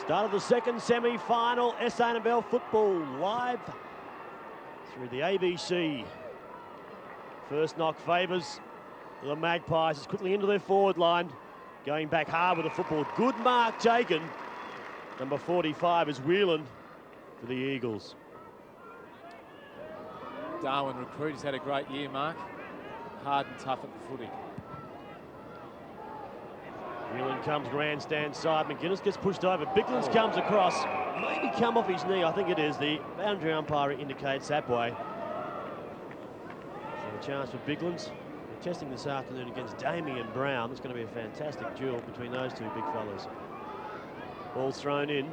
Start of the second semi-final, SANFL football live through the ABC. First knock favours the Magpies. It's quickly into their forward line. Going back hard with the football. Good mark taken. Number 45 is Whelan for the Eagles. Darwin recruit, he's had a great year, Mark. Hard and tough at the footy. Whelan comes grandstand side. McGuinness gets pushed over. Biglands comes across. Maybe come off his knee. I think it is. The boundary umpire indicates that way. So a chance for Biglands. They're testing this afternoon against Damien Brown. It's going to be a fantastic duel between those two big fellas. Ball's thrown in.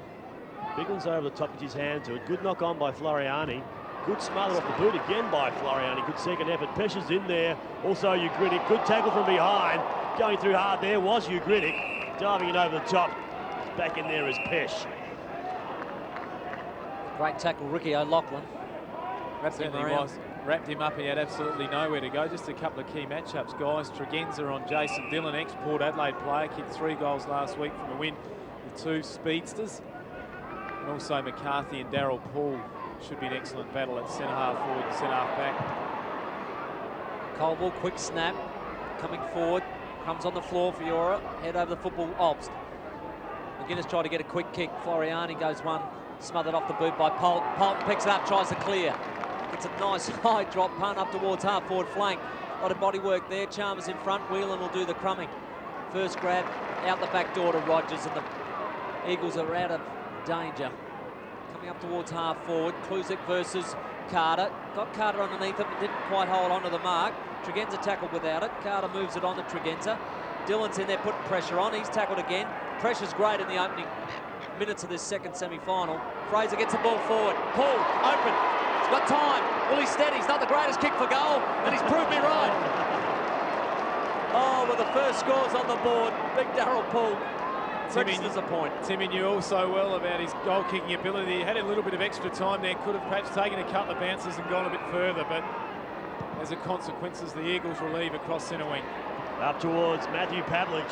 Biglands over the top, gets his hand to it. Good knock on by Floriani. Good smother off the boot again by Floriani. Good second effort. Pesha's in there. Also Ugritic. Good tackle from behind. Going through hard there was Ugritic. Diving it over the top. Back in there is Pesh. Great tackle, Ricky O'Loughlin. Wrapped him up. He had absolutely nowhere to go. Just a couple of key matchups, guys. Tregenza on Jason Dillon, ex-Port Adelaide player. Kicked 3 goals last week from a win with 2 speedsters. And also McCarthy and Darryl Paul. Should be an excellent battle at centre-half forward and centre-half back. Colville, quick snap. Coming forward. Comes on the floor for Yora. Head over the football. Obst. McGuinness tried to get a quick kick. Floriani goes one. Smothered off the boot by Polton. Polton picks it up, tries to clear. It's a nice high drop punt up towards half forward flank. A lot of body work there. Chalmers in front. Whelan will do the crumbing. First grab out the back door to Rogers, and the Eagles are out of danger. Coming up towards half forward. Kluzek versus Carter. Got Carter underneath it, but didn't quite hold onto the mark. Tregenza tackled without it. Carter moves it on to Tregenza. Dillon's in there putting pressure on. He's tackled again. Pressure's great in the opening minutes of this second semi-final. Fraser gets the ball forward. Paul, open. He's got time. Will he steady? He's not the greatest kick for goal, and he's proved me right. Oh, well, the first score's on the board. Big Darryl Paul. Registers a point. Timmy knew also well about his goal-kicking ability. He had a little bit of extra time there. Could have perhaps taken a couple of bounces and gone a bit further, but as a consequence, the Eagles relieve across centre wing. Up towards Matthew Pavlich.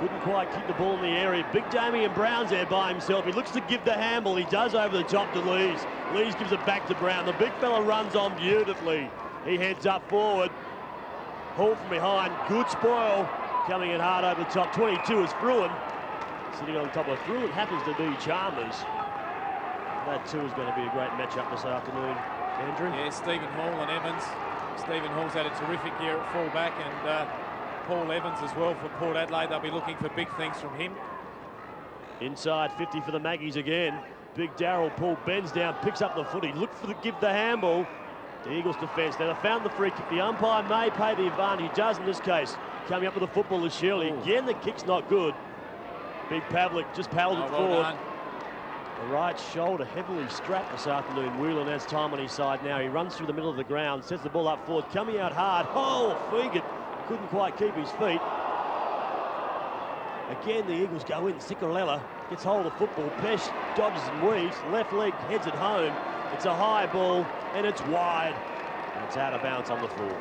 Couldn't quite keep the ball in the area. Big Damien Brown's there by himself. He looks to give the handle. He does over the top to Lees. Lees gives it back to Brown. The big fella runs on beautifully. He heads up forward. Hall from behind. Good spoil. Coming in hard over the top. 22 is Fruin. Sitting on top of Fruin happens to be Chalmers. That too is going to be a great matchup this afternoon. Andrew? Yeah, Stephen Hall and Evans. Stephen Hall's had a terrific year at fullback, and Paul Evans as well for Port Adelaide. They'll be looking for big things from him. Inside 50 for the Maggies again. Big Darryl Paul bends down, picks up the footy, looks for the give the handball. The Eagles defence. Now they found the free kick. The umpire may pay the advantage. He does in this case. Coming up with the football is Shirley. Again, the kick's not good. Big Pavlik just paddled it forward. Done. The right shoulder heavily strapped this afternoon. Whelan has time on his side now. He runs through the middle of the ground, sets the ball up forward, coming out hard. Oh, Fegan couldn't quite keep his feet. Again, the Eagles go in. Cicarella gets hold of the football. Pesh dodges and weaves. Left leg heads it home. It's a high ball, and it's wide. And it's out of bounds on the floor.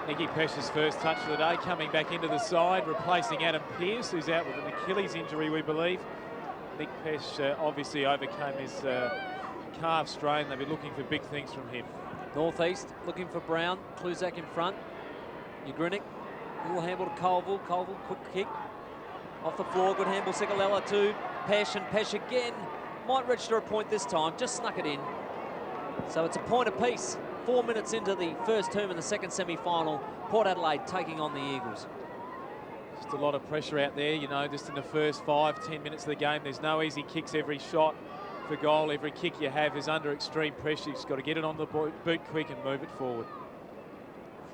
Nicky Pesh's first touch of the day, coming back into the side, replacing Adam Pearce, who's out with an Achilles injury, we believe. Nick Pesh obviously overcame his calf strain. They'll be looking for big things from him. Northeast looking for Brown. Kluzak in front. Ugrinik. Little handball to Colville. Colville, quick kick. Off the floor, good handball. Cicarella to Pesh, and Pesh again. Might register a point this time. Just snuck it in. So it's a point apiece. 4 minutes into the first term in the second semi-final. Port Adelaide taking on the Eagles. Just a lot of pressure out there, you know, just in the first 5-10 minutes of the game. There's no easy kicks. Every shot for goal, every kick you have is under extreme pressure. You've just got to get it on the boot quick and move it forward.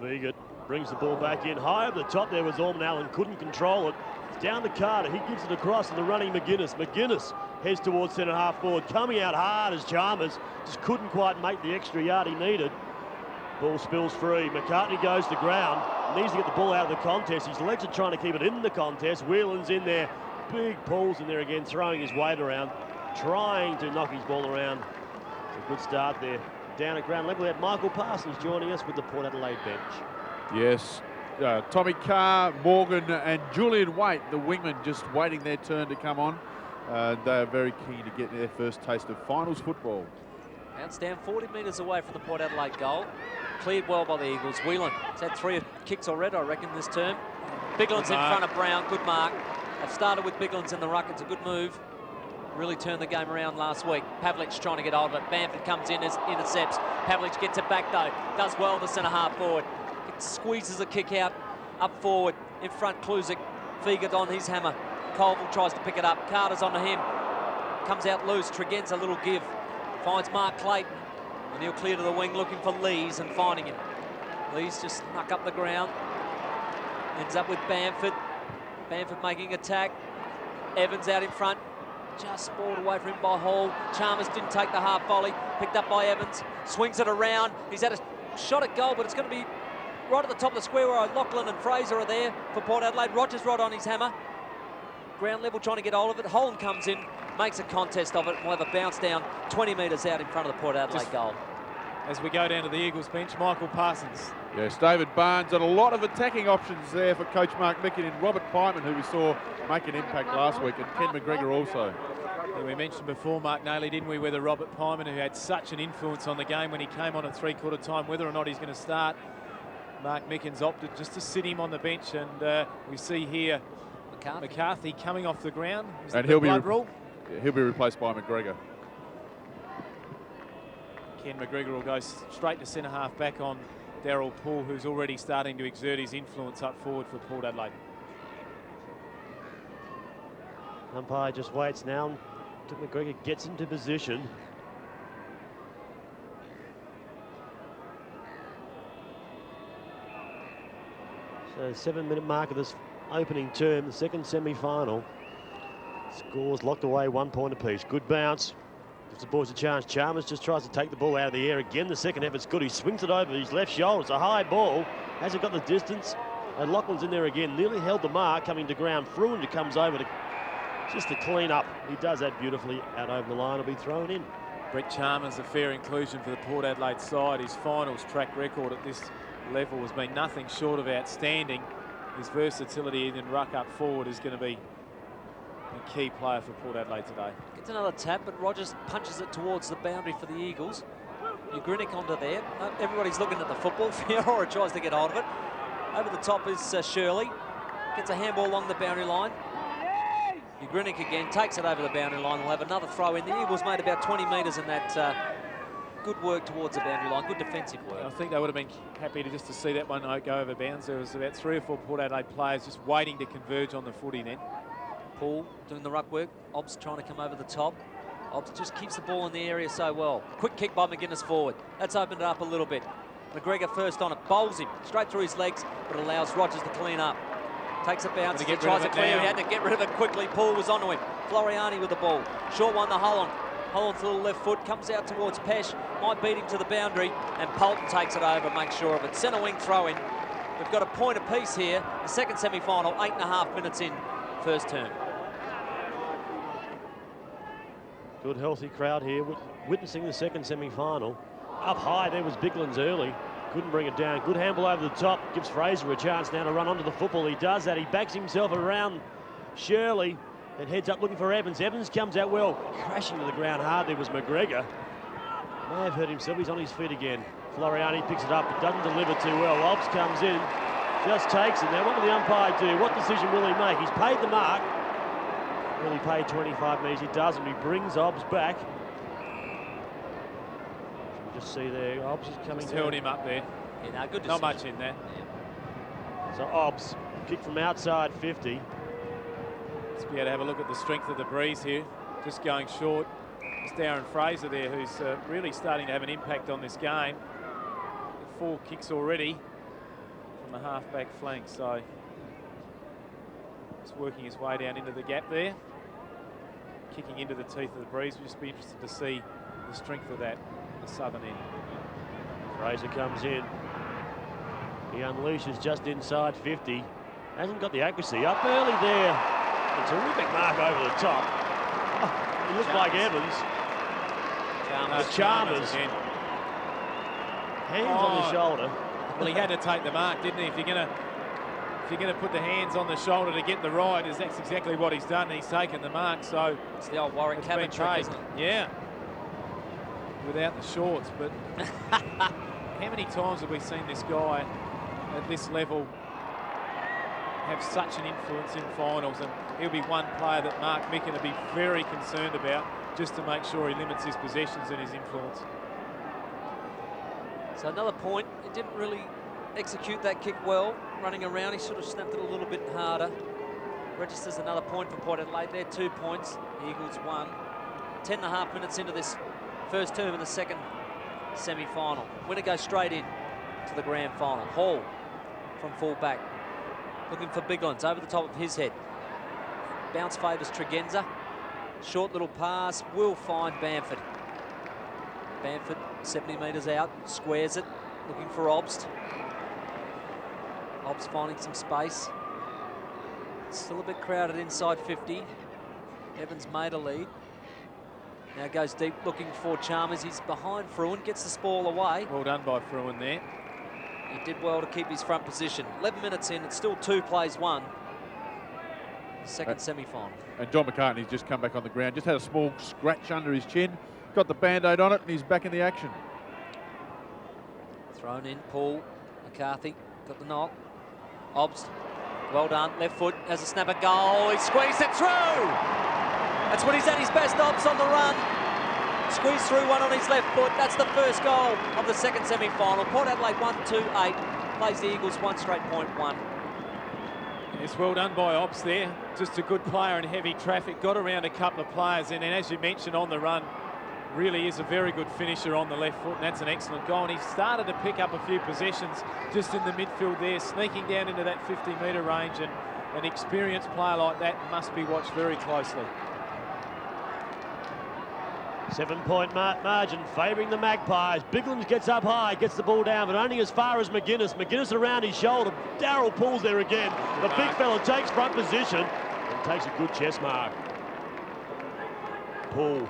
Fegan brings the ball back in. High over the top there was Orman Allen. Couldn't control it. It's down to Carter. He gives it across to the running McGuinness. McGuinness heads towards centre half forward. Coming out hard as Chalmers. Just couldn't quite make the extra yard he needed. Ball spills free. McCartney goes to ground. Needs to get the ball out of the contest. His legs are trying to keep it in the contest. Whelan's in there. Big Paul's in there again, throwing his weight around, trying to knock his ball around. It's a good start there. Down at ground level, we had Michael Parsons joining us with the Port Adelaide bench. Yes, Tommy Carr, Morgan and Julian Waite, the wingmen, just waiting their turn to come on. They are very keen to get their first taste of finals football. Bounce down 40 metres away from the Port Adelaide goal. Cleared well by the Eagles. Whelan has had 3 kicks already, I reckon, this term. Bigland's in front of Brown. Good mark. They've started with Bigland's in the ruck. It's a good move. Really turned the game around last week. Pavlich trying to get hold of it. Bamford comes in, intercepts. Pavlich gets it back, though. Does well, the centre-half forward. It squeezes a kick out, up forward. In front, Kluzik. Fiegert on his hammer. Colville tries to pick it up. Carter's onto him. Comes out loose. Tregenza a little give. Finds Mark Clayton. And he'll clear to the wing looking for Lees and finding him. Lees just snuck up the ground. Ends up with Bamford. Bamford making attack. Evans out in front. Just spoiled away from him by Hall. Chalmers didn't take the half volley. Picked up by Evans. Swings it around. He's had a shot at goal, but it's going to be right at the top of the square where Lachlan and Fraser are there for Port Adelaide. Rogers right on his hammer. Ground level trying to get hold of it. Holland comes in, makes a contest of it, and we'll have a bounce down 20 metres out in front of the Port Adelaide goal. As we go down to the Eagles bench, Michael Parsons. Yes, David Barnes and a lot of attacking options there for Coach Mark Micken and Robert Pyman, who we saw make an impact last week, and Ken McGregor also. Yeah, we mentioned before, Mark Nayley, didn't we, whether Robert Pyman, who had such an influence on the game when he came on at three-quarter time, whether or not he's going to start. Mark Micken's opted just to sit him on the bench, and we see here McCarthy coming off the ground. And he'll be replaced by McGregor. Ken McGregor will go straight to centre-half back on Daryl Poole, who's already starting to exert his influence up forward for Port Adelaide. Umpire just waits now until McGregor gets into position. So 7-minute mark of this opening term, the second semi-final. Scores locked away, 1 point apiece. Good bounce. Gives the boys a chance. Chalmers just tries to take the ball out of the air again. The second effort's good. He swings it over his left shoulder. It's a high ball. Hasn't got the distance. And Lachlan's in there again. Nearly held the mark, coming to ground. Fruin comes over to just to clean up. He does that beautifully. Out over the line, will be thrown in. Brett Chalmers, a fair inclusion for the Port Adelaide side. His finals track record at this level has been nothing short of outstanding. His versatility in ruck up forward is going to be a key player for Port Adelaide today. Gets another tap, but Rogers punches it towards the boundary for the Eagles. Ugrinik onto there. Everybody's looking at the football. Fiora tries to get hold of it. Over the top is Shirley. Gets a handball along the boundary line. Ugrinik again takes it over the boundary line. We'll have another throw in. The Eagles made about 20 metres in that. Good work towards the boundary line. Good defensive work. I think they would have been happy to just to see that one go over bounds. There was about 3 or 4 Port Adelaide players just waiting to converge on the footy then. Paul doing the ruck work. Obbs trying to come over the top. Obbs just keeps the ball in the area so well. Quick kick by McGuinness forward. That's opened it up a little bit. McGregor first on it. Bowls him straight through his legs, but allows Rogers to clean up. Takes a bounce. He tries to clear. He had to get rid of it quickly. Paul was onto him. Floriani with the ball. Short one to Holland. Holland's little left foot comes out towards Pesh. Might beat him to the boundary. And Polton takes it over, makes sure of it. Centre wing throw in. We've got a point apiece here. The second semi-final, 8.5 minutes in, first term. Good healthy crowd here, witnessing the second semi-final. Up high there was Biglands early. Couldn't bring it down. Good handball over the top. Gives Fraser a chance now to run onto the football. He does that. He backs himself around Shirley and heads up looking for Evans. Evans comes out well. Crashing to the ground hard there was McGregor. May have hurt himself. He's on his feet again. Floriani picks it up, but doesn't deliver too well. Obbs comes in, just takes it. Now what will the umpire do? What decision will he make? He's paid the mark. Will he pay 25 metres? He doesn't. He brings Obbs back. Just see there, Obbs is coming down. Held him up there. Yeah, no, good decision. Not much in there. Yeah. So Obbs, kick from outside 50. Let's be able to have a look at the strength of the breeze here. Just going short. It's Darren Fraser there, who's really starting to have an impact on this game. 4 kicks already from the half-back flank, so just working his way down into the gap there. Kicking into the teeth of the breeze. We'll just be interested to see the strength of that, the southern end. Fraser comes in. He unleashes just inside 50. Hasn't got the accuracy. Up early there. A terrific mark over the top. Oh, he looked like Evans. Chalmers. Again. Hands on the shoulder. Well, he had to take the mark, didn't he? If you're going to if you're going to put the hands on the shoulder to get the ride, that's exactly what he's done. He's taken the mark, so it's the old Warwick Cabin trick, isn't it? Yeah, without the shorts. But how many times have we seen this guy at this level have such an influence in finals? And he'll be one player that Mark Micken will be very concerned about, just to make sure he limits his possessions and his influence. So another point. He didn't really execute that kick well. Running around, he should have snapped it a little bit harder. Registers another point for Port Adelaide. They're 2 points. Eagles 1. 10.5 minutes into this first term of the second semi-final. Winner goes straight in to the grand final. Hall from full back, looking for Biglands over the top of his head. Bounce favours Tregenza. Short little pass will find Bamford. Bamford 70 metres out, squares it, looking for Obst. Obst finding some space. Still a bit crowded inside 50. Evans made a lead. Now goes deep looking for Chalmers. He's behind Fruin, gets the spoil away. Well done by Fruin there. He did well to keep his front position. 11 minutes in, it's still 2 plays 1. Second semi-final. And John McCartney's just come back on the ground. Just had a small scratch under his chin. Got the Band-Aid on it, and he's back in the action. Thrown in, Paul McCarthy got the knock. Obst, well done, left foot as a snapper goal. He squeezed it through. That's when he's at his best. Obst on the run. Squeezed through one on his left foot. That's the first goal of the second semi-final. Port Adelaide 1-2-8. Plays the Eagles 1 straight point 1. It's well done by Obst there. Just a good player in heavy traffic. Got around a couple of players, and as you mentioned on the run, really is a very good finisher on the left foot, and that's an excellent goal. And he started to pick up a few possessions just in the midfield there, sneaking down into that 50-metre range, and an experienced player like that must be watched very closely. 7-point margin favouring the Magpies. Biglands gets up high, gets the ball down, but only as far as McGuinness. McGuinness around his shoulder. Darrell pulls there again. The big fella takes front position and takes a good chest mark. Paul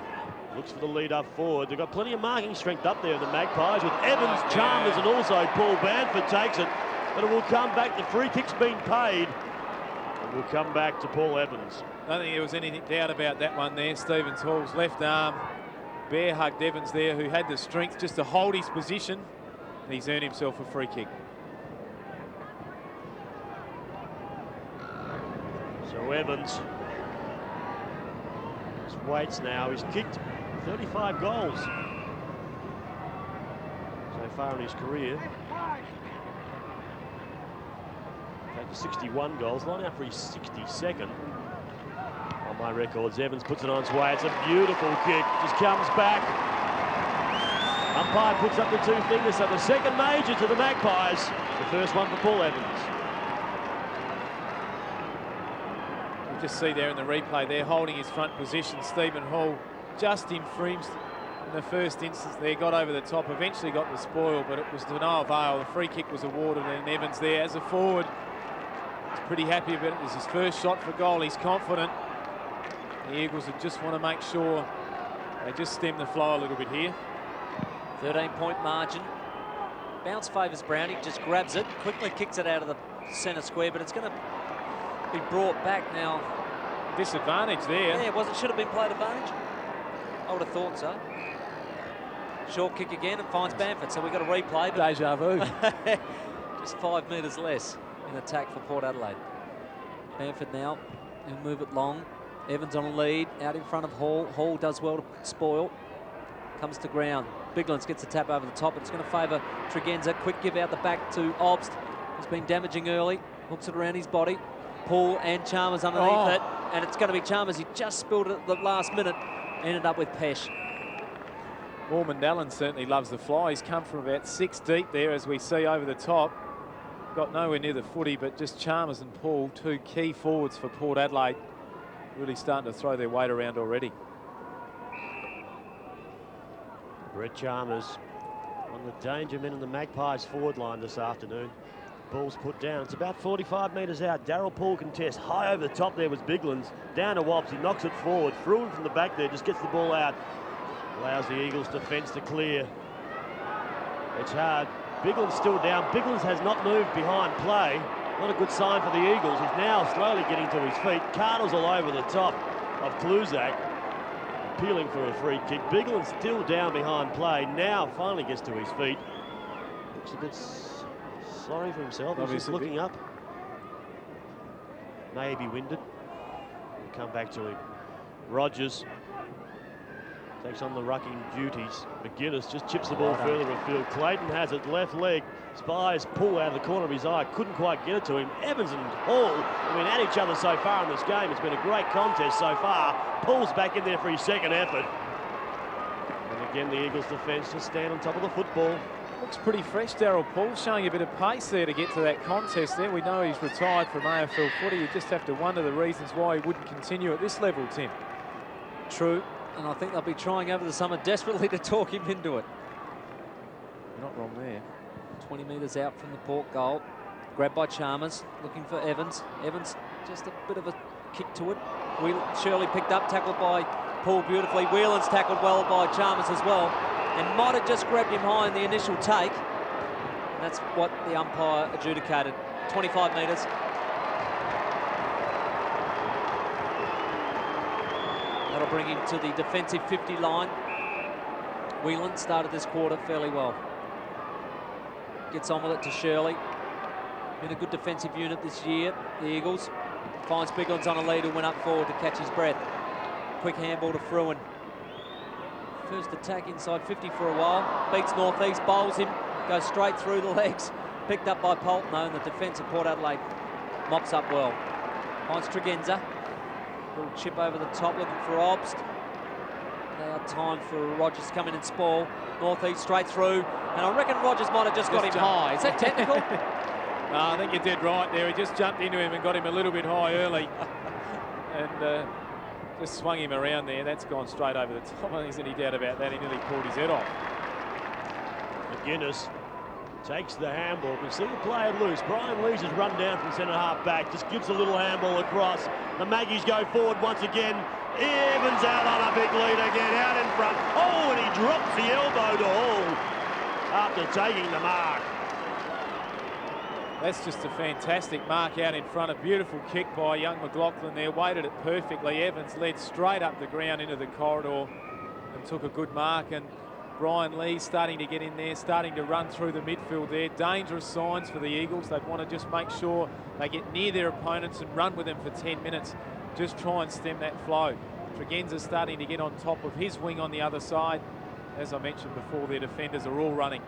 looks for the lead up forward. They've got plenty of marking strength up there, the Magpies, with Evans, Chalmers, and also Paul Bamford takes it. But it will come back. The free kick's been paid. It will come back to Paul Evans. I don't think there was anything doubt about that one there. Stevens Hall's left arm bear hugged Evans there, who had the strength just to hold his position, and he's earned himself a free kick. So Evans just waits now. He's kicked 35 goals so far in his career. In fact, 61 goals, line out for his 62nd. On my records, Evans puts it on its way. It's a beautiful kick, just comes back. Umpire puts up the 2 fingers, so the second major to the Magpies. The first one for Paul Evans. You just see there in the replay, they're holding his front position. Stephen Hall just infringed in the first instance there, got over the top, eventually got the spoil, but it was to no avail. The free kick was awarded, and Evans there as a forward, he's pretty happy about it. It's his first shot for goal. He's confident. The Eagles would just want to make sure they just stem the flow a little bit here. 13-point margin. Bounce favours Brownie, just grabs it, quickly kicks it out of the centre square, but it's going to be brought back now. Disadvantage there. Yeah, should have been played advantage. I would have thought so. Short kick again and finds Bamford, so we've got a replay. Deja vu. Just 5 metres less in attack for Port Adelaide. Bamford now, he'll move it long. Evans on a lead, out in front of Hall. Hall does well to spoil. Comes to ground. Biglands gets a tap over the top. It's going to favour Tregenza. Quick give out the back to Obst. He's been damaging early. Hooks it around his body. Paul and Chalmers underneath it. And it's going to be Chalmers. He just spilled it at the last minute. Ended up with Pesh. Ormond Allen certainly loves the fly. He's come from about 6 deep there, as we see over the top. Got nowhere near the footy, but just Chalmers and Paul, 2 key forwards for Port Adelaide, really starting to throw their weight around already. Brett Chalmers on the danger men in the Magpies forward line this afternoon. Ball's put down. It's about 45 metres out. Darrell Paul contests. High over the top there was Biglands. Down to Wobbs. He knocks it forward. Fruin from the back there. Just gets the ball out. Allows the Eagles defence to clear. It's hard. Biglands still down. Biglands has not moved behind play. Not a good sign for the Eagles. He's now slowly getting to his feet. Carter's all over the top of Kluzak, appealing for a free kick. Bigland's still down behind play. Now finally gets to his feet. Looks a bit sorry for himself. He's just looking up. Maybe winded. We'll come back to him. Rogers takes on the rucking duties. McGuinness just chips the ball further afield. Clayton has it, left leg. Spies pull out of the corner of his eye. Couldn't quite get it to him. Evans and Hall have been at each other so far in this game. It's been a great contest so far. Paul's back in there for his second effort. And again, the Eagles defence just stand on top of the football. Looks pretty fresh, Darryl Paul, showing a bit of pace there to get to that contest there. We know he's retired from AFL footy. You just have to wonder the reasons why he wouldn't continue at this level, Tim. True, and I think they'll be trying over the summer desperately to talk him into it. Not wrong there. 20 metres out from the Port goal. Grabbed by Chalmers, looking for Evans. Evans, just a bit of a kick to it. Shirley picked up, tackled by Paul beautifully. Whelan's tackled well by Chalmers as well. And might have just grabbed him high in the initial take. And that's what the umpire adjudicated. 25 metres. That'll bring him to the defensive 50 line. Whelan started this quarter fairly well. Gets on with it to Shirley. Been a good defensive unit this year, the Eagles. Finds Bigland's on a lead who went up forward to catch his breath. Quick handball to Fruin. First attack inside 50 for a while. Beats Northeast, bowls him, goes straight through the legs. Picked up by Polton, though, and the defence of Port Adelaide mops up well. Finds Tregenza. Little chip over the top, looking for Obst. Now time for Rogers to come in and spoil. Northeast straight through, and I reckon Rogers might have just got him high. Is that technical? No, I think you did right there. He just jumped into him and got him a little bit high early. And just swung him around there. That's gone straight over the top. I don't think there's any doubt about that. He nearly pulled his head off. McGuinness takes the handball. Can see the player loose. Brian Lees has run down from centre half back. Just gives a little handball across. The Maggies go forward once again. Evans out on a big lead again, out in front. Oh, and he drops the elbow to Hall after taking the mark. That's just a fantastic mark out in front. A beautiful kick by young McLaughlin there. Weighted it perfectly. Evans led straight up the ground into the corridor and took a good mark. And Brian Lee starting to get in there, starting to run through the midfield there. Dangerous signs for the Eagles. They'd want to just make sure they get near their opponents and run with them for 10 minutes. Just try and stem that flow. Tregenza starting to get on top of his wing on the other side. As I mentioned before, their defenders are all running.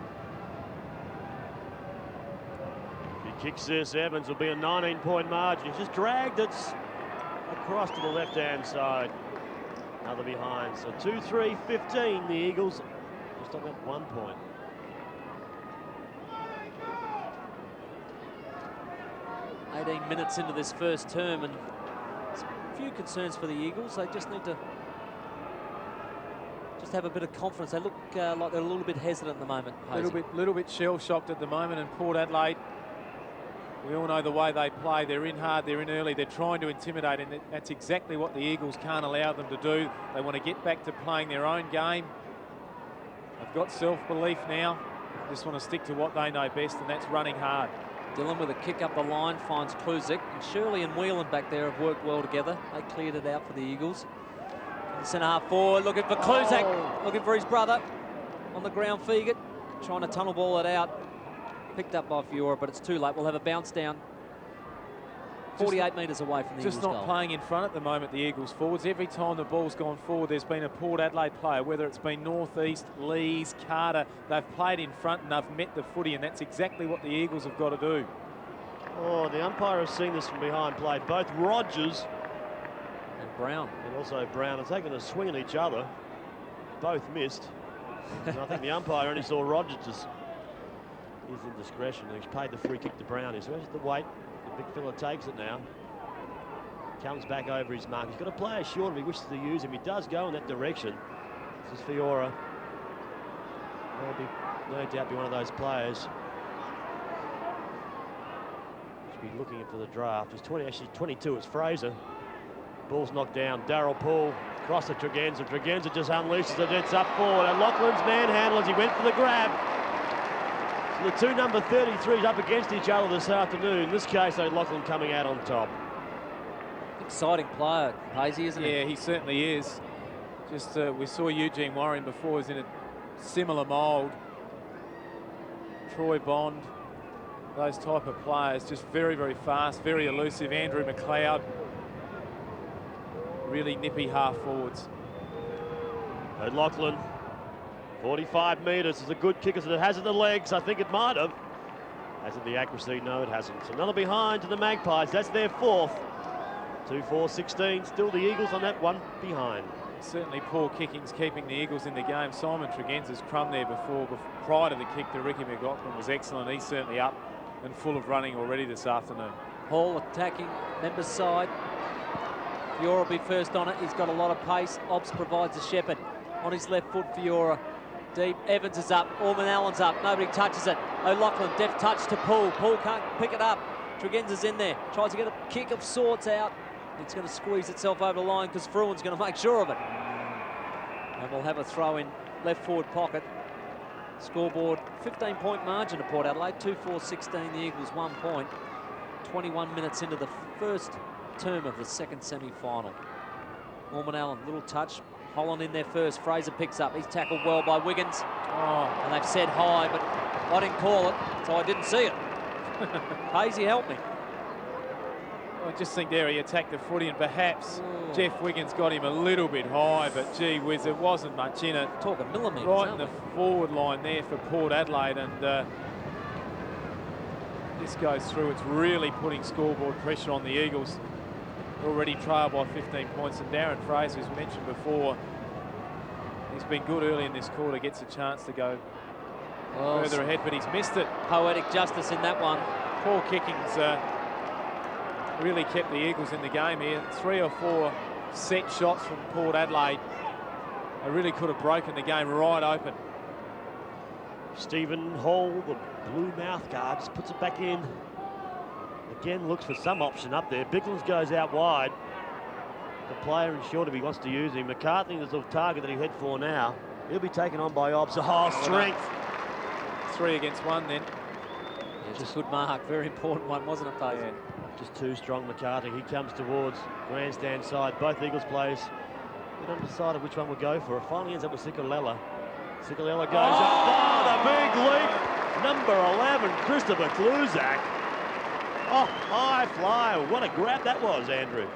Kicks this, Evans will be a 19-point margin. He's just dragged it across to the left-hand side. Another behind. So 2-3-15, the Eagles just on that 1 point. Minutes into this first term, and a few concerns for the Eagles. They just need to have a bit of confidence. They look like they're a little bit hesitant at the moment. Little bit shell-shocked at the moment, and Port Adelaide, we all know the way they play. They're in hard, they're in early, they're trying to intimidate, and that's exactly what the Eagles can't allow them to do. They want to get back to playing their own game. They've got self-belief now. They just want to stick to what they know best, and that's running hard. Dillon with a kick up the line finds Kluzak, and Shirley and Whelan back there have worked well together. They cleared it out for the Eagles. Centre half forward, looking for Kluzak, looking for his brother on the ground. Fegan trying to tunnel ball it out. Picked up by Fiora, but it's too late. We'll have a bounce down 48 metres away from the Eagles' Just not goal. playing in front at the moment, the Eagles forwards. Every time the ball's gone forward, there's been a Port Adelaide player, whether it's been Northeast, Lees, Carter. They've played in front and they've met the footy, and that's exactly what the Eagles have got to do. Oh, the umpire has seen this from behind play. Both Rogers and Brown. And also Brown have taken a swing at each other. Both missed. And I think the umpire only saw Rogers just his indiscretion. He's paid the free kick to Brown. He's where's the weight? The big fella takes it now. Comes back over his mark. He's got a player short if he wishes to use him. He does go in that direction. This is Fiora. There'll be no doubt be one of those players. Should be looking for the draft. It's 20, actually 22. It's Fraser. Ball's knocked down. Darryl Paul across to Tregenza. Tregenza just unleashes it. It's up forward. And Laughlin's manhandle as he went for the grab. So the two number 33s up against each other this afternoon. In this case, O'Loughlin coming out on top. Exciting player, Hazy, isn't he? Yeah, he certainly is. Just we saw Eugene Warren before, is in a similar mould. Troy Bond, those type of players, just very, very fast, very elusive. Andrew McLeod, really nippy half forwards. O'Loughlin, 45 metres, is a good kick as it has in the legs. I think it might have. Has it the accuracy? No, it hasn't. So another behind to the Magpies. That's their fourth. 2-4-16. Still the Eagles on that one behind. Certainly poor kicking's keeping the Eagles in the game. Simon Tregenza's crumb there prior to the kick to Ricky McLaughlin was excellent. He's certainly up and full of running already this afternoon. Hall attacking members side. Fiora will be first on it. He's got a lot of pace. Obbs provides a shepherd on his left foot. Fiora deep. Evans is up. Orman Allen's up. Nobody touches it. O'Loughlin, deft touch to Poole. Poole can't pick it up. Tregenza's in there. Tries to get a kick of sorts out. It's going to squeeze itself over the line because Fruin's going to make sure of it. And we'll have a throw in left forward pocket. Scoreboard, 15-point margin to Port Adelaide. 2-4-16, the Eagles 1 point. 21 minutes into the first term of the second semi-final. Orman Allen, little touch. Holland in there first. Fraser picks up. He's tackled well by Wiggins. Oh, and they've said high, but I didn't call it, so I didn't see it. Hazy, help me. I just think there he attacked the footy and perhaps Jeff Wiggins got him a little bit high, but gee whiz, there wasn't much in it. Talking millimetres, right in the forward line there for Port Adelaide, and this goes through. It's really putting scoreboard pressure on the Eagles. Already trailed by 15 points, and Darren Fraser, as mentioned before, he's been good early in this quarter, gets a chance to go further ahead, but he's missed it. Poetic justice in that one. Poor kicking's really kept the Eagles in the game here. 3 or 4 set shots from Port Adelaide. They really could have broken the game right open. Stephen Hall, the blue mouth guard, just puts it back in. Again, looks for some option up there. Bicklins goes out wide. The player ensured if he wants to use him. McCartney is the target that he head for now. He'll be taken on by Obbs. Oh, strength. 3 against 1 then. Yeah, just a good mark. Very important one, wasn't it, Dave? Yeah. Just too strong, McCartney. He comes towards grandstand side. Both Eagles players been undecided which one will go for it. Finally ends up with Sikalella. Sikalella goes up. Oh, the big leap. Number 11, Christopher Kluzak. Oh, high flyer. What a grab that was, Andrew.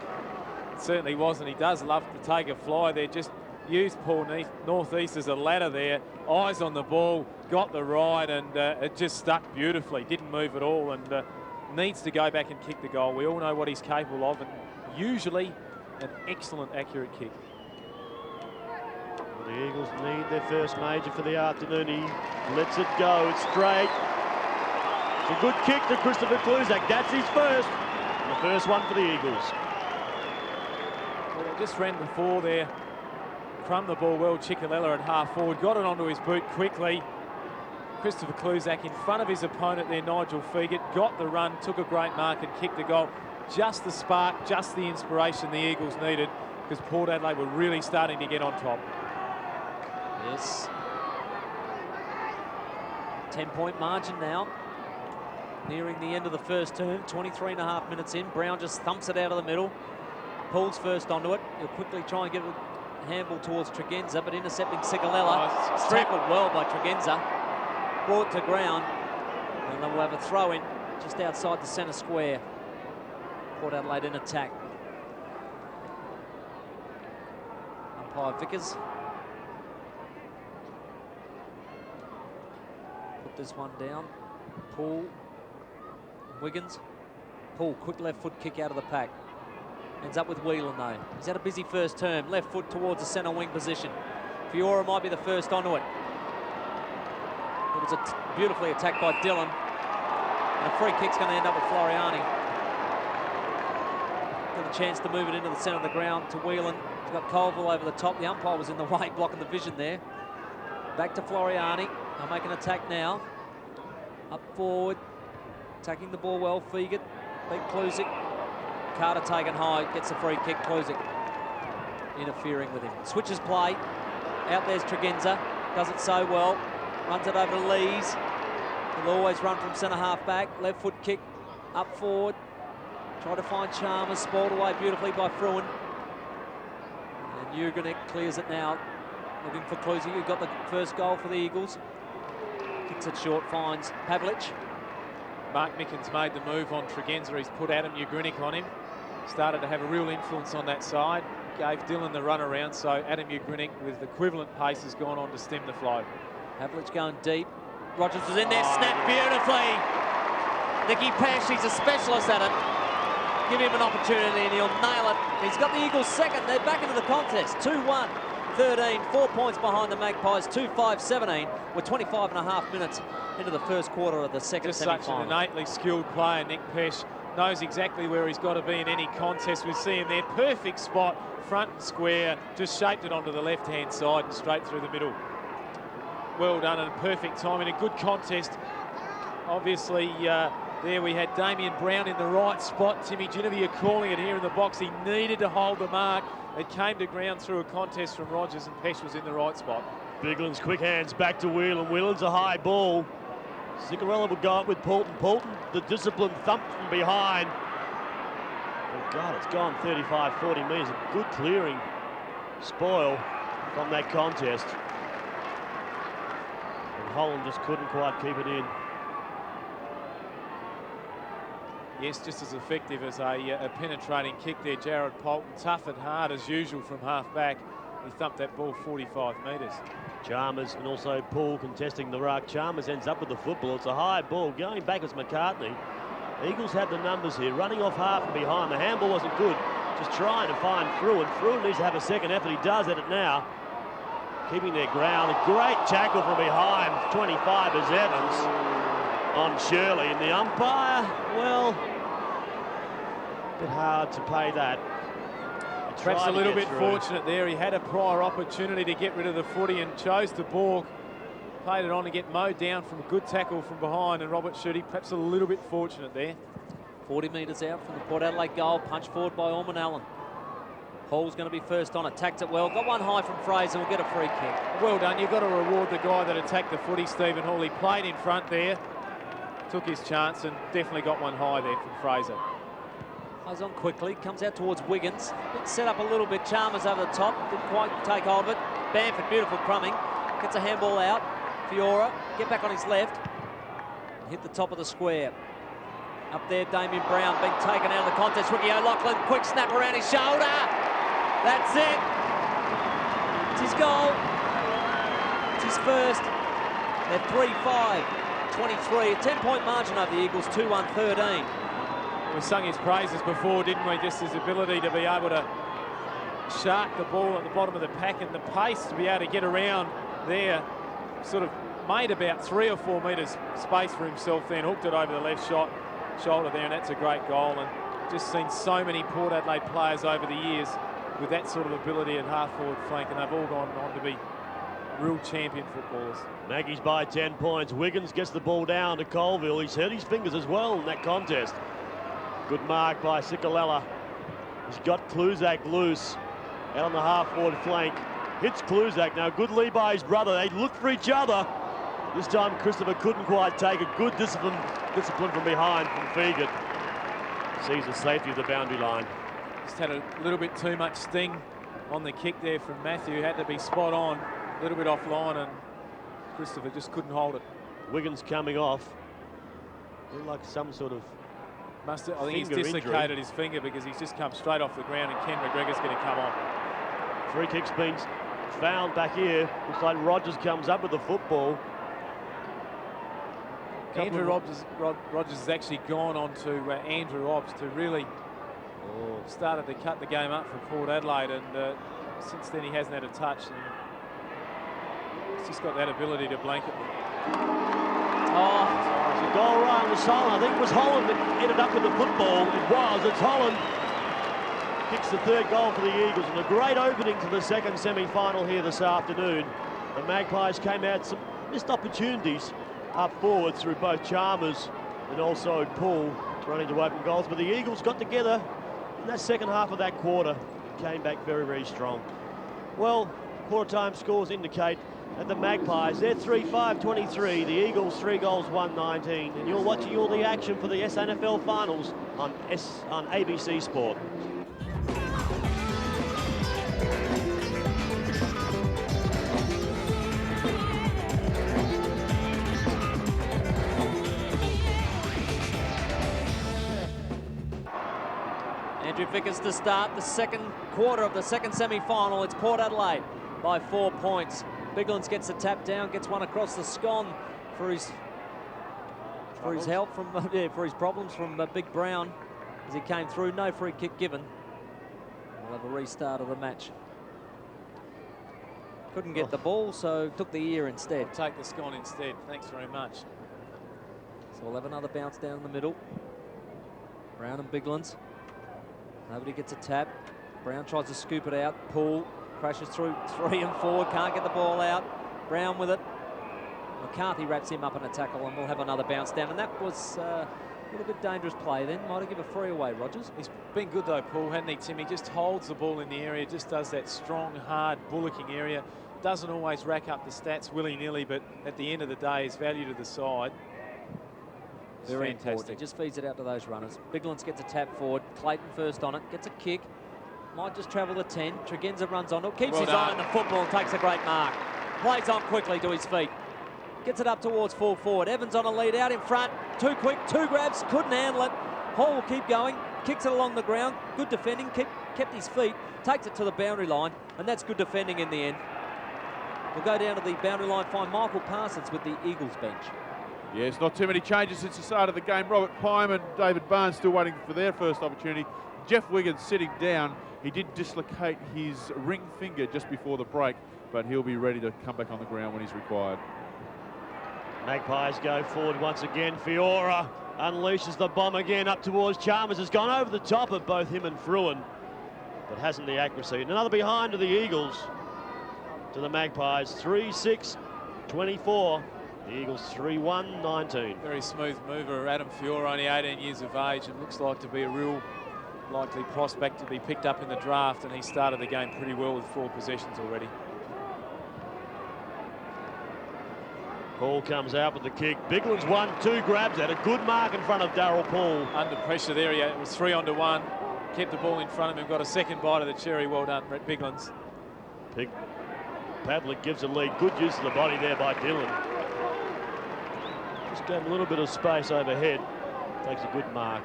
It certainly was, and he does love to take a fly there. Just used Paul Northeast as a ladder there. Eyes on the ball, got the ride, and it just stuck beautifully. Didn't move at all, and needs to go back and kick the goal. We all know what he's capable of, and usually an excellent, accurate kick. Well, the Eagles need their first major for the afternoon. He lets it go. It's straight. It's a good kick to Christopher Kluzak. That's his first. And the first one for the Eagles. Well, they just ran before there. Crumbed the ball well. Ciccalella at half forward. Got it onto his boot quickly. Christopher Kluzak in front of his opponent there, Nigel Fegert, got the run, took a great mark and kicked the goal. Just the spark, just the inspiration the Eagles needed, because Port Adelaide were really starting to get on top. Yes. 10-point margin now. Nearing the end of the first term, 23.5 minutes in. Brown just thumps it out of the middle. Pulls first onto it. He'll quickly try and give a handball towards Tregenza, but intercepting Sikalella. Tackled well by Tregenza. Brought to ground, and then we'll have a throw in just outside the centre square. Port Adelaide in attack. Umpire Vickers. Put this one down. Poole. Wiggins. Poole, quick left foot kick out of the pack. Ends up with Whelan though. He's had a busy first term. Left foot towards the centre wing position. Fiora might be the first onto it. It was beautifully attacked by Dillon. And a free kick's going to end up with Floriani. Got a chance to move it into the centre of the ground to Whelan. He's got Colville over the top. The umpire was in the way, blocking the vision there. Back to Floriani. They'll make an attack now. Up forward. Attacking the ball well. Fegert. Big Kluzak. Carter taken high. Gets a free kick. Kluzak interfering with him. Switches play. Out there's Tregenza. Does it so well. Runs it over to Lees. He'll always run from centre half back. Left foot kick up forward. Try to find Chalmers, spoiled away beautifully by Fruin. And Jurgenek clears it now. Looking for Klusi, who got the first goal for the Eagles. Kicks it short, finds Pavlich. Mark Mickens made the move on Tregenza. He's put Adam Jurgenek on him. Started to have a real influence on that side. Gave Dylan the run around, so Adam Jurgenek with equivalent pace has gone on to stem the flow. Pavlich going deep. Rogers was in there, snapped beautifully. Nicky Pesh, he's a specialist at it. Give him an opportunity and he'll nail it. He's got the Eagles second. They're back into the contest. 2-1, 13, 4 points behind the Magpies, 2-5, 17. We're 25 and a half minutes into the first quarter of the second semi-final. Just such an innately skilled player, Nick Pesh. Knows exactly where he's got to be in any contest. We see him there, perfect spot, front and square, just shaped it onto the left-hand side and straight through the middle. Well done and a perfect time in a good contest. Obviously, there we had Damien Brown in the right spot. Timmy Genevieve calling it here in the box. He needed to hold the mark. It came to ground through a contest from Rogers and Pesh was in the right spot. Bigland's quick hands back to Whelan. Whelan's a high ball. Cicarella will go up with Poulton. Poulton, the disciplined thump from behind. Oh God, it's gone 35, 40 metres. A good clearing spoil from that contest. And Holland just couldn't quite keep it in. Yes, just as effective as a penetrating kick there. Jared Poulton, tough and hard as usual from half back. He thumped that ball 45 metres. Chalmers and also Poole contesting the ruck. Chalmers ends up with the football. It's a high ball. Going back as McCartney. Eagles had the numbers here. Running off half and behind. The handball wasn't good. Just trying to find Fruin. Fruin needs to have a second effort. He does at it now. Keeping their ground. A great tackle from behind. 25 is Evans on Shirley. And the umpire, well, a bit hard to pay that. Perhaps a little bit fortunate there. He had a prior opportunity to get rid of the footy and chose to balk. Played it on to get mowed down from a good tackle from behind, and Robert Schutte perhaps a little bit fortunate there. 40 metres out from the Port Adelaide goal, punch forward by Orman Allen. Hall's going to be first on, attacked it well, got one high from Fraser, will get a free kick. Well done, you've got to reward the guy that attacked the footy, Stephen Hall. He played in front there, took his chance and definitely got one high there from Fraser. Goes on quickly, comes out towards Wiggins. Bit set up a little bit, Chalmers over the top, didn't quite take hold of it. Bamford, beautiful crumbing, gets a handball out. Fiora, get back on his left, hit the top of the square. Up there, Damien Brown being taken out of the contest. Ricky O'Loughlin, quick snap around his shoulder. That's it. It's his goal. It's his first. They're 3-5, 23. A 10-point margin over the Eagles, 2-1, 13. We sung his praises before, didn't we? Just his ability to be able to shark the ball at the bottom of the pack and the pace to be able to get around there. Sort of made about 3 or 4 metres space for himself then, hooked it over the left shoulder there, and that's a great goal. And just seen so many Port Adelaide players over the years with that sort of ability at half-forward flank, and they've all gone on to be real champion footballers. Maggie's by 10 points. Wiggins gets the ball down to Colville. He's hurt his fingers as well in that contest. Good mark by Cicarella. He's got Kluzak loose out on the half-forward flank. Hits Kluzak. Now, good lead by his brother. They look for each other. This time, Christopher couldn't quite take a good discipline from behind from Fegan. Sees the safety of the boundary line. Just had a little bit too much sting on the kick there from Matthew. Had to be spot on, a little bit offline, and Christopher just couldn't hold it. Wiggins coming off. Looked like some sort of I think he's dislocated his finger because he's just come straight off the ground, and Ken McGregor's going to come on. Free kick's been found back here. Looks like Rogers comes up with the football. Andrew Rogers has actually gone on to Andrew Obbs to really started to cut the game up for Port Adelaide, and since then he hasn't had a touch. And he's just got that ability to blanket them. Oh, it's a goal right on the sideline. I think it was Holland that ended up with the football. It was. It's Holland. Kicks the third goal for the Eagles, and a great opening to the second semi-final here this afternoon. The Magpies came out some missed opportunities up forward through both Chalmers and also Poole running to open goals, but the Eagles got together in that second half of that quarter and came back very, very strong. Well, quarter-time scores indicate that the Magpies, they're 3-5-23, the Eagles 3 goals, 1-19, and you're watching all the action for the SNFL Finals on ABC Sport. Andrew Vickers to start the second quarter of the second semi-final. It's Port Adelaide by 4 points. Biglands gets a tap down, gets one across the scone for his help from for his problems from Big Brown as he came through. No free kick given. We'll have a restart of the match. Couldn't get the ball, so took the ear instead. I'll take the scone instead. Thanks very much. So we'll have another bounce down in the middle. Brown and Biglands. Nobody gets a tap. Brown tries to scoop it out. Poole crashes through 3 and 4. Can't get the ball out. Brown with it. McCarthy wraps him up in a tackle, and we'll have another bounce down. And that was a little bit dangerous play then. Might have given a free away, Rogers. He's been good though, Paul, hasn't he, Tim? He just holds the ball in the area, just does that strong, hard bullocking area. Doesn't always rack up the stats willy-nilly, but at the end of the day, his value to the side. Very fantastic. important. He just feeds it out to those runners. Biglands gets a tap forward. Clayton first on it. Gets a kick. Might just travel the 10. Tregenza runs on it. Keeps his eye on the football and takes a great mark. Plays on quickly to his feet. Gets it up towards full forward. Evans on a lead out in front. Too quick. 2 grabs. Couldn't handle it. Hall will keep going. Kicks it along the ground. Good defending. Kept his feet. Takes it to the boundary line. And that's good defending in the end. We'll go down to the boundary line. Find Michael Parsons with the Eagles bench. Yes, not too many changes since the start of the game. Robert Pyman, David Barnes still waiting for their first opportunity. Jeff Wiggins sitting down. He did dislocate his ring finger just before the break, but he'll be ready to come back on the ground when he's required. Magpies go forward once again. Fiora unleashes the bomb again up towards Chalmers. Has gone over the top of both him and Fruin, but hasn't the accuracy. And another behind to the Eagles, to the Magpies. 3-6-24. The Eagles 3-1-19. Very smooth mover. Adam Fiora, only 18 years of age, and looks like to be a real likely prospect to be picked up in the draft, and he started the game pretty well with 4 possessions already. Paul comes out with the kick. Biglands 1-2 grabs at a good mark in front of Darryl Paul. Under pressure there, it was 3-on-1. Kept the ball in front of him, got a second bite of the cherry. Well done, Brett Biglands. Pavlik gives a lead. Good use of the body there by Dylan. Just gave him a little bit of space overhead. Takes a good mark.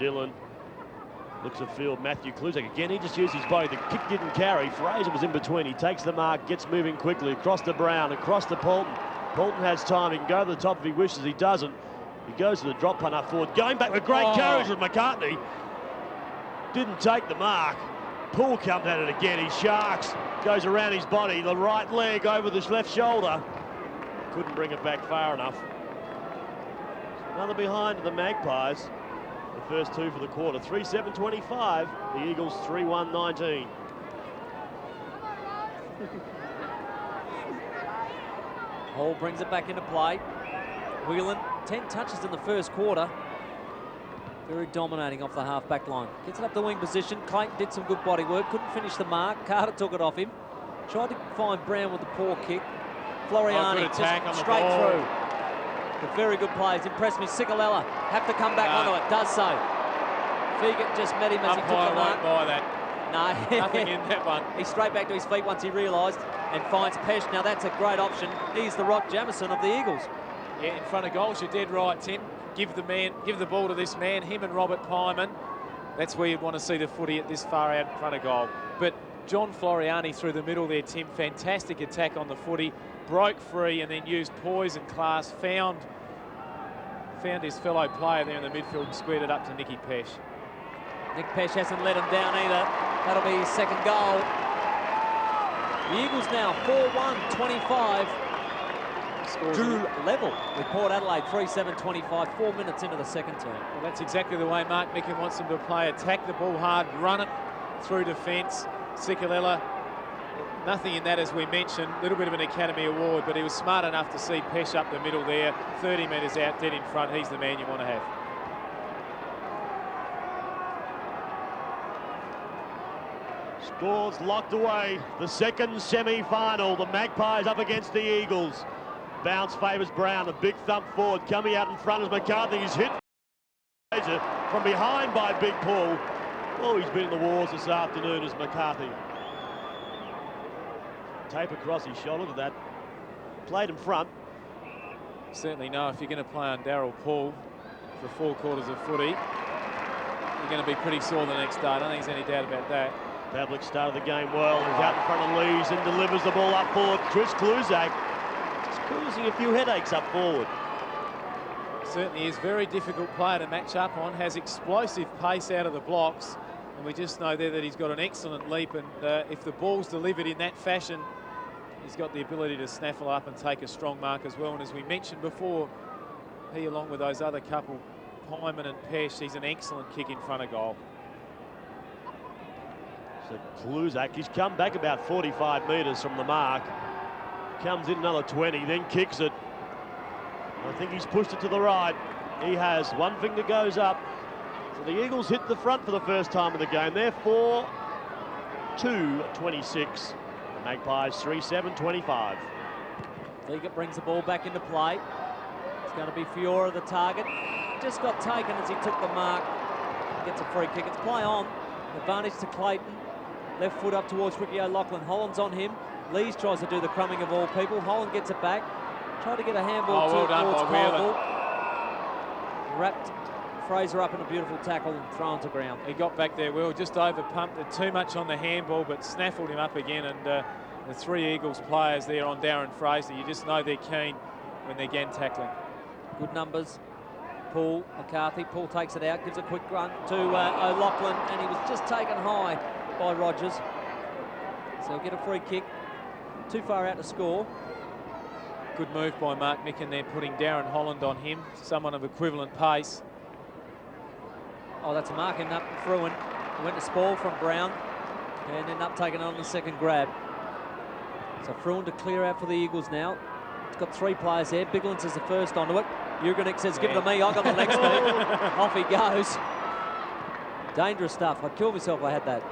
Dylan looks at field. Matthew Kluzak again. He just used his body. The kick didn't carry. Fraser was in between. He takes the mark, gets moving quickly across to Brown, across to Polton. Polton has time. He can go to the top if he wishes. He doesn't. He goes to the drop punt up forward. Going back with great courage with McCartney. Didn't take the mark. Poole comes at it again. He sharks. Goes around his body. The right leg over the left shoulder. Couldn't bring it back far enough. Another behind to the Magpies. The first 2 for the quarter. 3-7-25. The Eagles 3-1-19. Hall brings it back into play. Whelan, 10 touches in the first quarter. Very dominating off the half-back line. Gets it up the wing position. Clayton did some good body work. Couldn't finish the mark. Carter took it off him. Tried to find Brown with the poor kick. Floriani just straight through. But very good plays. Impressed me. Cicolella have to come back onto it. Does so. Fegan just met him as he took the mark. Buy that. No. Nothing in that one. He's straight back to his feet once he realised and finds Pesh. Now that's a great option. He's the Rock Jamison of the Eagles. Yeah, in front of goals, you're dead right, Tim. Give the ball to this man, him and Robert Pyman. That's where you'd want to see the footy at this far out in front of goal. But John Floriani through the middle there, Tim. Fantastic attack on the footy. Broke free and then used poise and class. Found his fellow player there in the midfield and squared it up to Nicky Pesh. Nick Pesh hasn't let him down either. That'll be his second goal. The Eagles now 4-1-25. Drew level with Port Adelaide 3-7-25. 4 minutes into the second term. Well, that's exactly the way Mark Micken wants them to play. Attack the ball hard, run it through defence. Cicolella, nothing in that, as we mentioned. A little bit of an Academy Award, but he was smart enough to see Pesh up the middle there. 30 metres out, dead in front. He's the man you want to have. Scores locked away. The second semi-final. The Magpies up against the Eagles. Bounce favours Brown. A big thump forward. Coming out in front is McCarthy. He's hit from behind by Big Paul. Oh, he's been in the wars this afternoon as McCarthy. Tape across his shoulder. Look at that. Played in front. Certainly know if you're going to play on Darryl Paul for 4 quarters of footy, you're going to be pretty sore the next day. I don't think there's any doubt about that. Pavlik started the game well. He's out in front of Lees and delivers the ball up forward. Chris Kluzak just causing a few headaches up forward. Certainly is very difficult player to match up on. Has explosive pace out of the blocks. And we just know there that he's got an excellent leap. And if the ball's delivered in that fashion, he's got the ability to snaffle up and take a strong mark as well. And as we mentioned before, he, along with those other couple, Pyman and Pesh, he's an excellent kick in front of goal. So Kluzak, he's come back about 45 metres from the mark. Comes in another 20, then kicks it. I think he's pushed it to the right. He has. One finger goes up. So the Eagles hit the front for the first time in the game. They're 4-2-26. The Magpies 3-7-25. Liga brings the ball back into play. It's going to be Fiora the target. Just got taken as he took the mark. Gets a free kick. It's play on. Advantage to Clayton. Left foot up towards Ricky O'Loughlin. Holland's on him. Lees tries to do the crumbing of all people. Holland gets it back. Tried to get a handball well towards done by Cole. Wrapped Fraser up in a beautiful tackle and thrown to ground. He got back there well, just over pumped it too much on the handball, but snaffled him up again. And the 3 Eagles players there on Darren Fraser, you just know they're keen when they're again tackling. Good numbers. Paul, McCarthy. Paul takes it out, gives a quick run to O'Loughlin, and he was just taken high by Rogers. So he'll get a free kick. Too far out to score. Good move by Mark Micken there, putting Darren Holland on him, someone of equivalent pace. Oh, that's a mark ended up Fruin. He went to Spall from Brown and ended up taking it on the second grab. So Fruin to clear out for the Eagles now. It's got 3 players there. Biglands is the first onto it. Jurgenik says, give it to me, I got the next move. Off he goes. Dangerous stuff. I'd kill myself if I had that.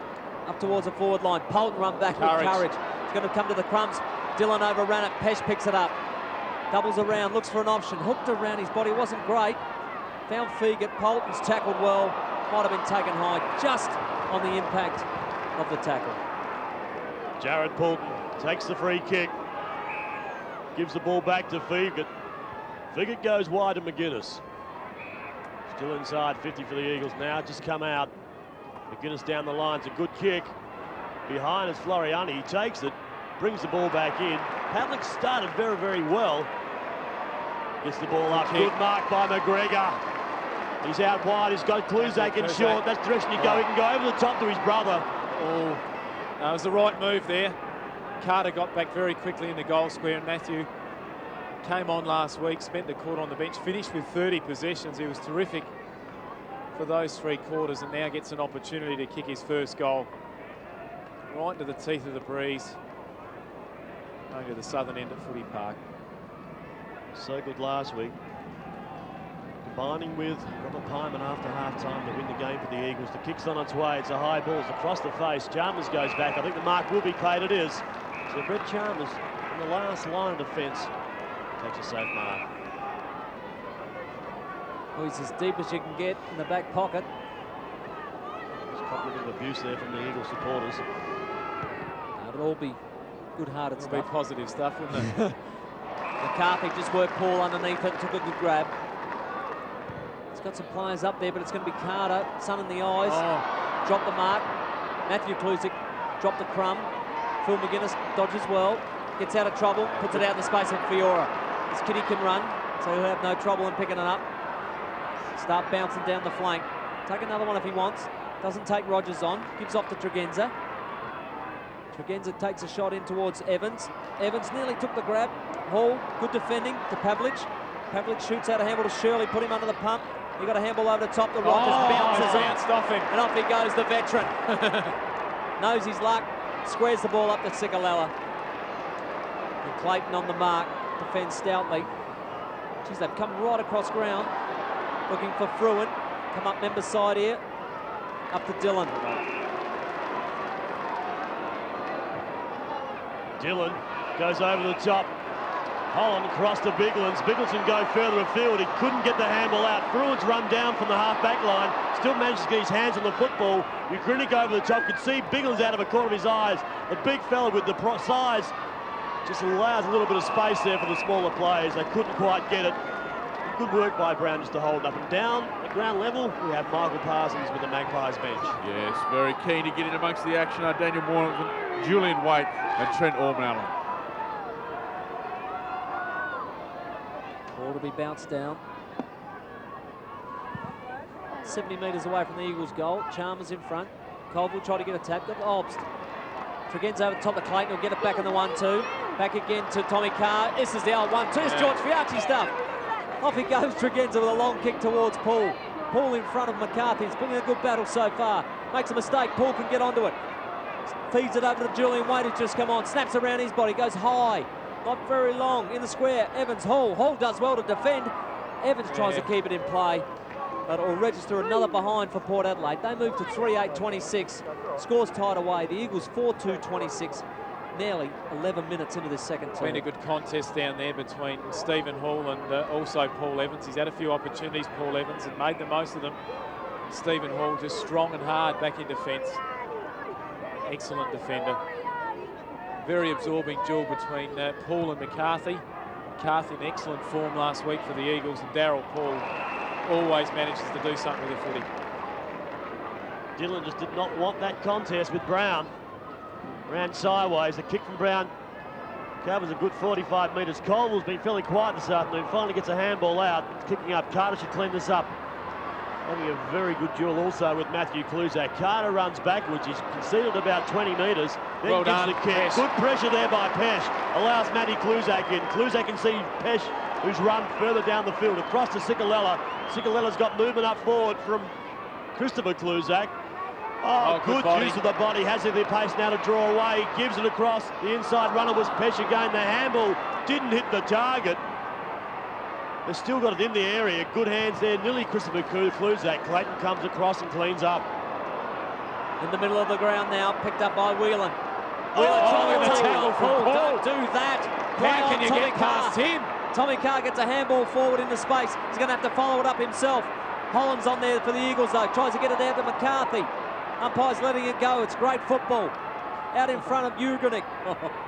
Up towards the forward line. Polton run back with courage. It's going to come to the crumbs. Dillon overran it. Pesh picks it up. Doubles around, looks for an option. Hooked around his body, wasn't great. Found Feegit. Polton's tackled well. Might have been taken high just on the impact of the tackle. Jared Poulton takes the free kick. Gives the ball back to Feegit. Feegit goes wide to McGuinness. Still inside 50 for the Eagles now. Just come out. McGuinness down the line. It's a good kick. Behind is Floriani. He takes it. Brings the ball back in. Pavlik started very, very well. Gets the ball up. Good mark by McGregor. He's out wide. He's got Kluzak in short. That's the direction you go. He can go over the top to his brother. Oh, that was the right move there. Carter got back very quickly in the goal square, and Matthew came on last week, spent the quarter on the bench, finished with 30 possessions. He was terrific for those 3 quarters, and now gets an opportunity to kick his first goal. Right into the teeth of the breeze. Going to the southern end of Footy Park. So good last week. Combining with Robert Pyman after half-time to win the game for the Eagles. The kick's on its way. It's a high ball. It's across the face. Chalmers goes back. I think the mark will be paid. It is. So Brett Chalmers in the last line of defence takes a safe mark. Well, he's as deep as you can get in the back pocket. There's probably a bit of abuse there from the Eagles supporters. It'll all be good-hearted It'll stuff. be positive stuff, wouldn't it? McCarthy just worked Paul underneath it, took a good grab. He's got some players up there, but it's going to be Carter, sun in the eyes. Oh. Dropped the mark. Matthew Kluzak dropped the crumb. Phil McGuinness dodges well, gets out of trouble, puts it out in the space of Fiora. This kitty can run, so he'll have no trouble in picking it up. Start bouncing down the flank. Take another one if he wants. Doesn't take Rogers on, gives off to Tregenza. Tregenza takes a shot in towards Evans. Evans nearly took the grab. Hall, good defending to Pavlich. Pavlich shoots out a handball to Shirley, put him under the pump. He got a handball over the top. The Rogers bounces bounced off him. and off he goes, the veteran. Knows his luck, squares the ball up to Sigalella. And Clayton on the mark, defends stoutly. Geez, they've come right across ground, looking for Fruin. Come up member side here, up to Dillon. Dillon goes over the top. Holland across to Biglands. Biglands can go further afield. He couldn't get the handball out. Bruins run down from the half-back line. Still manages to get his hands on the football. Ukrainic over the top. Could see Biglands out of a corner of his eyes. The big fella with the size just allows a little bit of space there for the smaller players. They couldn't quite get it. Good work by Brown just to hold up and down. At ground level, we have Michael Parsons with the Magpies bench. Yes, very keen to get in amongst the action are Daniel Morgan, Julian Waite and Trent Orman-Allen. Ball to be bounced down. 70 metres away from the Eagles' goal. Chalmers in front. Colville tried to get a tap. Got Obst. Tregen's over the top of Clayton. He'll get it back in the 1-2. Back again to Tommy Carr. This is the old 1-2. It's George Fiacci stuff. Off he goes, Tregenza with a long kick towards Paul. Paul in front of McCarthy. It's been a good battle so far. Makes a mistake. Paul can get onto it. Feeds it over to Julian Waite, who's just come on. Snaps around his body. Goes high. Not very long. In the square. Evans, Hall. Hall does well to defend. Evans tries to keep it in play, but it will register another behind for Port Adelaide. They move to 3-8-26. Scores tied away. The Eagles 4-2-26. Nearly 11 minutes into this second term. Been a good contest down there between Stephen Hall and also Paul Evans. He's had a few opportunities, Paul Evans, and made the most of them. Stephen Hall just strong and hard back in defence. Excellent defender. Very absorbing duel between Paul and McCarthy. McCarthy in excellent form last week for the Eagles, and Darryl Paul always manages to do something with the footy. Dillon just did not want that contest with Brown. Ran sideways. The kick from Brown covers a good 45 metres. Colville's been feeling quiet this afternoon. Finally gets a handball out. It's kicking up. Carter should clean this up. Having a very good duel also with Matthew Cluzak. Carter runs backwards. He's conceded about 20 metres. Then Well gives done, the kick. Pesh. Good pressure there by Pesh. Allows Matty Cluzak in. Cluzak can see Pesh, who's run further down the field. Across to Sikalella. Sikalella's got movement up forward from Christopher Cluzak. Oh, good use of the body. Has the pace now to draw away. Gives it across. The inside runner was Pesh again. The handball didn't hit the target. They've still got it in the area. Good hands there. Nearly Christopher Cluzak. Clayton comes across and cleans up. In the middle of the ground now, picked up by Whelan. Whelan trying to take on Paul. Don't do that. How can you get past him? Tommy Carr gets a handball forward into space. He's going to have to follow it up himself. Holland's on there for the Eagles though. Tries to get it out to McCarthy. Umpire's letting it go. It's great football. Out in front of Ugrinic.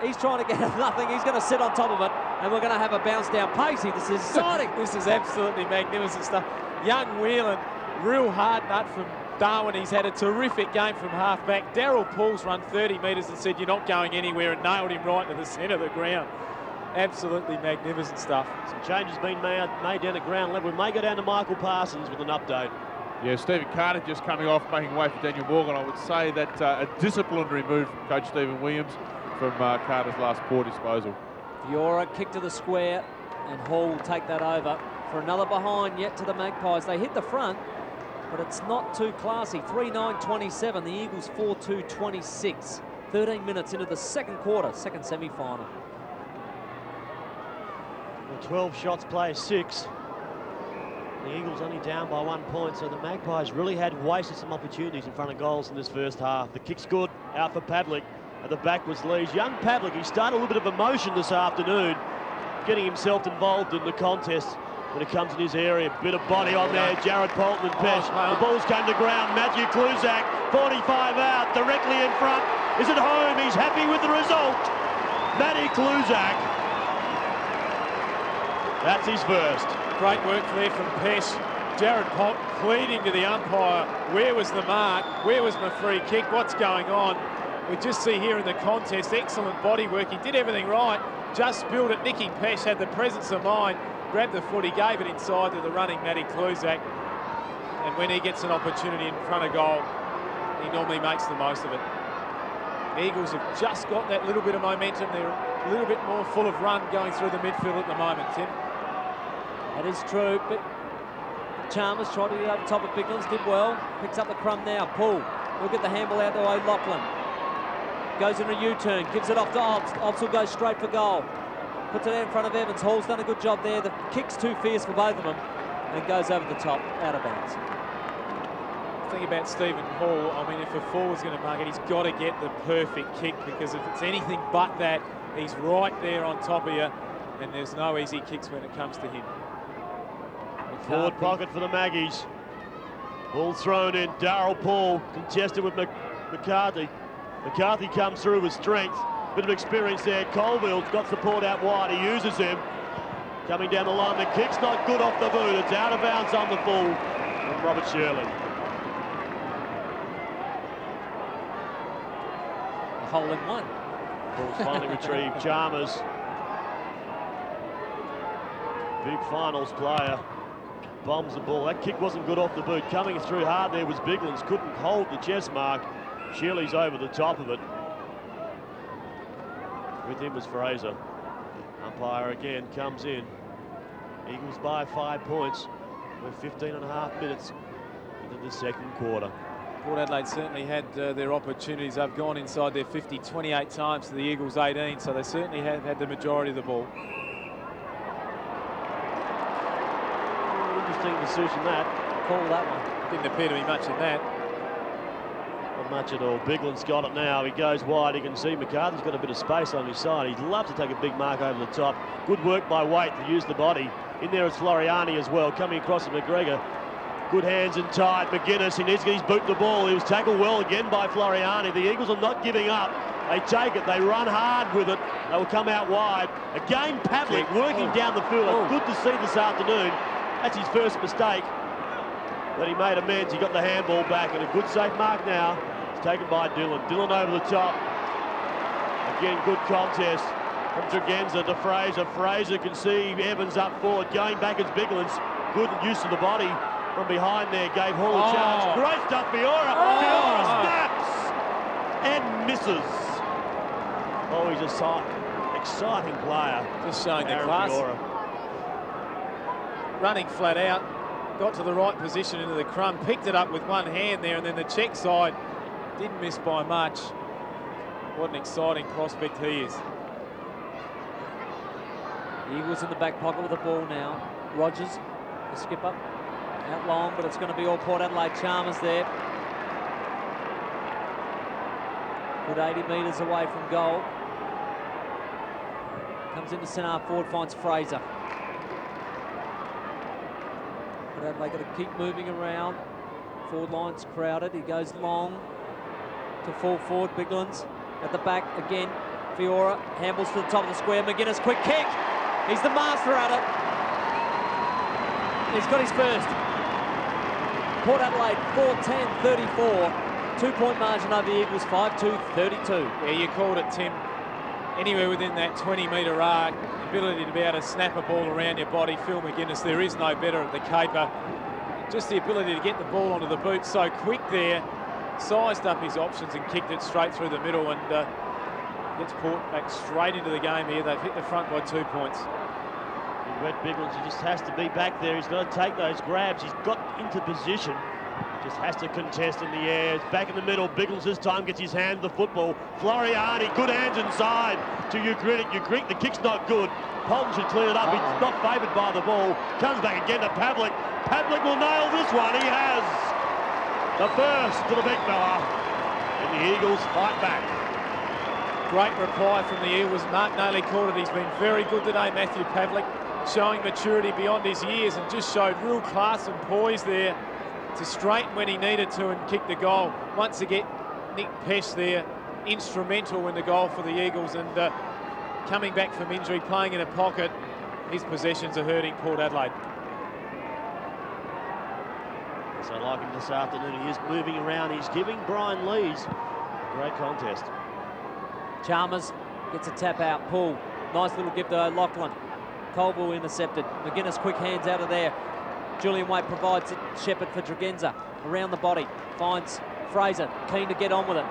He's trying to get nothing. He's going to sit on top of it, and we're going to have a bounce down. Pacey, this is exciting. This is absolutely magnificent stuff. Young Whelan, real hard nut from Darwin. He's had a terrific game from half-back. Darryl Paul's run 30 metres and said, "You're not going anywhere," and nailed him right into the centre of the ground. Absolutely magnificent stuff. Some changes been made down at ground level. We may go down to Michael Parsons with an update. Yeah, Stephen Carter just coming off, making way for Daniel Morgan. I would say that a disciplinary move from Coach Stephen Williams from Carter's last poor disposal. Fiora kick to the square, and Hall will take that over for another behind yet to the Magpies. They hit the front, but it's not too classy. 3-9-27, the Eagles 4-2-26. 13 minutes into the second quarter, second semi-final. 12 shots, play 6. The Eagles only down by 1 point, so the Magpies really had wasted some opportunities in front of goals in this first half. The kick's good, out for Pavlik. At the back was Lees. Young Pavlik, he started a little bit of emotion this afternoon, getting himself involved in the contest when it comes in his area. Bit of body on there, Jared Polton and Pesh. The balls came to ground, Matthew Cluzak, 45 out, directly in front. Is it home? He's happy with the result. Matty Cluzak. That's his first. Great work there from Pesh. Jared Polton pleading to the umpire, where was the mark? Where was my free kick? What's going on? We just see here in the contest, excellent body work. He did everything right, just spilled it. Nicky Pesh had the presence of mind, grabbed the foot, he gave it inside to the running Matty Cluzak. And when he gets an opportunity in front of goal, he normally makes the most of it. The Eagles have just got that little bit of momentum. They're a little bit more full of run going through the midfield at the moment, Tim. That is true, but Chalmers tried to get over top of Biglands, did well. Picks up the crumb now. Paul will get the handball out to O'Loughlin. Goes in a U-turn, gives it off to Obst. Obst will go straight for goal. Puts it out in front of Evans. Hall's done a good job there. The kick's too fierce for both of them, and goes over the top, out of bounds. The thing about Stephen Hall, I mean, if a forward's going to mark it, he's got to get the perfect kick, because if it's anything but that, He's right there on top of you, and there's no easy kicks when it comes to him. Forward pocket for the Maggies. Ball thrown in. Darryl Paul contested with McCarthy. McCarthy comes through with strength. Bit of experience there. Colville's got support out wide. He uses him. Coming down the line. The kick's not good off the boot. It's out of bounds on the full from Robert Shirley. A hole in one. Ball's finally retrieved. Chalmers. Big finals player. Bombs the ball. That kick wasn't good off the boot. Coming through hard there was Biglands. Couldn't hold the chest mark. Shirley's over the top of it. With him was Fraser. Umpire again comes in. Eagles by 5 points. We're 15.5 minutes into the second quarter. Port Adelaide certainly had their opportunities. They've gone inside their 50 28 times to the Eagles 18, so they certainly have had the majority of the ball. Interesting decision that. Call that one. Didn't appear to be much in that. Not much at all. Bigland's got it now. He goes wide. You can see McCarthy's got a bit of space on his side. He'd love to take a big mark over the top. Good work by Waite to use the body. In there is Floriani as well. Coming across to McGregor. Good hands and tight. McGuinness, he needs to get his boot the ball. He was tackled well again by Floriani. The Eagles are not giving up. They take it. They run hard with it. They will come out wide. Again, Pavlik working down the field. Good to see this afternoon. That's his first mistake. But he made amends. He got the handball back, and a good safe mark now. It's taken by Dillon. Dillon over the top. Again, good contest from Tregenza to Fraser. Fraser can see Evans up forward. Going back is Biglands. Good use of the body from behind there. Gave Hall a challenge. Great stuff, Fiora. Fiora snaps and misses. Oh, he's a exciting player. Just showing the Aaron class. Fiora. Running flat out. Got to the right position into the crumb. Picked it up with one hand there, and then the check side didn't miss by much. What an exciting prospect he is. The Eagles in the back pocket with the ball now. Rogers, the skipper, out long, but it's going to be all Port Adelaide. Chalmers there. Good 80 metres away from goal. Comes into centre half forward, finds Fraser. Port Adelaide got to keep moving around. Forward line's crowded. He goes long to full forward. Biglands at the back again. Fiora handles to the top of the square. McGuinness, quick kick. He's the master at it. He's got his first. Port Adelaide 4-10-34. 2-point margin over the Eagles, 5-2-32. Yeah, you called it, Tim. Anywhere within that 20-metre arc, the ability to be able to snap a ball around your body. Phil McGuinness, there is no better at the caper. Just the ability to get the ball onto the boot so quick there. Sized up his options and kicked it straight through the middle, and gets Port back straight into the game here. They've hit the front by 2 points. Red Biglands, he just has to be back there. He's got to take those grabs. He's got into position. Just has to contest in the air. It's back in the middle. Biglands this time gets his hand to the football. Floriani, good hands inside to Ugritic. Ugritic, the kick's not good. Polton should clean it up. He's not favoured by the ball. Comes back again to Pavlik. Pavlik will nail this one. He has the first to the big fella. And the Eagles fight back. Great reply from the Eagles. Mark Nayley called it. He's been very good today, Matthew Pavlik, showing maturity beyond his years, and just showed real class and poise there to straighten when he needed to and kick the goal. Once again, Nick Pesh there, instrumental in the goal for the Eagles, and coming back from injury, playing in a pocket. His possessions are hurting Port Adelaide. So I like him this afternoon. He is moving around. He's giving Brian Lees a great contest. Chalmers gets a tap out, pull. Nice little give to O'Loughlin. Colville intercepted. McGuinness quick hands out of there. Julian Waite provides it. Shepherd for Tregenza. Around the body. Finds Fraser. Keen to get on with it.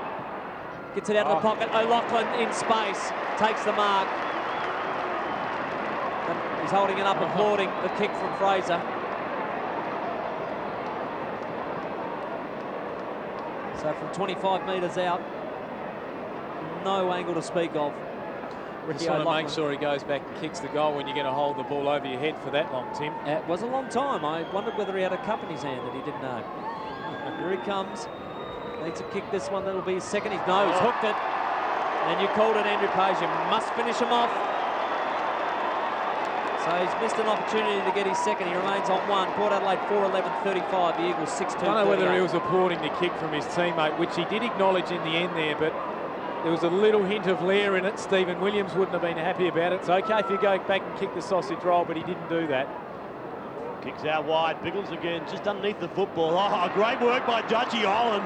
Gets it out of the pocket. O'Loughlin in space. Takes the mark. And he's holding it up, applauding the kick from Fraser. So from 25 metres out, no angle to speak of. Just want to make sure he goes back and kicks the goal when you're going to hold the ball over your head for that long, Tim. It was a long time. I wondered whether he had a cup in his hand that he didn't know. Here he comes. Needs to kick this one. That'll be his second. He's hooked it. And you called it, Andrew Page. You must finish him off. So he's missed an opportunity to get his second. He remains on one. Port Adelaide 4-11-35. The Eagles 6-2. I don't know whether he was applauding the kick from his teammate, which he did acknowledge in the end there, but there was a little hint of leer in it. Stephen Williams wouldn't have been happy about it. It's okay if you go back and kick the sausage roll, but he didn't do that. Kicks out wide. Biggles again, just underneath the football. Oh, great work by Dutchy Holland.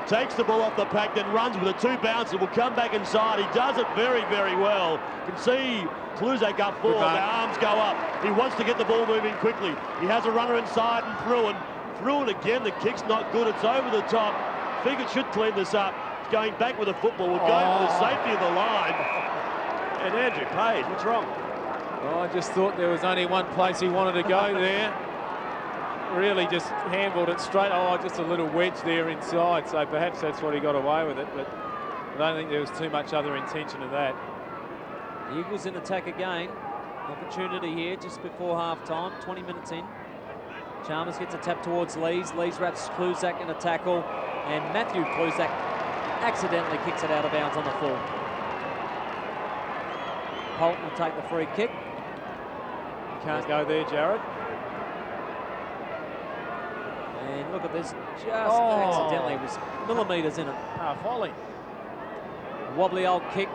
Takes the ball off the pack, then runs with a two bounce. It will come back inside. He does it very, very well. You can see Kluzak up forward. The arms go up. He wants to get the ball moving quickly. He has a runner inside and through it again. The kick's not good. It's over the top. Figure should clean this up. He's going back with the football. We're going for the safety of the line. And Andrew Page, what's wrong? Oh, I just thought there was only one place he wanted to go there. Really just handballed it straight. Oh, just a little wedge there inside. So perhaps that's what he got away with it. But I don't think there was too much other intention of that. The Eagles in attack again. Opportunity here just before half-time, 20 minutes in. Chalmers gets a tap towards Lees. Lees wraps Kluzak in a tackle. And Matthew Kluzak accidentally kicks it out of bounds on the full. Holton will take the free kick. Can't go there, Jared. And look at this, just accidentally, it was millimetres in it. Volley. Wobbly old kick.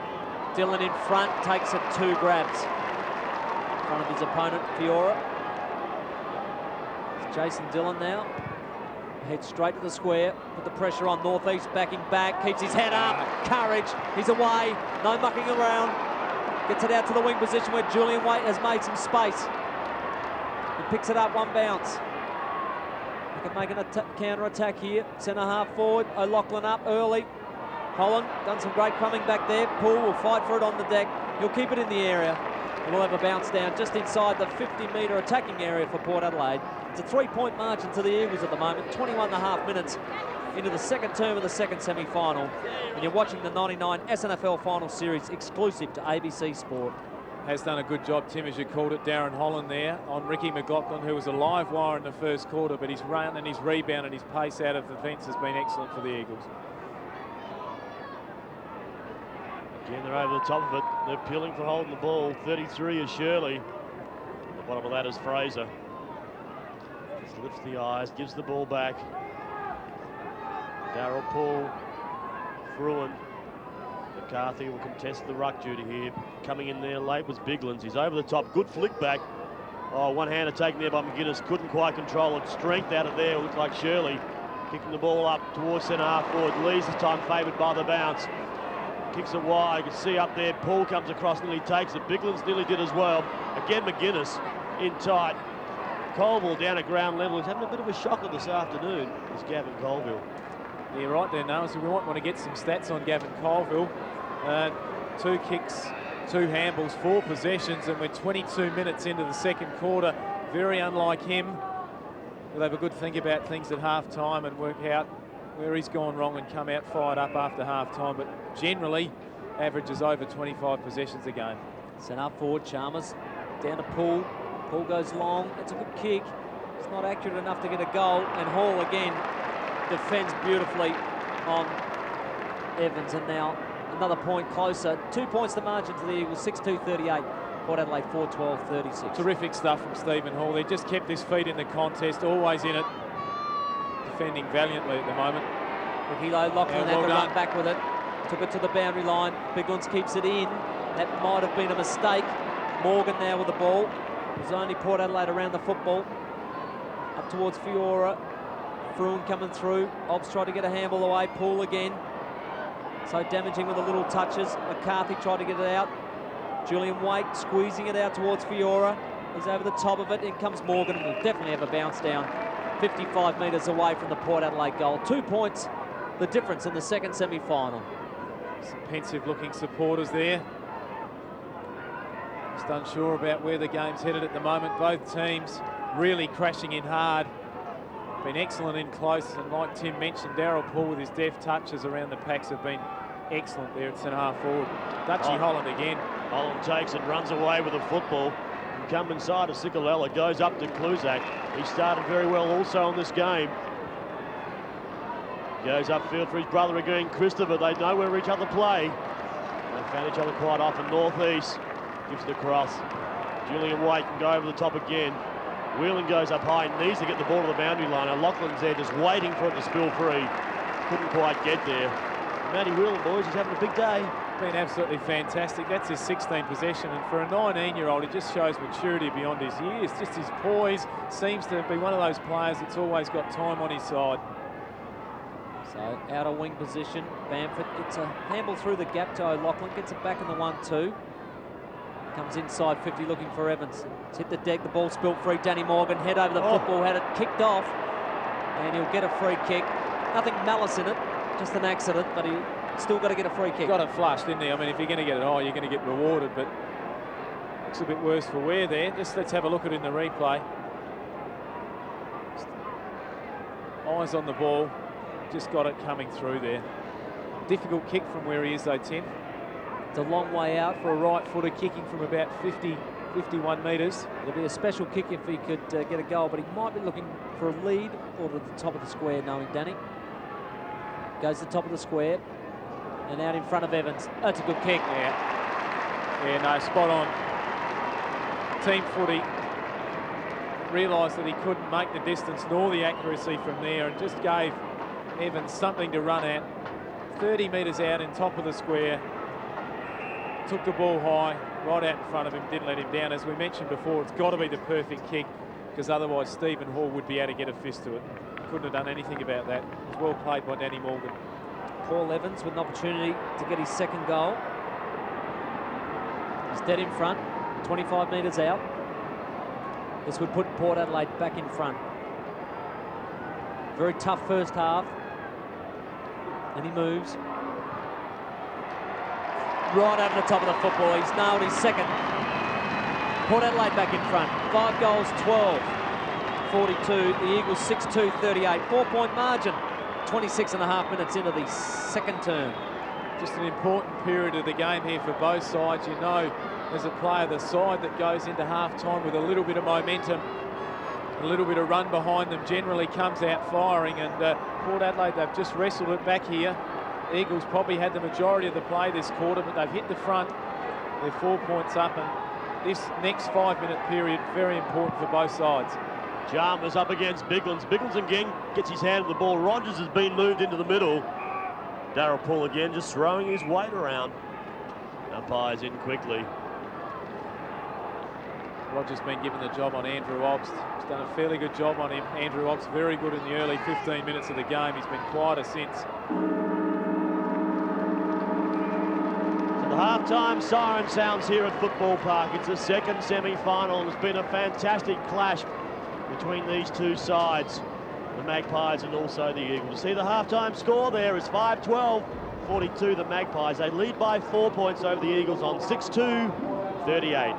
Dillon in front, takes it, two grabs. In front of his opponent, Fiora. It's Jason Dillon now. Heads straight to the square, put the pressure on Northeast, backing back, keeps his head up, courage, he's away, no mucking around. Gets it out to the wing position where Julian Waite has made some space. He picks it up, one bounce. He can make a counter-attack here. Centre half forward, O'Loughlin up early. Holland done some great coming back there. Poole will fight for it on the deck. He'll keep it in the area. We'll have a bounce down just inside the 50-metre attacking area for Port Adelaide. It's a 3-point margin to the Eagles at the moment. 21.5 minutes into the second term of the second semi-final. And you're watching the 99 SNFL Final Series exclusive to ABC Sport. Has done a good job, Tim, as you called it, Darren Holland there on Ricky McLaughlin, who was a live wire in the first quarter, but his run and his rebound and his pace out of the fence has been excellent for the Eagles. Again, they're over the top of it. They're peeling for holding the ball. 33 is Shirley. At the bottom of that is Fraser. Just lifts the eyes, gives the ball back. Darryl Poole, Fruin. McCarthy will contest the ruck duty here. Coming in there late was Biglands. He's over the top. Good flick back. Oh, one-hander taken there by McGuinness. Couldn't quite control it. Strength out of there. Looked like Shirley. Kicking the ball up towards centre half forward. Lee's this time favoured by the bounce. Kicks it wide. You can see up there. Paul comes across, nearly takes it. Biglands nearly did as well. Again, McGuinness in tight. Colville down at ground level. He's having a bit of a shocker this afternoon. Is Gavin Colville. Yeah, right there, Noah. So we might want to get some stats on Gavin Colville. 2 kicks, 2 handballs, 4 possessions, and we're 22 minutes into the second quarter. Very unlike him. We'll have a good think about things at half-time and work out where he's gone wrong and come out fired up after half-time. But generally, averages over 25 possessions a game. Sent up forward, Chalmers down to Poole. Poole goes long. It's a good kick. It's not accurate enough to get a goal. And Hall again defends beautifully on Evans. And now another point closer. 2 points the margin to the Eagles. 6-2-38. Port Adelaide 4-12-36. Terrific stuff from Stephen Hall. They just kept his feet in the contest, always in it. Defending valiantly at the moment. Ricky O'Loughlin had well to done. run back with it. Took it to the boundary line. Biglands keeps it in. That might have been a mistake. Morgan now with the ball. There's only Port Adelaide around the football. Up towards Fiora. Fruin coming through. Obbs tried to get a handball away. Poole again. So damaging with the little touches. McCarthy tried to get it out. Julian Waite squeezing it out towards Fiora. He's over the top of it. In comes Morgan. Will definitely have a bounce down. 55 metres away from the Port Adelaide goal. 2 points, the difference in the second semi-final. Some pensive-looking supporters there. Just unsure about where the game's headed at the moment. Both teams really crashing in hard. Been excellent in close, and like Tim mentioned, Darryl Poole with his deft touches around the packs have been excellent there at centre half forward. Dutchy Holland again. Holland takes it, runs away with the football. Come inside of Sikalella, goes up to Kluzak. He started very well also in this game. Goes upfield for his brother again, Christopher. They know where each other play. They found each other quite often. Northeast gives it across. Julian Waite can go over the top again. Whelan goes up high, needs to get the ball to the boundary line. O'Loughlin's there just waiting for it to spill free. Couldn't quite get there. Matty Whelan, boys, he's having a big day. Been absolutely fantastic. That's his 16th possession, and for a 19-year-old, he just shows maturity beyond his years. Just his poise, seems to be one of those players that's always got time on his side. So outer wing position, Bamford gets a handle through the gap to O'Loughlin, gets it back in the 1-2. Comes inside 50 looking for Evans. It's hit the deck, the ball spilled free. Danny Morgan head over the football, had it kicked off, and he'll get a free kick. Nothing malice in it, just an accident, but he still got to get a free kick. Got it flushed, didn't he? I mean, if you're going to get it high, you're going to get rewarded, but looks a bit worse for wear there. Just let's have a look at it in the replay. Eyes on the ball, just got it coming through there. Difficult kick from where he is though, Tim. It's a long way out For a right footer kicking from about 50, 51 metres. It'll be a special kick if he could get a goal, but he might be looking for a lead or to the top of the square, knowing Danny. Goes to the top of the square and out in front of Evans. That's a good kick. Yeah, no, spot on. Team footy realised that he couldn't make the distance nor the accuracy from there, and just gave Evans something to run at. 30 metres out in top of the square. Took the ball high, right out in front of him, didn't let him down. As we mentioned before, it's got to be the perfect kick, because otherwise Stephen Hall would be able to get a fist to it. Couldn't have done anything about that. It was well played by Danny Morgan. Paul Evans with an opportunity to get his second goal. He's dead in front, 25 metres out. This would put Port Adelaide back in front. Very tough first half. And he moves. Right over the top of the football. He's nailed his second. Port Adelaide back in front. 5 goals, 12-42. The Eagles 6-2, 38. 4-point margin. 26.5 minutes into the second term. Just an important period of the game here for both sides. You know, as a player, the side that goes into half-time with a little bit of momentum, a little bit of run behind them, generally comes out firing. And Port Adelaide, they've just wrestled it back here. Eagles probably had the majority of the play this quarter, but they've hit the front. They're 4 points up, and this next 5-minute period, very important for both sides. Chalmers up against Biglands. Biglands again gets his hand on the ball. Rogers has been moved into the middle. Darryl Poole again just throwing his weight around. Umpires in quickly. Rogers been given the job on Andrew Obst. He's done a fairly good job on him. Andrew Obst very good in the early 15 minutes of the game. He's been quieter since. The half-time siren sounds here at Football Park. It's the second semi-final. It's been a fantastic clash between these two sides, the Magpies and also the Eagles. See the half-time score there is 5-12, 42 the Magpies. They lead by 4 points over the Eagles on 6-2, 38.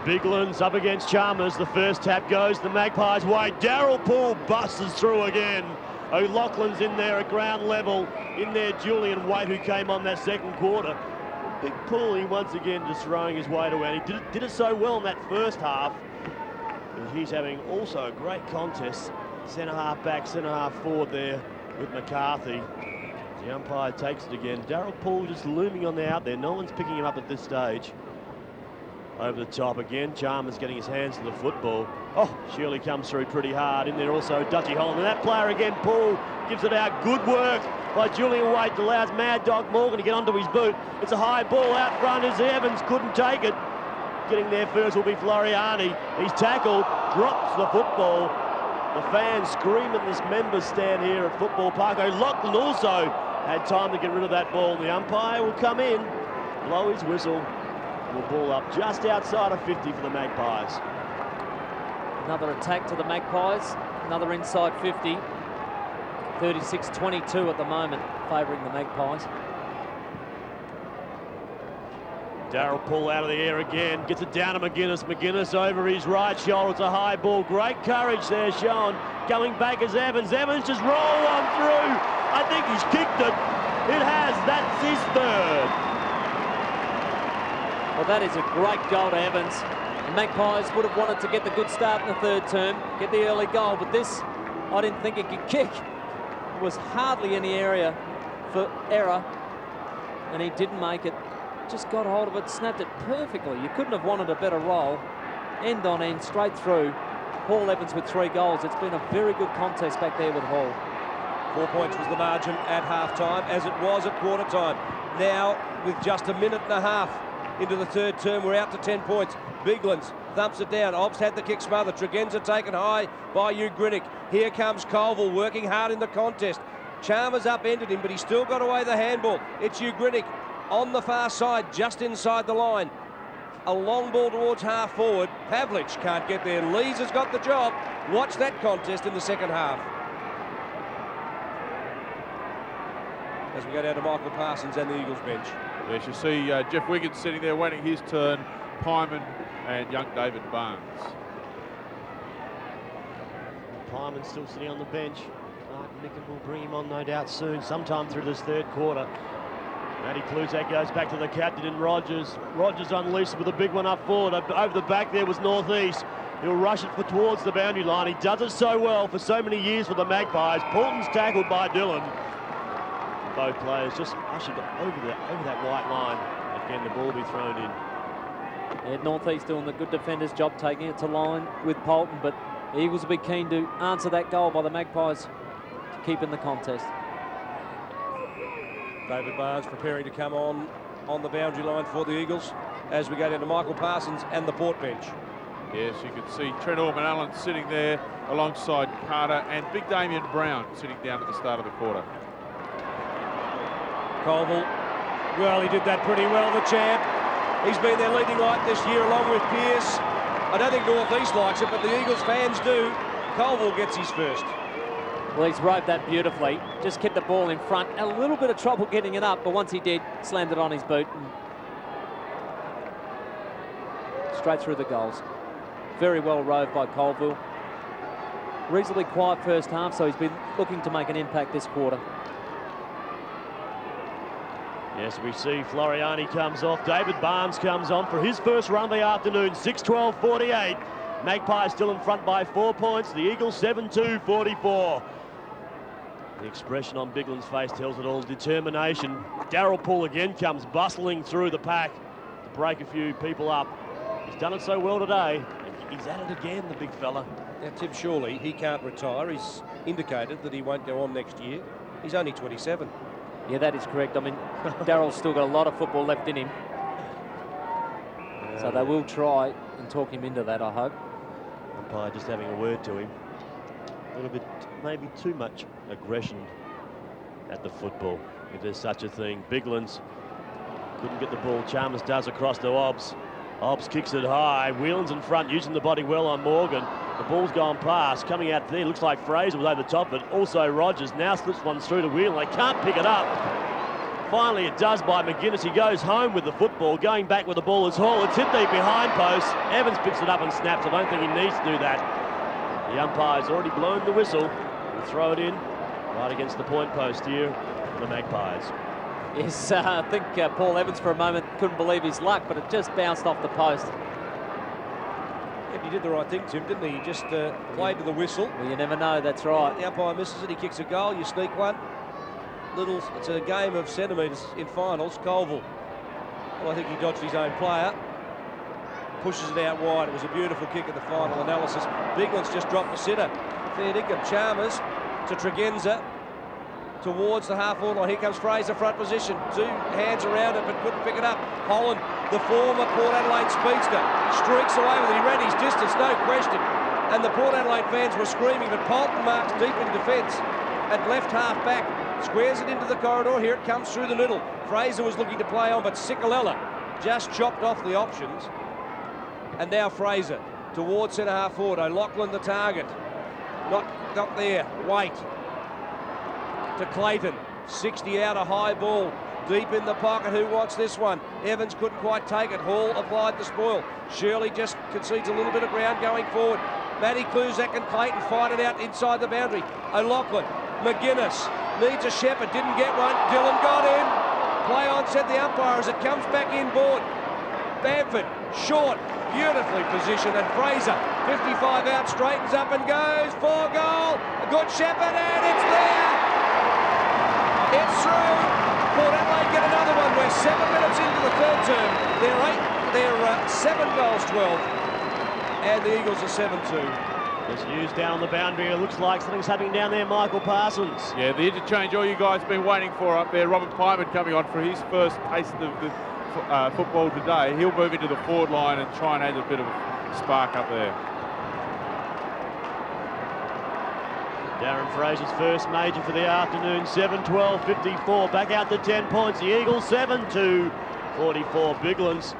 Biglands up against Chalmers. The first tap goes the Magpies' way. Darryl Poole busts through again. O'Loughlin's in there at ground level. In there, Julian Waite, who came on that second quarter. Big Poole, he once again just throwing his weight around. He did it so well in that first half. And he's having also a great contest. Centre half back, centre half forward there with McCarthy. The umpire takes it again. Darryl Poole just looming on the out there. No one's picking him up at this stage. Over the top again, Chalmers getting his hands to the football. Oh, Shirley comes through pretty hard. In there also Dutchy Holland. And that player again, Poole, gives it out. Good work by Julian Waite. Allows Mad Dog Morgan to get onto his boot. It's a high ball out front as Evans couldn't take it. Getting there first will be Floriani. He's tackled, drops the football. The fans scream in this members stand here at Football Park. O'Loughlin also had time to get rid of that ball. The umpire will come in, blow his whistle. The ball up just outside of 50 for the Magpies. Another attack to the Magpies, another inside 50. 36-22 at the moment, favouring the Magpies. Darryl Poole out of the air again, gets it down to McGuinness. McGuinness over his right shoulder. It's a high ball. Great courage there shown Going back is Evans. Evans just roll on through. I think he's kicked it. It has. That's his third. Well, that is a great goal to Evans. The Magpies would have wanted to get the good start in the third term, get the early goal, but this, I didn't think it could kick. It was hardly any area for error, and he didn't make it. Just got hold of it, snapped it perfectly. You couldn't have wanted a better roll. End on end, straight through. Paul Evans with 3 goals. It's been a very good contest back there with Hall. 4 points was the margin at half-time, as it was at quarter-time. Now, with just a minute and a half into the third term, we're out to 10 points. Biglands thumps it down. Obbs had the kick smothered. Tregenza taken high by Ugrinnick. Here comes Colville working hard in the contest. Chalmers upended him, but he still got away the handball. It's Ugrinnick on the far side, just inside the line. A long ball towards half forward. Pavlich can't get there. Lees has got the job. Watch that contest in the second half. As we go down to Michael Parsons and the Eagles bench. Yes, you see Jeff Wiggins sitting there waiting his turn. Pyman and young David Barnes. Pyman still sitting on the bench. Martin Micken will bring him on, no doubt, soon, sometime through this third quarter. Matty Kluzak goes back to the captain in Rogers. Rogers unleashed with a big one up forward. Over the back there was Northeast. He'll rush it towards the boundary line. He does it so well for so many years for the Magpies. Poulton's tackled by Dillon. Both players just ushered over that white line. Again, the ball will be thrown in. Yeah, Northeast doing the good defender's job, taking it to line with Poulton, but the Eagles will be keen to answer that goal by the Magpies to keep in the contest. David Barnes preparing to come on the boundary line for the Eagles as we go down to Michael Parsons and the Port bench. Yes, you can see Trent Orman-Allen sitting there alongside Carter and big Damien Brown sitting down at the start of the quarter. Colville, well, he did that pretty well, the champ. He's been their leading light this year along with Pearce. I don't think Northeast likes it, but the Eagles fans do. Colville gets his first. Well, he's roped that beautifully. Just kept the ball in front. A little bit of trouble getting it up, but once he did, slammed it on his boot. And straight through the goals. Very well rowed by Colville. Reasonably quiet first half, so he's been looking to make an impact this quarter. Yes, we see Floriani comes off. David Barnes comes on for his first run of the afternoon, 6-12-48. Magpies still in front by 4 points. The Eagles 7-2-44. The expression on Bigland's face tells it all. Determination. Darryl Poole again comes bustling through the pack to break a few people up. He's done it so well today. And he's at it again, the big fella. Now, Tim Shawley, he can't retire. He's indicated that he won't go on next year. He's only 27. Yeah, that is correct. I mean, Darryl's still got a lot of football left in him. So they will try and talk him into that, I hope. Umpire just having a word to him. A little bit, maybe too much aggression at the football, if there's such a thing. Biglands couldn't get the ball. Chalmers does across to Obbs. Obbs kicks it high. Whelan's in front, using the body well on Morgan. The ball's gone past. Coming out there, looks like Fraser was over the top of it. Also Rogers now slips one through to Whelan. They can't pick it up. Finally it does by McGuinness. He goes home with the football. Going back with the ball is Hall. It's hit the behind post. Evans picks it up and snaps. I don't think he needs to do that. The umpire's already blown the whistle. We'll throw it in right against the point post here for the Magpies. Yes, I think Paul Evans for a moment couldn't believe his luck, but it just bounced off the post. Yeah, he did the right thing, Tim, didn't he? He just played to the whistle. Well, you never know, that's right. The umpire misses it, he kicks a goal, you sneak one. It's a game of centimetres in finals. Colville, well, I think he dodged his own player. Pushes it out wide. It was a beautiful kick at the final analysis. Bigland's just dropped the sitter. Fair dinkum. Chalmers to Tregenza towards the half-forward line. Here comes Fraser, front position. 2 hands around it, but couldn't pick it up. Holland, the former Port Adelaide speedster, streaks away with it. He ran his distance, no question. And the Port Adelaide fans were screaming, but Poulton marks deep in defence at left half back. Squares it into the corridor. Here it comes through the middle. Fraser was looking to play on, but Sikalella just chopped off the options. And now Fraser towards centre half forward. O'Loughlin the target. Not there. Wait. To Clayton. 60 out, a high ball. Deep in the pocket. Who wants this one? Evans couldn't quite take it. Hall applied the spoil. Shirley just concedes a little bit of ground going forward. Matty Kluzak and Clayton fight it out inside the boundary. O'Loughlin, McGuinness needs a shepherd, didn't get one. Dillon got him. Play on, said the umpire as it comes back inboard. Bamford, short, beautifully positioned, and Fraser, 55 out, straightens up and goes for goal. A good shepherd, and it's there. It's through. Port Adelaide get another one. We're 7 minutes into the third term. They're 7 goals 12, and the Eagles are 7-2. There's news down on the boundary. It looks like something's happening down there, Michael Parsons. Yeah, the interchange all you guys have been waiting for up there. Robert Pyman coming on for his first taste of the football today. He'll move into the forward line and try and add a bit of a spark up there. Darren Fraser's first major for the afternoon, 7-12-54, back out to 10 points. The Eagles 7-2, 44 Biglands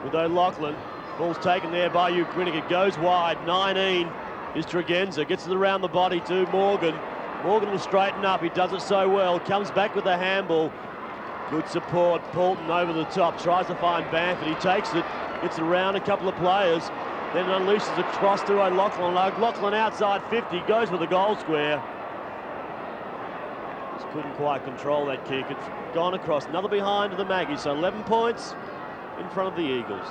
with O'Loughlin. Ball's taken there by Ukrainic. It goes wide, 19 is Tregenza, gets it around the body to Morgan. Morgan will straighten up, he does it so well, comes back with the handball. Good support, Poulton over the top, tries to find Bamford, he takes it, gets around a couple of players, then unleashes across to O'Loughlin. O'Loughlin outside 50, goes for the goal square. Just couldn't quite control that kick. It's gone across, another behind to the Maggies, so 11 points in front of the Eagles.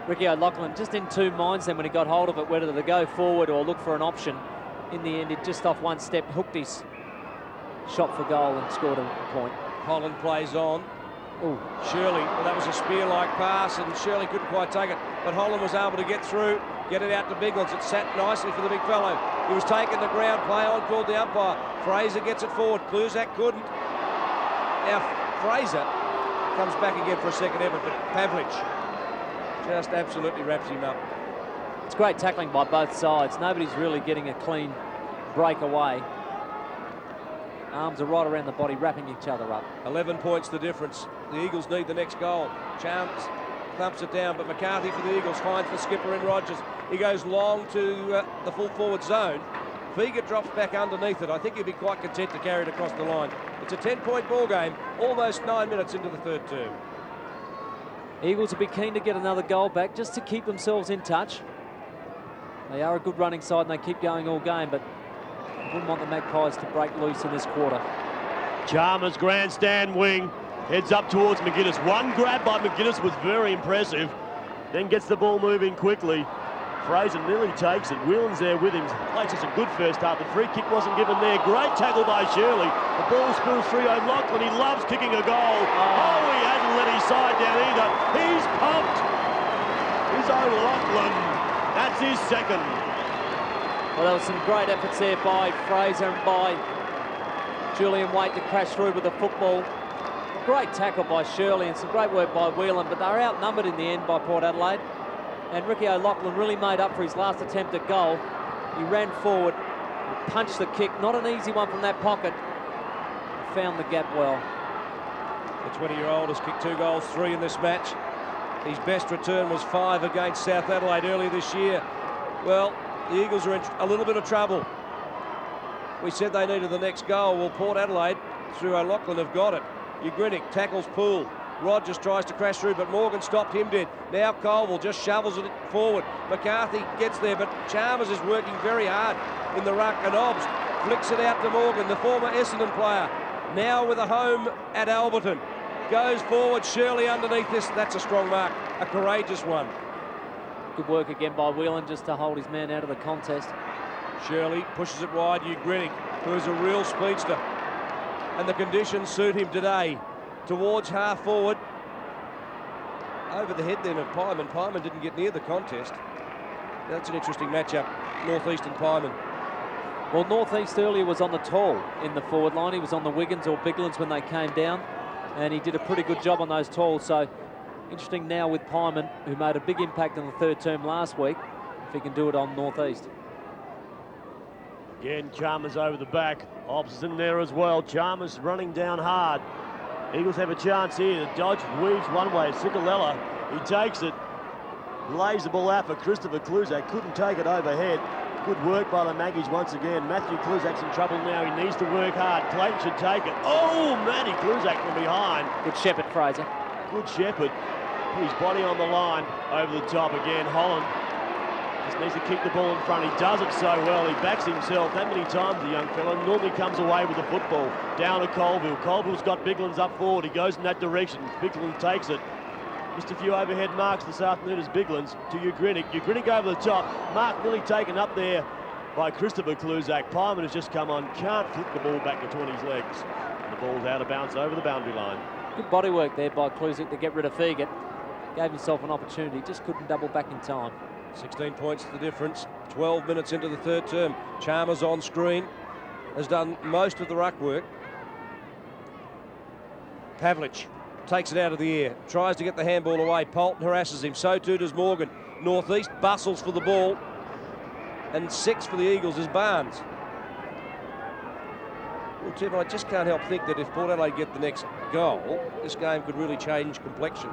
Ricky O'Loughlin just in two minds then when he got hold of it, whether to go forward or look for an option. In the end, he just off one step, hooked his shot for goal and scored a point. Holland plays on. Ooh. Shirley, well, that was a spear-like pass, and Shirley couldn't quite take it, but Holland was able to get through, get it out to Biglands. It sat nicely for the big fellow. He was taken to ground, play on, called the umpire. Fraser gets it forward, Kluzak couldn't. Now, Fraser comes back again for a second effort, but Pavlich just absolutely wraps him up. It's great tackling by both sides. Nobody's really getting a clean breakaway. Arms are right around the body, wrapping each other up. 11 points the difference. The Eagles need the next goal. Charms thumps it down, but McCarthy for the Eagles finds the skipper in Rogers. He goes long to the full forward zone. Figa drops back underneath it. I think he'll be quite content to carry it across the line. It's a 10-point ball game, almost 9 minutes into the third term. Eagles will be keen to get another goal back just to keep themselves in touch. They are a good running side and they keep going all game, but I wouldn't want the Magpies to break loose in this quarter. Chalmers, grandstand wing, heads up towards McGuinness. One grab by McGuinness was very impressive, then gets the ball moving quickly. Fraser nearly takes it. Whelan's there with him. Plays us a good first half. The free kick wasn't given there. Great tackle by Shirley. The ball spills through O'Loughlin. He loves kicking a goal. Oh, he hasn't let his side down either. He's pumped. He's O'Loughlin. That's his second. Well, there was some great efforts there by Fraser and by Julian Waite to crash through with the football. Great tackle by Shirley and some great work by Whelan, but they were outnumbered in the end by Port Adelaide. And Ricky O'Loughlin really made up for his last attempt at goal. He ran forward, punched the kick, not an easy one from that pocket. Found the gap well. The 20-year-old has kicked 2 goals, 3 in this match. His best return was 5 against South Adelaide earlier this year. Well, the Eagles are in a little bit of trouble. We said they needed the next goal. Well, Port Adelaide, through O'Loughlin, have got it. Ugrinic tackles Poole. Rogers tries to crash through, but Morgan stopped him dead. Now Colville just shovels it forward. McCarthy gets there, but Chalmers is working very hard in the ruck, and Obst flicks it out to Morgan, the former Essendon player, now with a home at Alberton. Goes forward, Shirley underneath this. That's a strong mark, a courageous one. Good work again by Whelan just to hold his man out of the contest. Shirley pushes it wide. Ugrinic, who is a real speedster, and the conditions suit him today. Towards half forward. Over the head then of Pyman. Pyman didn't get near the contest. That's an interesting matchup, Northeast and Pyman. Well, Northeast earlier was on the tall in the forward line. He was on the Wiggins or Biglands when they came down, and he did a pretty good job on those talls. So interesting now with Pyman, who made a big impact in the third term last week, if he can do it on Northeast. Again, Chalmers over the back. Obbs is in there as well. Chalmers running down hard. Eagles have a chance here. The dodge weaves one way. Cicolella, he takes it. Lays the ball out for Christopher Kluzak. Couldn't take it overhead. Good work by the Maggies once again. Matthew Kluzak's in trouble now. He needs to work hard. Clayton should take it. Oh, Matty Kluzak from behind. Good shepherd, Fraser. Good shepherd. Put his body on the line. Over the top again. Holland Just needs to keep the ball in front. He does it so well. He backs himself that many times, the young fella. Normally comes away with the football. Down to Colville. Colville's got Biglan's up forward. He goes in that direction. Biglan takes it. Just a few overhead marks this afternoon as Biglan's to Ugrinic. Ugrinic over the top. Mark nearly taken up there by Christopher Kluzak. Pyman has just come on. Can't flip the ball back between his legs. And the ball's out of bounds over the boundary line. Good body work there by Kluzak to get rid of Fegan. Gave himself an opportunity. Just couldn't double back in time. 16 points the difference. 12 minutes into the third term. Chalmers on screen. Has done most of the ruck work. Pavlich takes it out of the air, tries to get the handball away. Polton harasses him, so too does Morgan. Northeast bustles for the ball, and 6 for the Eagles is Barnes. Well, Tim, I just can't help think that if Port Adelaide get the next goal, this game could really change complexion.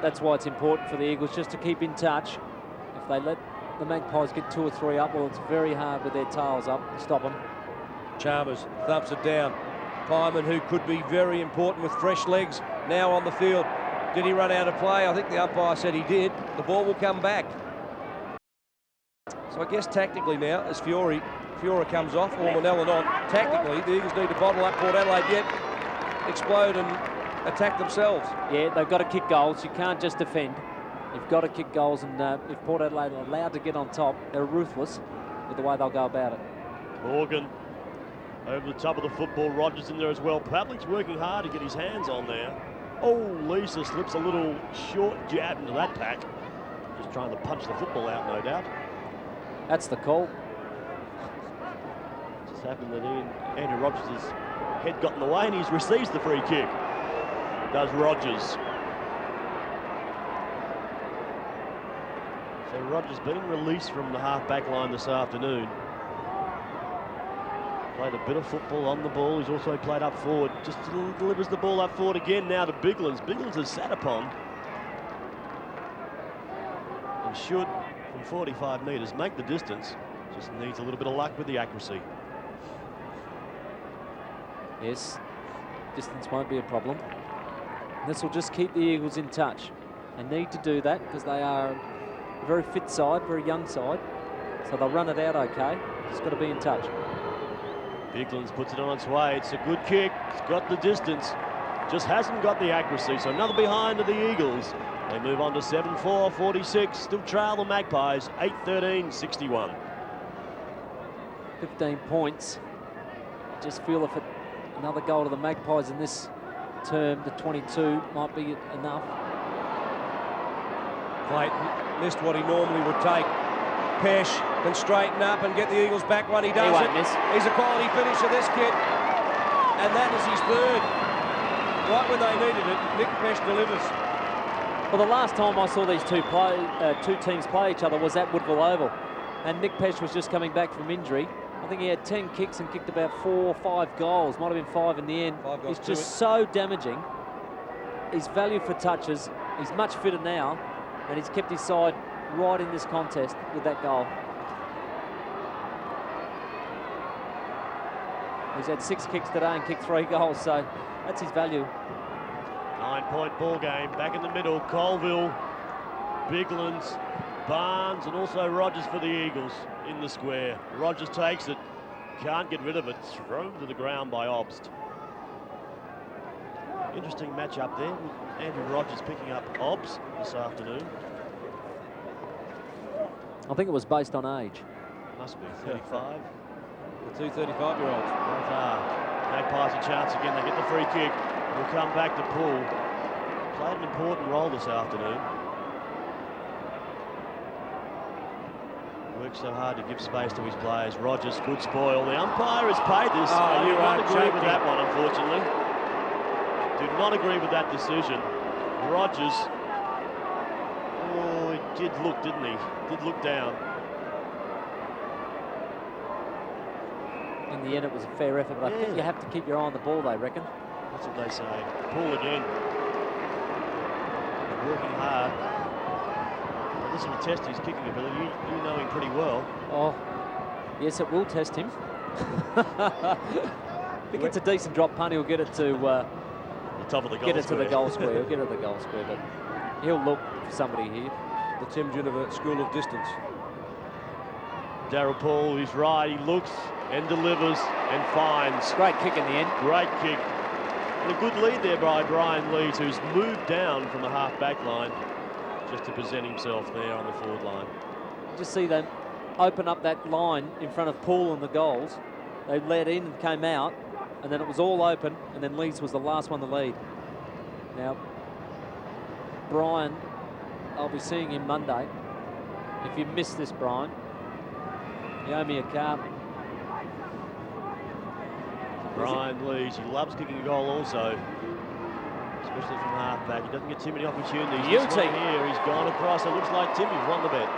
That's why it's important for the Eagles just to keep in touch. If they let the Magpies get 2 or 3 up, well, it's very hard with their tails up to stop them. Chalmers thumps it down. Pyman, who could be very important with fresh legs, now on the field. Did he run out of play? I think the umpire said he did. The ball will come back. So I guess tactically now, as Fiora comes off, or Manellan on, tactically the Eagles need to bottle up Port Adelaide yet, explode and attack themselves. Yeah, they've got to kick goals. You can't just defend. You've got to kick goals, and if Port Adelaide are allowed to get on top, they're ruthless with the way they'll go about it. Morgan over the top of the football. Rogers in there as well. Pavlich's working hard to get his hands on there. Oh, Lisa slips a little short jab into that pack. Just trying to punch the football out, no doubt. That's the call. Just happened that Andrew Rogers' head got in the way and he's receives the free kick. Does Rogers. So Rogers being released from the half-back line this afternoon. Played a bit of football on the ball. He's also played up forward. Just delivers the ball up forward again now to Biglan's. Biglan's is sat upon. And should, from 45 metres, make the distance. Just needs a little bit of luck with the accuracy. Yes, distance won't be a problem. This will just keep the Eagles in touch. They need to do that because they are a very fit side, very young side. So they'll run it out okay. Just got to be in touch. Biglan's puts it on its way. It's a good kick. It's got the distance. Just hasn't got the accuracy. So another behind to the Eagles. They move on to 7-4, 46. Still trail the Magpies. 8-13, 61. 15 points. Just feel if another goal to the Magpies in this term, the 22, might be enough. Clayton missed what he normally would take. Pesh can straighten up and get the Eagles back when he does He won't it. miss. He's a quality finisher, this kid. And that is his third. Right when they needed it, Nick Pesh delivers. Well, the last time I saw these two teams play each other was at Woodville Oval. And Nick Pesh was just coming back from injury. I think he had 10 kicks and kicked about 4 or 5 goals. Might have been 5 in the end. He's just so damaging. His value for touches, he's much fitter now, and he's kept his side right in this contest with that goal. He's had 6 kicks today and kicked 3 goals, so that's his value. 9-point ball game. Back in the middle. Colville, Biglan's, Barnes, and also Rogers for the Eagles in the square. Rogers takes it. Can't get rid of it. Thrown to the ground by Obst. Interesting match up there with Andrew Rogers picking up Obst this afternoon. I think it was based on age. Must be 35. The 2 35-year-olds. Both are. Magpies a chance again. They get the free kick. Will come back to Poole. Played an important role this afternoon. Works so hard to give space to his players. Rogers, good spoil. The umpire has paid this. I do not agree with that one, unfortunately. Do not agree with that decision. Rogers. Oh, he did look, didn't he? Did look down. In the end, it was a fair effort, but I think you have to keep your eye on the ball, they reckon. That's what they say. Poole again. Working hard. Well, this will test his kicking ability. You know him pretty well. Oh, yes, it will test him. If he gets a decent drop punt, he'll get it to the top of the goal get it square. to the goal square. He'll get it to the goal square, but he'll look for somebody here. the Tim Ginniver School of Distance. Darryl Paul is right. He looks and delivers and finds. Great kick in the end. Great kick. And a good lead there by Brian Lees, who's moved down from the half-back line just to present himself there on the forward line. Just see them open up that line in front of Poole and the goals. They led in and came out, and then it was all open, and then Leeds was the last one to lead. Now, Brian, I'll be seeing him Monday. If you missed this, Brian, you owe me a card. Brian Lees, he loves kicking a goal also, especially from half-back. He doesn't get too many opportunities. This one here, he's gone across. It looks like Timmy's won the bet.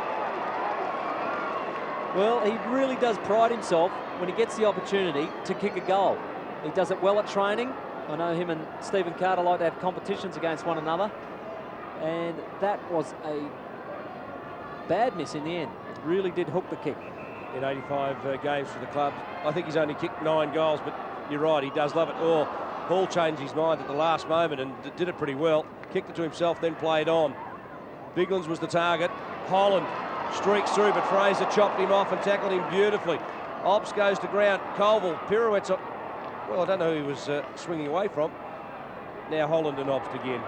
Well, he really does pride himself when he gets the opportunity to kick a goal. He does it well at training. I know him and Stephen Carter like to have competitions against one another. And that was a bad miss in the end. It really did hook the kick. In 85 games for the club, I think he's only kicked 9 goals, but you're right, he does love it. Oh, Hall changed his mind at the last moment and did it pretty well. Kicked it to himself, then played on. Biglands was the target. Holland streaks through, but Fraser chopped him off and tackled him beautifully. Obbs goes to ground. Colville pirouettes up. Well, I don't know who he was swinging away from. Now Holland and Obbs again.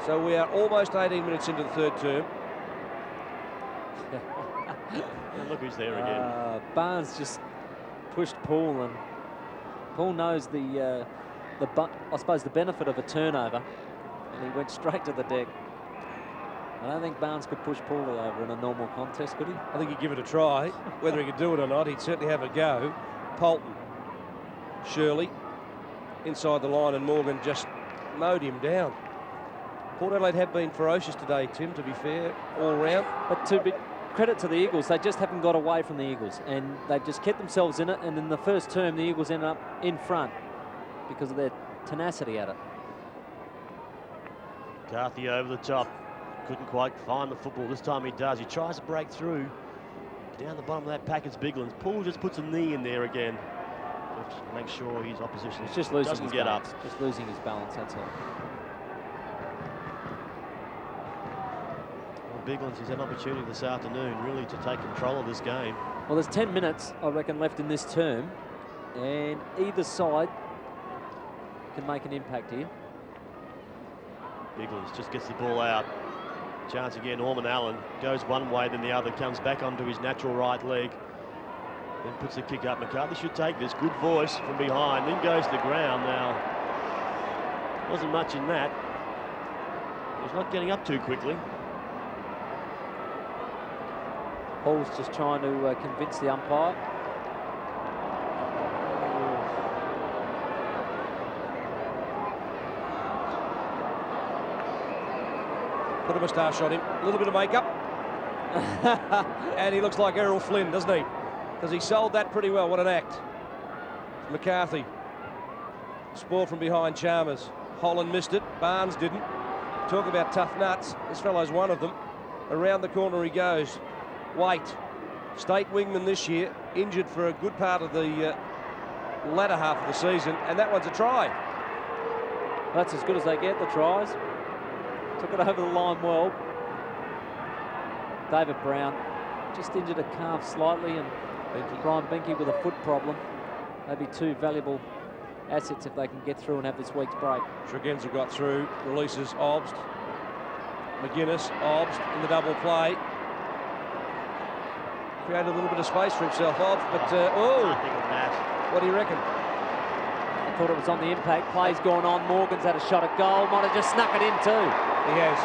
So we are almost 18 minutes into the third term. And look who's there again. Barnes just pushed Poole, and Poole knows I suppose the benefit of a turnover, and he went straight to the deck. I don't think Barnes could push Poole over in a normal contest, could he? I think he'd give it a try. Whether he could do it or not, he'd certainly have a go. Polton, Shirley, inside the line, and Morgan just mowed him down. Port Adelaide have been ferocious today, Tim, to be fair, all round. But to be credit to the Eagles, they just haven't got away from the Eagles, and they've just kept themselves in it, and in the first term, the Eagles ended up in front because of their tenacity at it. Carthy over the top. Couldn't quite find the football. This time he does. He tries to break through. Down the bottom of that pack, it's Biglands. Poole just puts a knee in there again. Just make sure his opposition just losing doesn't his get balance. up. Just losing his balance, that's all. Well, Biglands has an opportunity this afternoon really to take control of this game. Well, there's 10 minutes, I reckon, left in this term, and either side can make an impact here. Biglands just gets the ball out. Chance again, Orman Allen goes one way, then the other, comes back onto his natural right leg. Then puts the kick up. McCarthy should take this. Good voice from behind, then goes to the ground. Now, wasn't much in that. He's not getting up too quickly. Paul's just trying to convince the umpire. Put a moustache on him, a little bit of makeup. And he looks like Errol Flynn, doesn't he? Because he sold that pretty well. What an act. McCarthy. Spoiled from behind Chalmers. Holland missed it. Barnes didn't. Talk about tough nuts. This fellow's one of them. Around the corner he goes. Waite. State wingman this year. Injured for a good part of the latter half of the season. And that one's a try. That's as good as they get, the tries. Took it over the line well. David Brown just injured a calf slightly, and Brian Binky with a foot problem. They'd be two valuable assets if they can get through and have this week's break. Tregenza got through, releases Obst. McGuinness, Obst in the double play. Created a little bit of space for himself, Obst, but what do you reckon? I thought it was on the impact. Play's gone on. Morgan's had a shot at goal. Might have just snuck it in too. He has.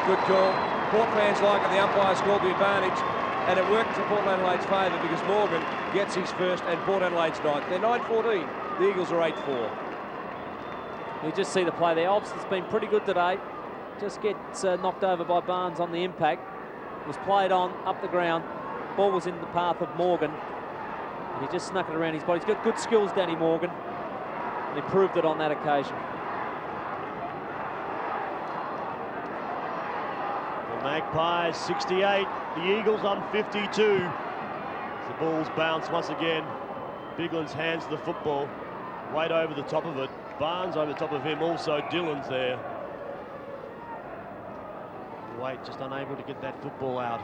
Good call. Port fans like it. The umpires called the advantage, and it worked to Port Adelaide's favour because Morgan gets his first and Port Adelaide's ninth. They're 9-14. The Eagles are 8-4. You just see the play there. Obst has been pretty good today. Just gets knocked over by Barnes on the impact. Was played on up the ground. Ball was in the path of Morgan, and he just snuck it around his body. He's got good skills, Danny Morgan, and he proved it on that occasion. The Magpies 68, the Eagles on 52. The ball's bounced once again. Biglands hands the football, right over the top of it. Barnes over the top of him, also Dillon's there. Waite just unable to get that football out.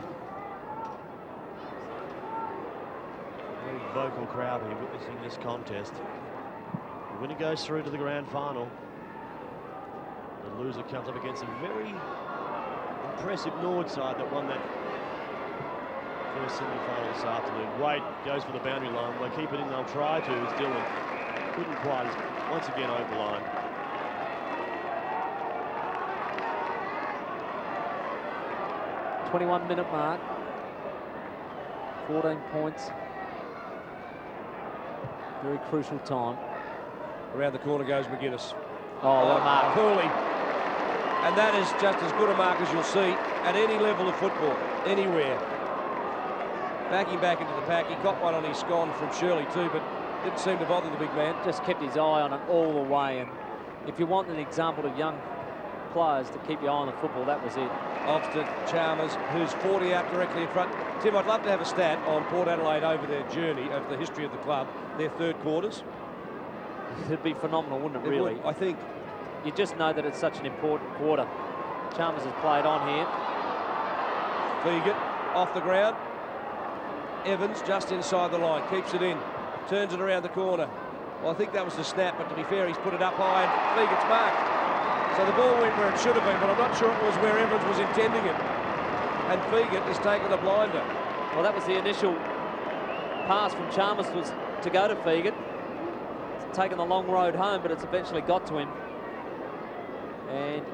Very vocal crowd here witnessing this contest. The winner goes through to the grand final. The loser comes up against a very impressive Nord side that won that first semi-final this afternoon. Waite goes for the boundary line. They'll keep it in, they'll try to, as Dylan couldn't quite, once again over the line. .21-minute mark. 14 points. Very crucial time. Around the corner goes McGuinness. Oh, what a mark. Cooley. And that is just as good a mark as you'll see at any level of football, anywhere. Backing back into the pack. He got one on his scone from Shirley too, but didn't seem to bother the big man. Just kept his eye on it all the way. And if you want an example of young players to keep your eye on the football, that was it. Obsted, Chalmers, who's 40 out directly in front. Tim, I'd love to have a stat on Port Adelaide over their journey, over the history of the club, their third quarters. It'd be phenomenal, wouldn't it, It really? would, I think. You just know that it's such an important quarter. Chalmers has played on here. Fegan off the ground. Evans just inside the line, keeps it in, turns it around the corner. Well, I think that was the snap, but to be fair, he's put it up high and Fegan's marked. So the ball went where it should have been, but I'm not sure it was where Evans was intending it. And Fegan has taken a blinder. Well, that was the initial pass from Chalmers, was to go to Fegan. It's taken the long road home, but it's eventually got to him. And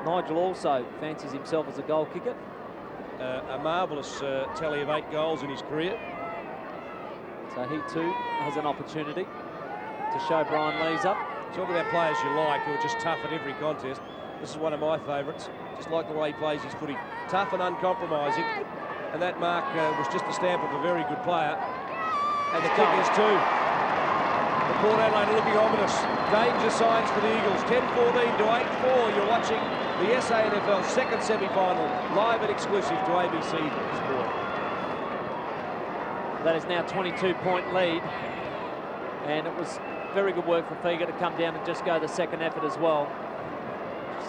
Nigel also fancies himself as a goal kicker. A marvellous tally of 8 goals in his career. So he too has an opportunity to show Brian Lees up. Talk about players you like who are just tough at every contest. This is one of my favourites. Just like the way he plays his footy. Tough and uncompromising. And that mark was just the stamp of a very good player. And the kick is too. The Port Adelaide are looking ominous. Danger signs for the Eagles. 10-14 to 8-4. You're watching the SANFL second semi-final live and exclusive to ABC Sport. That is now a 22-point lead. And it was very good work for Fegan to come down and just go the second effort as well.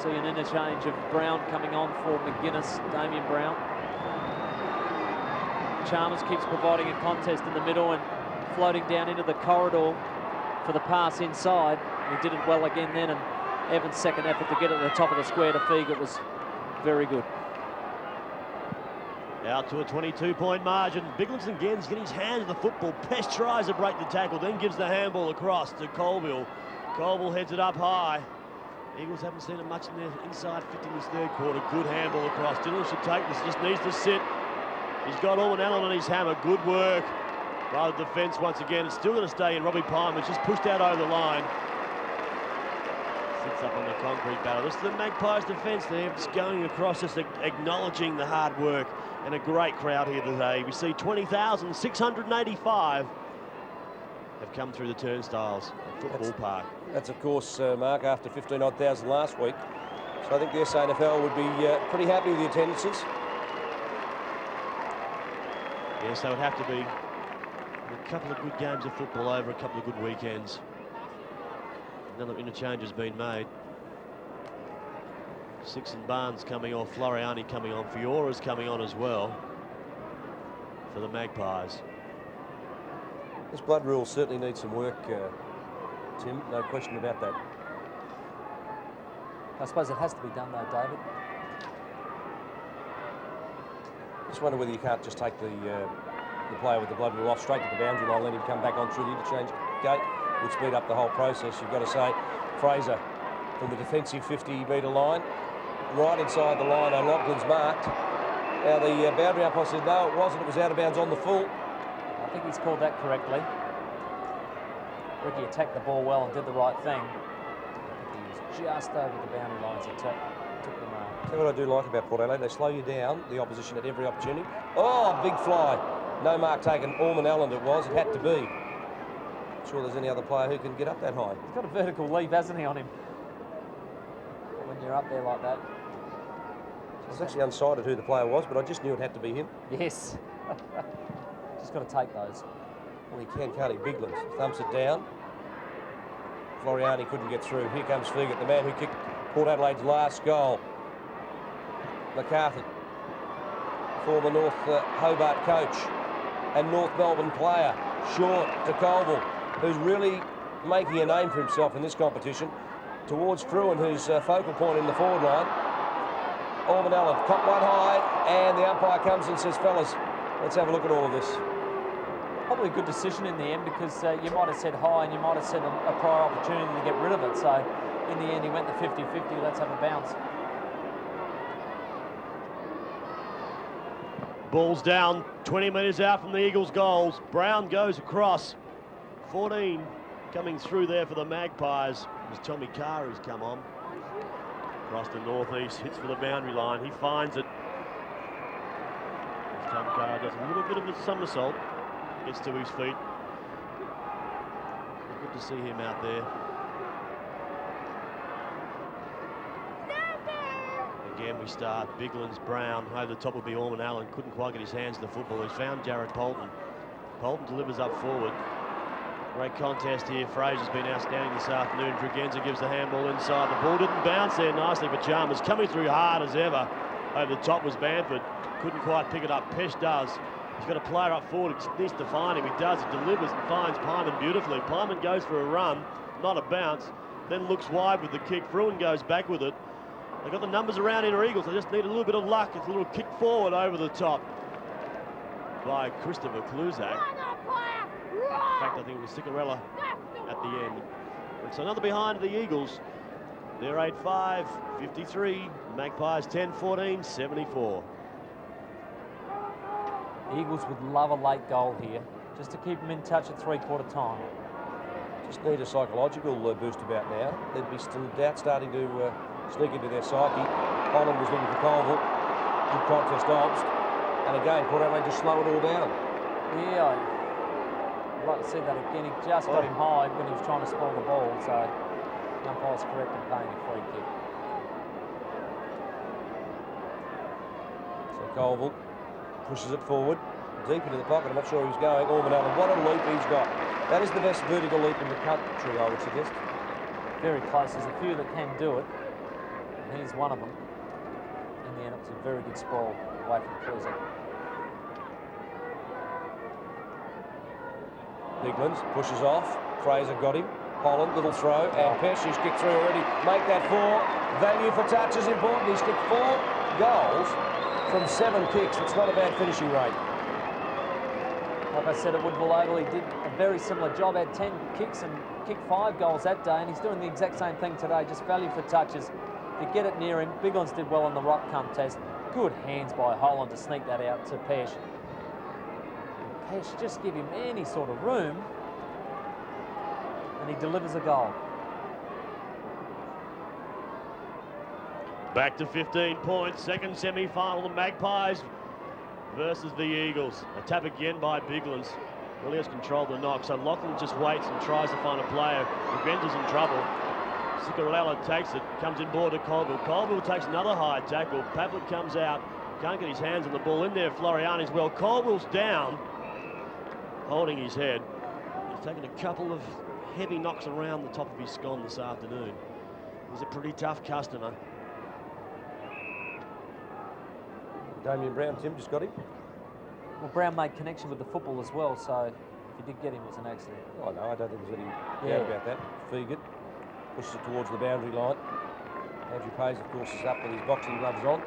See an interchange of Brown coming on for McGuinness, Damien Brown. Chalmers keeps providing a contest in the middle and floating down into the corridor for the pass inside. He did it well again then, and Evans' second effort to get it at the top of the square to Fegan was very good. Out to a 22-point margin. Biglinson Gens getting his hands on the football. Pest tries to break the tackle, then gives the handball across to Colville. Colville heads it up high. Eagles haven't seen it much in their inside 50 in this third quarter. Good handball across. Dillon should take this, just needs to sit. He's got Orman Allen on his hammer. Good work by the defence once again. It's still going to stay in. Robbie Pyman's just pushed out over the line. Sits up on the concrete battle. This is the Magpies defence there, just going across, just acknowledging the hard work, and a great crowd here today. We see 20,685 have come through the turnstiles at Football Park. That's, of course, Mark, after 15,000 last week. So I think the SANFL would be pretty happy with the attendances. Yes, they would have to be. A couple of good games of football over a couple of good weekends. Another interchange has been made. Six and Barnes coming off, Floriani coming on, Fiora's coming on as well for the Magpies. This blood rule certainly needs some work, Tim, no question about that. I suppose it has to be done though, David. Just wonder whether you can't just take the player with the blood rule off straight to the boundary line, let him come back on through the interchange gate, would speed up the whole process. You've got to say, Fraser from the defensive 50-metre line, right inside the line, O'Loughlin's marked. Now the boundary umpire said no, it wasn't, it was out of bounds on the full. I think he's called that correctly. Ricky attacked the ball well and did the right thing. I think he was just over the boundary line as he took the mark. Tell you what I do like about Port Adelaide, they slow you down, the opposition at every opportunity. Oh, big fly. No mark taken, Orman Allen it was, it had to be. Not sure there's any other player who can get up that high. He's got a vertical leap, hasn't he, on him? When you're up there like that. I was actually unsighted who the player was, but I just knew it had to be him. Yes. Just got to take those. Well, he can't he? Biglands thumps it down. Floriani couldn't get through. Here comes Fegan, the man who kicked Port Adelaide's last goal. McCarthy, former North Hobart coach and North Melbourne player, short to Colville, who's really making a name for himself in this competition, towards Fruin, who's focal point in the forward line. Orban Allen, caught one high, and the umpire comes and says, fellas, let's have a look at all of this. Probably a good decision in the end, because you might have said high and you might have said a prior opportunity to get rid of it. So in the end, he went the 50-50, let's have a bounce. Ball's down 20 metres out from the Eagles' goals. Brown goes across. 14 coming through there for the Magpies. As Tommy Carr has come on. Across the northeast, hits for the boundary line. He finds it. As Tom Carr does a little bit of a somersault. Gets to his feet. Good to see him out there. Again, we start. Biglan's Brown. Over the top will be Orman Allen. Couldn't quite get his hands to the football. He's found Jared Polton. Polton delivers up forward. Great contest here. Fraser's been outstanding this afternoon. Dragenza gives the handball inside. The ball didn't bounce there nicely for Chalmers. Coming through hard as ever. Over the top was Bamford. Couldn't quite pick it up. Pesh does. He's got a player up forward. He needs to find him. He does. He delivers and finds Pyman beautifully. Pyman goes for a run, not a bounce. Then looks wide with the kick. Fruin goes back with it. They've got the numbers around Inter Eagles. They just need a little bit of luck. It's a little kick forward over the top by Christopher Kluzak. In fact, I think it was Ciccarella at the end. And so another behind the Eagles. They're 8-5, 53. Magpies 10-14, 74. The Eagles would love a late goal here, just to keep them in touch at three-quarter time. Just need a psychological boost about now. There'd be some doubt starting to sneak into their psyche. Holland was looking for Colville. Good contest obst. And again, Port Adelaide just slow it all down. Yeah, I'd like to see that again. He just got him high when he was trying to spoil the ball, so the umpire's correct in paying a free kick. So Colville pushes it forward, deep into the pocket. I'm not sure who's going. Orban Allen, what a leap he's got. That is the best vertical leap in the country, I would suggest. Very close. There's a few that can do it, and he's one of them. In the end, it was a very good sprawl away from Kluzak. Biglands pushes off. Fraser got him. Holland, little throw, and Pesh, who's kicked through already. Make that 4. Value for touch is important. He's kicked 4 goals from 7 kicks. It's not a bad finishing rate. Like I said at Woodville Oval, he did a very similar job. Had 10 kicks and kicked 5 goals that day, and he's doing the exact same thing today. Just value for touches. To get it near him. Biglands did well in the rock contest. Good hands by Holland to sneak that out to Pesh. Pesh just give him any sort of room, and he delivers a goal. Back to 15 points. Second semi-final, the Magpies versus the Eagles. A tap again by Biglands. Really has controlled the knock, so Lachlan just waits and tries to find a player. Dragenza's in trouble. Ciccarella takes it, comes in board to Colville. Colville takes another high tackle. Pavlik comes out, can't get his hands on the ball. In there, Floriani as well. Colville's down, holding his head. He's taken a couple of heavy knocks around the top of his scone this afternoon. He's a pretty tough customer. Damien Brown, Tim, just got him. Well, Brown made connection with the football as well, so if he did get him, it was an accident. Oh, no, I don't think there's any doubt about that. Fegan pushes it towards the boundary line. Andrew Pays, of course, is up with his boxing gloves on.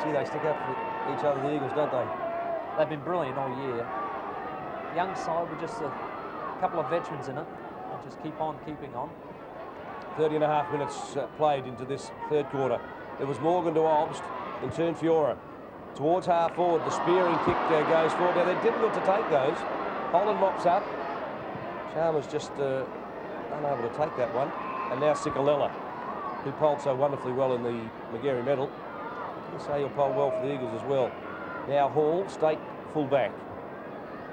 Gee, they stick up for each other, the Eagles, don't they? They've been brilliant all year. Young side with just a couple of veterans in it. They'll just keep on keeping on. 30.5 minutes played into this third quarter. It was Morgan to Obst, in turn Fiora. Towards half forward, the spearing kick goes forward. Now, they're difficult to take those. Holland mops up. Chalmers just unable to take that one. And now Ciccarella, who polled so wonderfully well in the McGarry medal. You can say he'll poll well for the Eagles as well. Now Hall, state full back.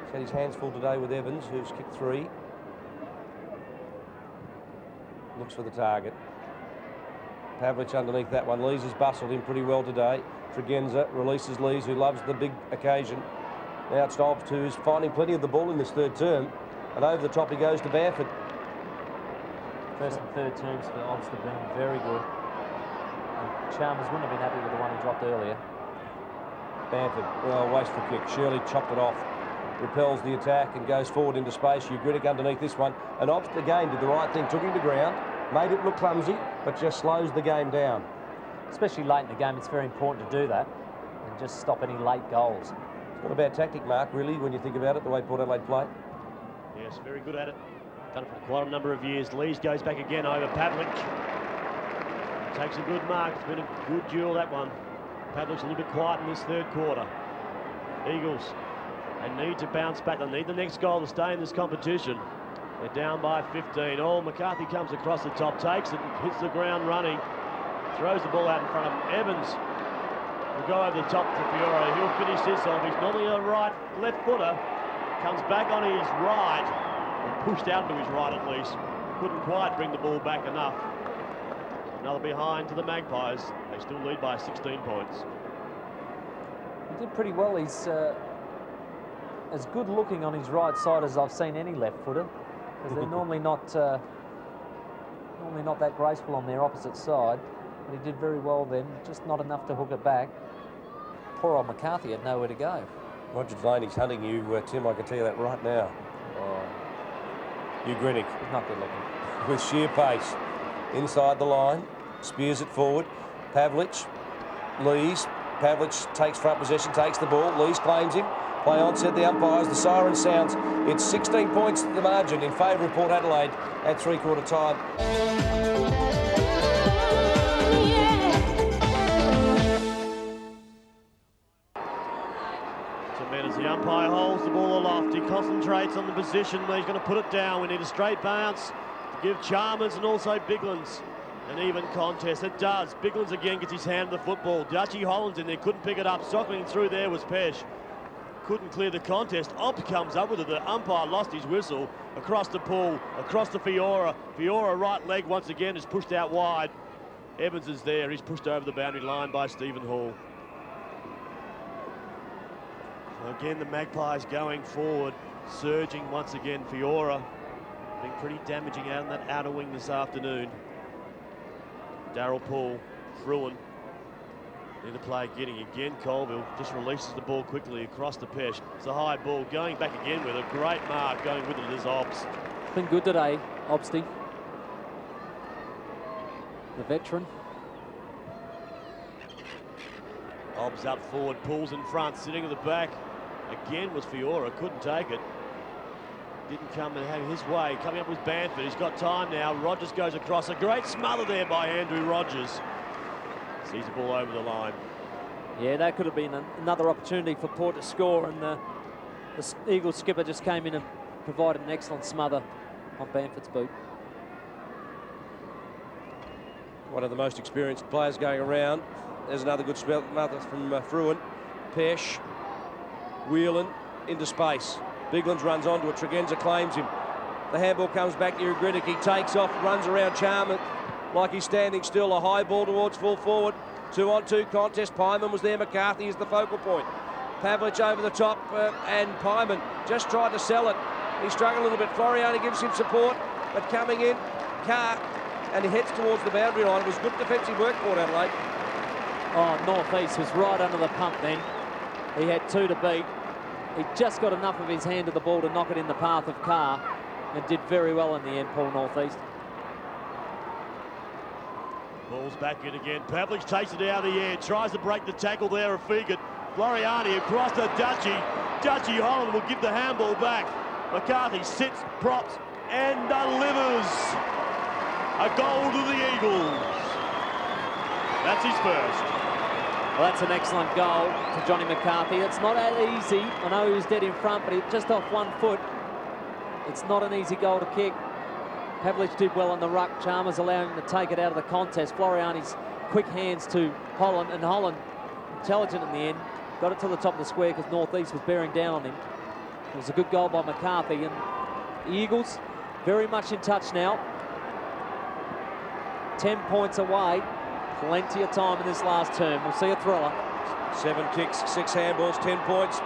He's had his hands full today with Evans, who's kicked 3. Looks for the target. Pavlich underneath that one. Lees has bustled him pretty well today. Dragenza releases Lees, who loves the big occasion. Now it's Dobbs, who's finding plenty of the ball in this third term. And over the top he goes to Bamford. First and third terms for Obst have been very good. And Chalmers wouldn't have been happy with the one he dropped earlier. Bamford, well, wasteful kick. Shirley chopped it off. Repels the attack and goes forward into space. Ugritic underneath this one. And Obst again did the right thing. Took him to ground. Made it look clumsy, but just slows the game down. Especially late in the game, it's very important to do that and just stop any late goals. It's not a bad tactic, Mark, really, when you think about it, the way Port Adelaide play. Yes, very good at it. Done it for quite a number of years. Lees goes back again over Pavlich. Takes a good mark. It's been a good duel, that one. Pavlich's a little bit quiet in this third quarter. Eagles, they need to bounce back. They need the next goal to stay in this competition. They're down by 15. Oh, McCarthy comes across the top, takes it, hits the ground running, throws the ball out in front of him. Evans will go over the top to Fiora. He'll finish this off. He's normally a left footer. Comes back on his right, or pushed out to his right at least. Couldn't quite bring the ball back enough. Another behind to the Magpies. They still lead by 16 points. He did pretty well. He's as good looking on his right side as I've seen any left footer, because they're normally not that graceful on their opposite side. But he did very well then, just not enough to hook it back. Poor old McCarthy had nowhere to go. Roger Delaney's hunting you, Tim, I can tell you that right now. Ugritic. He's not good looking. With sheer pace. Inside the line, spears it forward. Pavlich, Lees. Pavlich takes front possession, takes the ball. Lees claims him. Play on, said the umpires. The siren sounds. It's 16 points the margin in favour of Port Adelaide at three-quarter time. As the umpire holds the ball aloft, he concentrates on the position where he's going to put it down. We need a straight bounce to give Chalmers and also Biglands an even contest. It does. Biglands again gets his hand on the football. Dutchy Hollands in there, couldn't pick it up. Sockling through there was Pesh. Couldn't clear the contest. Opt comes up with it. The umpire lost his whistle. Across the pool, across to Fiora. Fiora right leg once again is pushed out wide. Evans is there. He's pushed over the boundary line by Stephen Hall. Again, the Magpies going forward, surging once again. Fiora being pretty damaging out on that outer wing this afternoon. Darryl Poole, Fruin, in the play getting again. Colville just releases the ball quickly across the Pesh. It's a high ball, going back again with a great mark, going with it is Obst. Been good today, Obsty. The veteran. Obst up forward, pulls in front, sitting at the back. Again was Fiora, couldn't take it. Didn't come and have his way. Coming up with Bamford, he's got time now. Rogers goes across. A great smother there by Andrew Rogers. Sees the ball over the line. Yeah, that could have been another opportunity for Port to score, and the Eagles skipper just came in and provided an excellent smother on Bamford's boot. One of the most experienced players going around. There's another good smother from Fruin. Pesh. Whelan into space. Biglands runs onto it. Tregenza claims him. The handball comes back to Ugritic. He takes off, runs around Chalmers like he's standing still. A high ball towards full forward. 2-on-2 contest. Pyman was there. McCarthy is the focal point. Pavlich over the top, and Pyman just tried to sell it. He struggled a little bit. Floriani gives him support, but coming in, Carr, and he heads towards the boundary line. It was good defensive work for Adelaide. Oh, North East was right under the pump then. He had two to beat. He just got enough of his hand to the ball to knock it in the path of Carr, and did very well in the end, Paul North East. Ball's back in again. Pavlich takes it out of the air, tries to break the tackle there of Fegan. Floriani across to Dutchy. Dutchy Holland will give the handball back. McCarthy sits, props, and delivers. A goal to the Eagles. That's his first. Well, that's an excellent goal to Johnny McCarthy. It's not that easy. I know he was dead in front, but he just off 1 foot. It's not an easy goal to kick. Pavlich did well in the ruck. Chalmers allowing him to take it out of the contest. Floriani's quick hands to Holland, and Holland, intelligent in the end, got it to the top of the square because North East was bearing down on him. It was a good goal by McCarthy, and the Eagles very much in touch now. 10 points away. Plenty of time in this last term. We'll see a thriller. 7 kicks, 6 handballs, 10 points.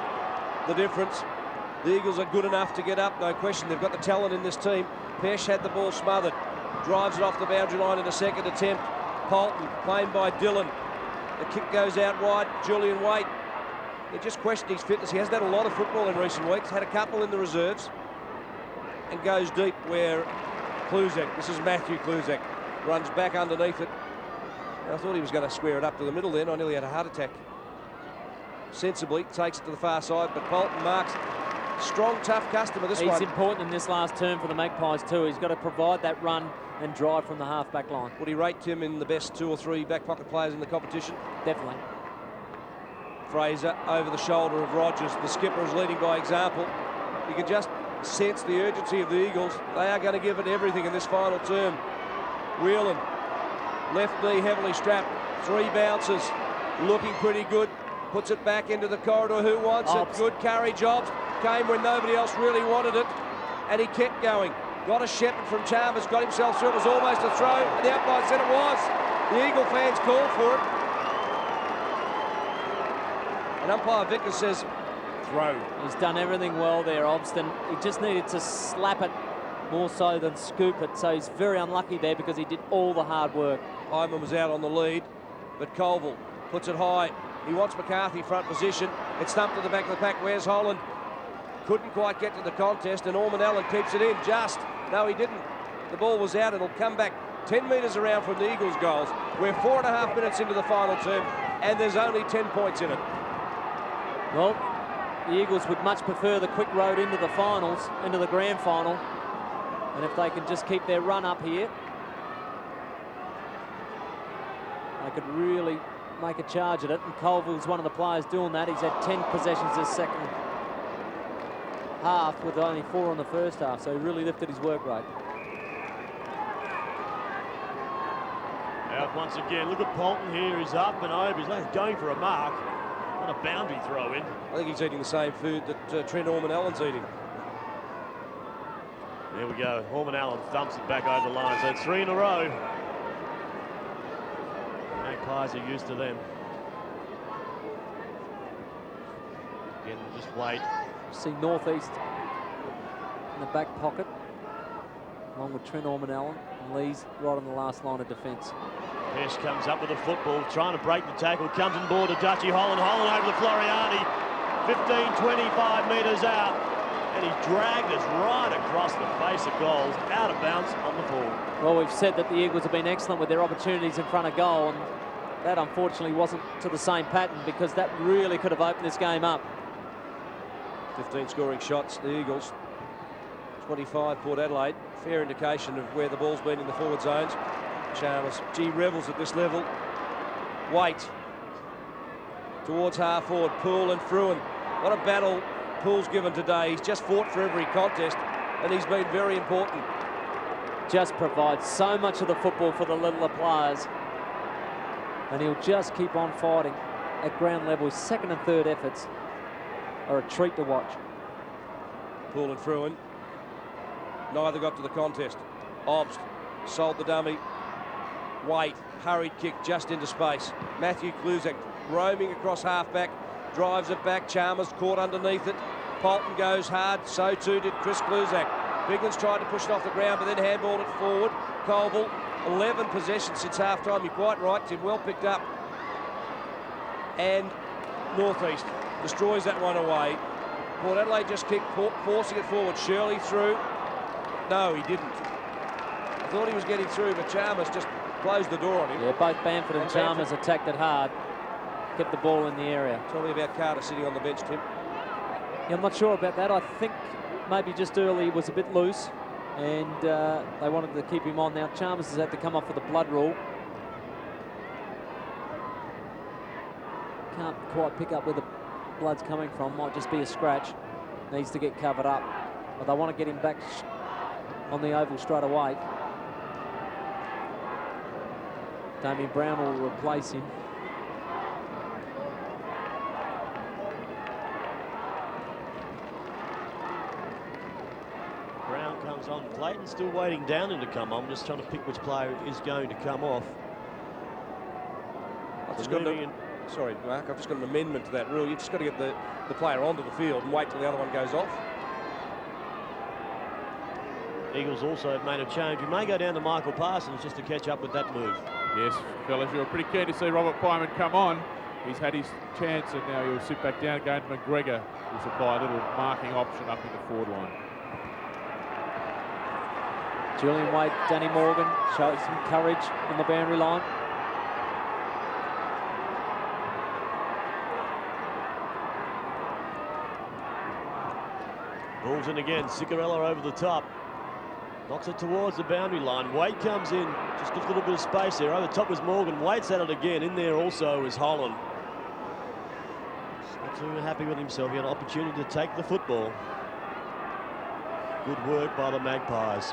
The difference. The Eagles are good enough to get up, no question. They've got the talent in this team. Pesh had the ball smothered. Drives it off the boundary line in a second attempt. Polton, claimed by Dillon. The kick goes out wide. Julian Waite. They just questioned his fitness. He hasn't had a lot of football in recent weeks. Had a couple in the reserves. And goes deep where Kluzek, this is Matthew Kluzek, runs back underneath it. And I thought he was going to square it up to the middle then. I nearly had a heart attack. Sensibly takes it to the far side, but Polton marks. Strong, tough customer, this one. He's important in this last term for the Magpies too. He's got to provide that run and drive from the half-back line. Would he rate Tim in the best 2 or 3 back pocket players in the competition? Definitely. Fraser over the shoulder of Rogers. The skipper is leading by example. You can just sense the urgency of the Eagles. They are going to give it everything in this final term. Whelan, left knee heavily strapped. 3 bounces, looking pretty good. Puts it back into the corridor. Who wants Obst. it? Good carry, Jobs. Came when nobody else really wanted it, and he kept going. Got a shepherd from Chalmers, got himself through. It was almost a throw, and the umpire said it was. The Eagle fans called for it. And umpire Vickers says, throw. He's done everything well there, Obston. He just needed to slap it more so than scoop it, so he's very unlucky there because he did all the hard work. Hyman was out on the lead, but Colville puts it high. He wants McCarthy front position. It's thumped to the back of the pack. Where's Holland? Couldn't quite get to the contest, and Orman Allen keeps it in. Just. No, he didn't. The ball was out. It'll come back 10 metres around from the Eagles' goals. We're 4.5 minutes into the final term, and there's only 10 points in it. Well, the Eagles would much prefer the quick road into the finals, into the grand final. And if they can just keep their run up here, they could really make a charge at it. And Colville's one of the players doing that. He's had 10 possessions this second half with only 4 in the first half, so he really lifted his work rate. Out once again. Look at Polton here. He's up and over. He's going for a mark. Not a boundary throw in. I think he's eating the same food that Trent Orman Allen's eating. There we go. Orman Allen thumps it back over the line. So it's 3 in a row. Magpies are used to them. Again, just wait. See Northeast in the back pocket, along with Trent Orman Allen, and Lee's right on the last line of defence. Pesh comes up with a football, trying to break the tackle, comes on board to Dutchy Holland. Holland over to Floriani, 15, 25 metres out, and he dragged us right across the face of goals, out of bounds on the ball. Well, we've said that the Eagles have been excellent with their opportunities in front of goal, and that unfortunately wasn't to the same pattern, because that really could have opened this game up. 15 scoring shots, the Eagles. 25 Port Adelaide. Fair indication of where the ball's been in the forward zones. Chalmers, revels at this level. Waite towards half forward. Poole and Fruin. What a battle Poole's given today. He's just fought for every contest, and he's been very important. Just provides so much of the football for the littler players, and he'll just keep on fighting at ground level. His second and third efforts are a treat to watch. Poole and Fruin. Neither got to the contest. Obst sold the dummy. Waite, hurried kick just into space. Matthew Kluzek roaming across halfback, drives it back. Chalmers caught underneath it. Polton goes hard, so too did Chris Kluzak. Biggins tried to push it off the ground, but then handballed it forward. Colville, 11 possessions since half-time. You're quite right, Tim, well picked up. And Northeast destroys that one away. Port Adelaide just kicked, forcing it forward. Shirley through. No, he didn't. I thought he was getting through, but Chalmers just closed the door on him. Yeah, both Bamford and Chalmers attacked it hard, kept the ball in the area. Tell me about Carter sitting on the bench, Tim. Yeah, I'm not sure about that. I think maybe just early he was a bit loose, and they wanted to keep him on. Now Chalmers has had to come off with the blood rule. Can't quite pick up where the blood's coming from. Might just be a scratch. Needs to get covered up. But they want to get him back on the oval straight away. Damien Brown will replace him. Brown comes on. Clayton's still waiting down him to come on. Just trying to pick which player is going to come off. I've just got sorry, Mark, I've just got an amendment to that rule. You've just got to get the player onto the field and wait till the other one goes off. Eagles also have made a change. We may go down to Michael Parsons just to catch up with that move. Yes, fellas, you were pretty keen to see Robert Pyman come on. He's had his chance and now he'll sit back down again. McGregor will supply a little marking option up in the forward line. Julian Wade, Danny Morgan shows some courage on the boundary line. Ball's in again. Cicarella over the top. Knocks it towards the boundary line. Wade comes in. Just gives a little bit of space there. Over the top was Morgan. Wade's at it again. In there also is Holland. Not too happy with himself. He had an opportunity to take the football. Good work by the Magpies.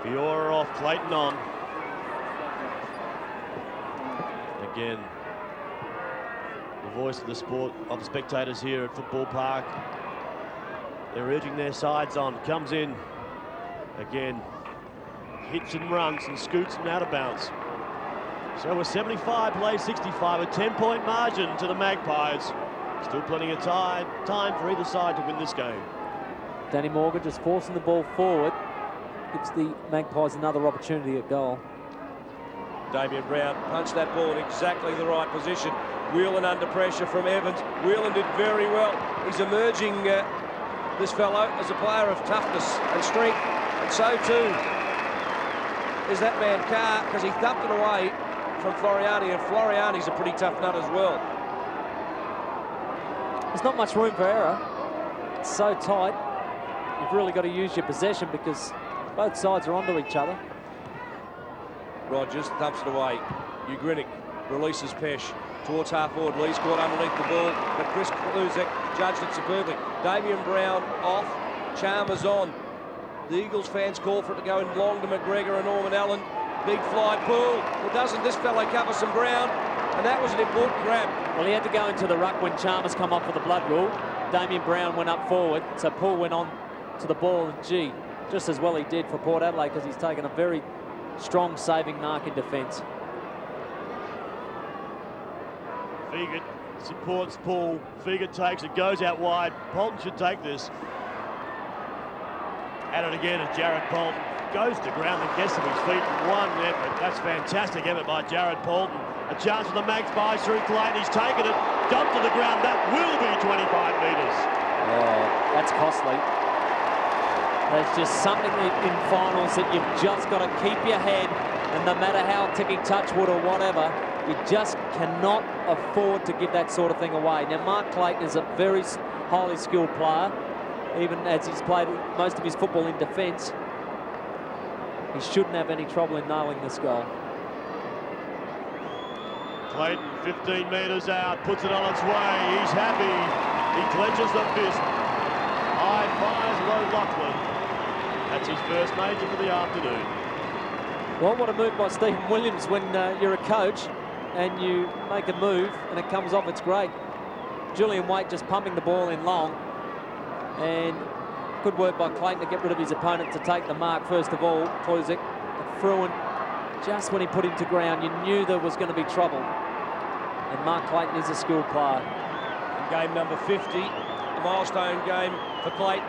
Fiora off. Clayton on. Again, the voice of the sport of the spectators here at Football Park. They're urging their sides on. Comes in again, hits and runs and scoots and out of bounds. So we're 75 plays 65, a 10-point margin to the Magpies. Still plenty of time for either side to win this game. Danny Morgan just forcing the ball forward. Gives the Magpies another opportunity at goal. Damien Brown punched that ball in exactly the right position. Whelan under pressure from Evans. Whelan did very well. He's emerging, this fellow, as a player of toughness and strength. And so too is that man Carr, because he thumped it away from Floriani, and Floriani's a pretty tough nut as well. There's not much room for error. It's so tight. You've really got to use your possession because both sides are onto each other. Rogers thumps it away. Ugrinic releases Pesh towards half forward. Lee's caught underneath the ball, but Chris Kluzek judged it superbly. Damien Brown off, Chalmers on. The Eagles fans call for it to go in long to McGregor and Norman Allen. Big fly pull. Well, doesn't this fellow cover some ground? And that was an important grab. Well, he had to go into the ruck when Chalmers come off with the blood rule. Damien Brown went up forward, so Paul went on to the ball, and gee, just as well he did for Port Adelaide because he's taken a very strong saving mark in defence. Fegan supports Paul. Fegan takes it, goes out wide. Polton should take this. At it again as Jared Polton goes to ground and gets to his feet in one effort. That's fantastic effort by Jared Polton. A chance for the Magpies through Clayton. He's taken it, dumped to the ground. That will be 25 metres. Oh, that's costly. There's just something in finals that you've just got to keep your head, and no matter how ticky touchwood or whatever, you just cannot afford to give that sort of thing away. Now, Mark Clayton is a very highly skilled player, even as he's played most of his football in defence. He shouldn't have any trouble in nailing this goal. Clayton, 15 metres out, puts it on its way. He's happy. He clenches the fist. High fires low Lachlan. That's his first major for the afternoon. Well, what a move by Stephen Williams when you're a coach and you make a move and it comes off, it's great. Julian Waite just pumping the ball in long, and good work by Clayton to get rid of his opponent to take the mark first of all. Kluzek, Fruin, just when he put him to ground, you knew there was going to be trouble. And Mark Clayton is a skilled player. In game number 50, a milestone game for Clayton.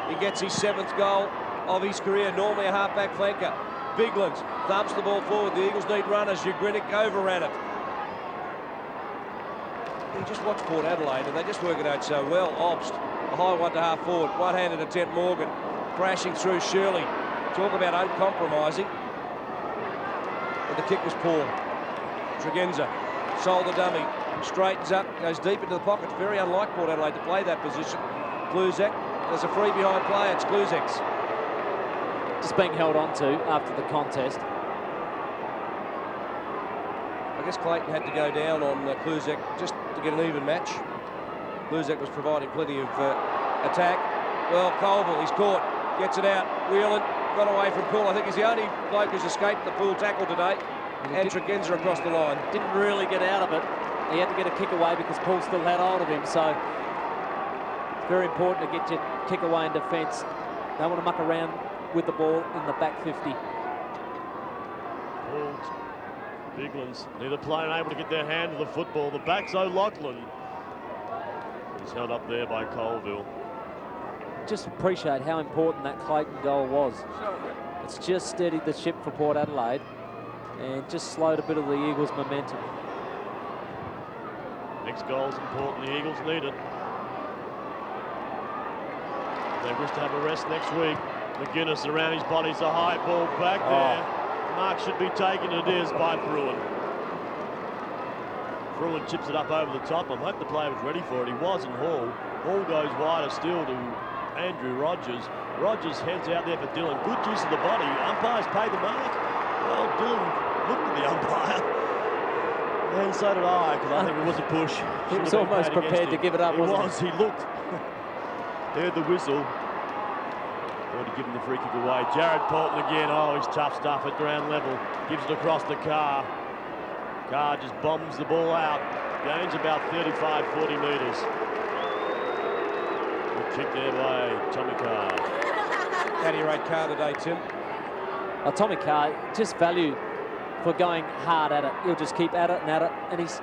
He gets his 7th goal of his career, normally a half-back flanker. Biglands thumps the ball forward. The Eagles need runners. Ugrinic overran it. You just watch Port Adelaide and they just work it out so well. Obst, a high one to half forward. One-handed attempt, Morgan. Crashing through Shirley. Talk about uncompromising. But the kick was poor. Tregenza, sold the dummy. Straightens up, goes deep into the pocket. Very unlike Port Adelaide to play that position. Kluzek, there's a free behind play. It's Kluzek's. Just being held on to after the contest. I guess Clayton had to go down on Kluzek just to get an even match. Kluzek was providing plenty of attack. Well, Colville, he's caught, gets it out. Whelan got away from Poole. I think he's the only bloke who's escaped the Poole tackle today. And Tregenza across the line. Didn't really get out of it. He had to get a kick away because Poole still had hold of him. So it's very important to get your kick away in defence. Don't want to muck around with the ball in the back 50. Biglands, neither player able to get their hand to the football. The back's O'Loughlin. He's held up there by Colville. just appreciate how important that Clayton goal was. It's just steadied the ship for Port Adelaide and just slowed a bit of the Eagles' momentum. Next goal is important. The Eagles need it. They wish to have a rest next week. McGuinness around his body. It's a high ball back there. Mark should be taken. It is by Fruin. Fruin chips it up over the top. I hope the player was ready for it. He was in Hall. Hall goes wider still to Andrew Rogers. Rogers heads out there for Dillon. Good use of the body. Umpires pay the mark. Well, Dillon looked at the umpire. And so did I, because I think it was a push. He was almost prepared to give it up, wasn't he? He looked. Heard the whistle. Thought he'd given the free kick away. Jared Polton again. Oh, he's tough stuff at ground level. Gives it across the Carr. Carr just bombs the ball out. Gains about 35, 40 metres. Good kick there by Tommy Carr. How do you rate Carr today, Tim? Tommy Carr, just value for going hard at it. He'll just keep at it, and he's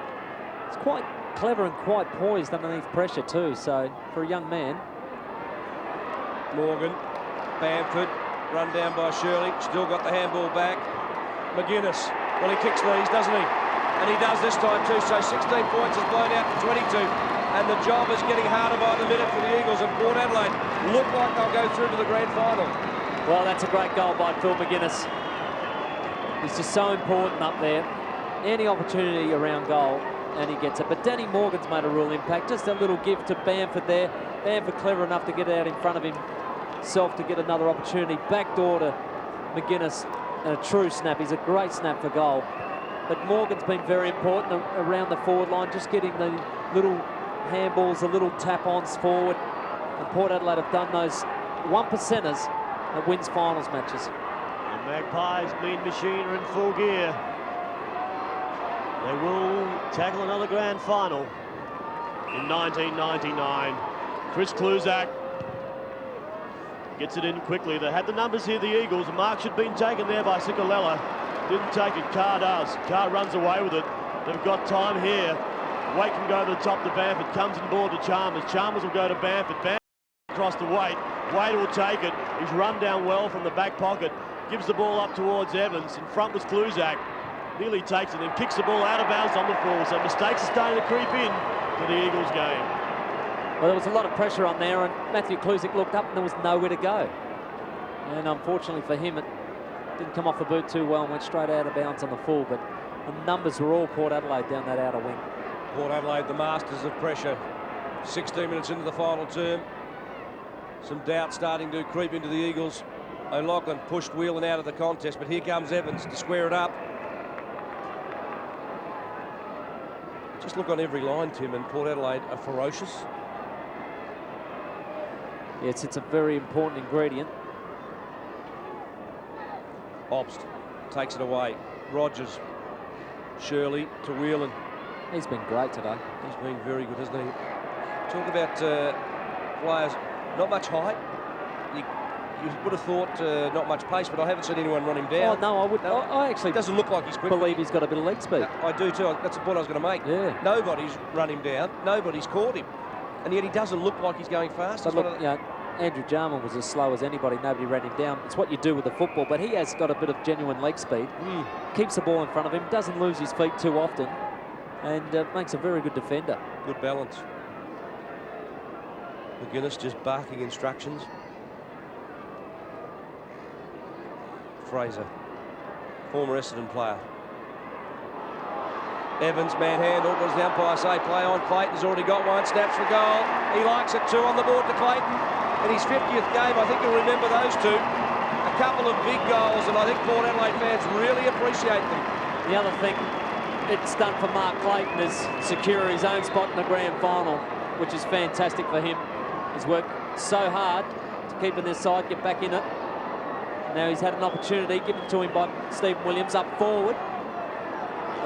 quite clever and quite poised underneath pressure too. So for a young man. Morgan, Bamford, run down by Shirley, still got the handball back. McGuinness, well, he kicks these, doesn't he? And he does this time too, so 16 points is blown out to 22. And the job is getting harder by the minute for the Eagles, and Port Adelaide look like they'll go through to the grand final. Well, that's a great goal by Phil McGuinness. He's just so important up there. Any opportunity around goal, and he gets it. But Danny Morgan's made a real impact. Just a little gift to Bamford there. Bamford clever enough to get out in front of himself to get another opportunity. Backdoor to McGuinness, and a true snap. He's a great snap for goal. But Morgan's been very important around the forward line, just getting the little handballs, the little tap-ons forward. And Port Adelaide have done those 1%ers that wins finals matches. The Magpies, Mean Machine, are in full gear. They will tackle another grand final in 1999. Chris Kluzak gets it in quickly. They had the numbers here, the Eagles. The mark should have been taken there by Sikalella. Didn't take it. Carr does. Carr runs away with it. They've got time here. Waite can go to the top to Bamford. Comes in board to Chalmers. Chalmers will go to Bamford. Bamford across to Waite. Waite will take it. He's run down well from the back pocket. Gives the ball up towards Evans. In front was Kluzak. Nearly takes it and kicks the ball out of bounds on the full. So mistakes are starting to creep in for the Eagles game. Well, there was a lot of pressure on there, and Matthew Kluzak looked up and there was nowhere to go. And unfortunately for him, it didn't come off the boot too well and went straight out of bounds on the full. But the numbers were all Port Adelaide down that outer wing. Port Adelaide, the masters of pressure. 16 minutes into the final term. Some doubt starting to creep into the Eagles. O'Loughlin pushed Whelan out of the contest, but here comes Evans to square it up. Just look on every line, Tim, and Port Adelaide are ferocious. Yes, it's a very important ingredient. Obst takes it away. Rogers, Shirley to Whelan. He's been great today. He's been very good, hasn't he? Talk about players, not much height. You would have thought not much pace, but I haven't seen anyone run him down. Oh, no, I wouldn't. I actually doesn't look like he's quick. Believe he's got a bit of leg speed. I do too. That's the point I was going to make. Yeah. Nobody's run him down. Nobody's caught him. And yet he doesn't look like he's going fast. But look, Andrew Jarman was as slow as anybody. Nobody ran him down. It's what you do with the football, but he has got a bit of genuine leg speed. Keeps the ball in front of him, doesn't lose his feet too often, and makes a very good defender. Good balance. McGuinness just barking instructions. Fraser, former Essendon player. Evans manhandled. What does the umpire say? Play on. Clayton's already got one. Snaps for goal. He likes it. 2 on the board to Clayton. In his 50th game, I think you'll remember those two. A couple of big goals, and I think Port Adelaide fans really appreciate them. The other thing it's done for Mark Clayton is secure his own spot in the grand final, which is fantastic for him. He's worked so hard to keep in this side, get back in it. Now he's had an opportunity given to him by Stephen Williams up forward.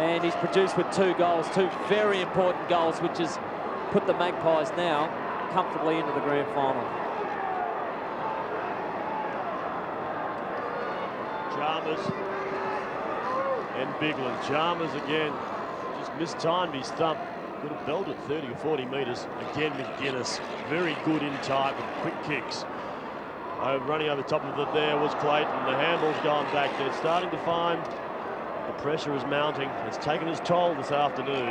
And he's produced with 2 goals, 2 very important goals, which has put the Magpies now comfortably into the grand final. Chalmers and Bigland. Chalmers again just mistimed his stump. Could have belted 30 or 40 metres. Again, McGuinness, very good in tight with quick kicks. Running over the top of it there was Clayton. The handball's gone back. They're starting to find the pressure is mounting. It's taken its toll this afternoon.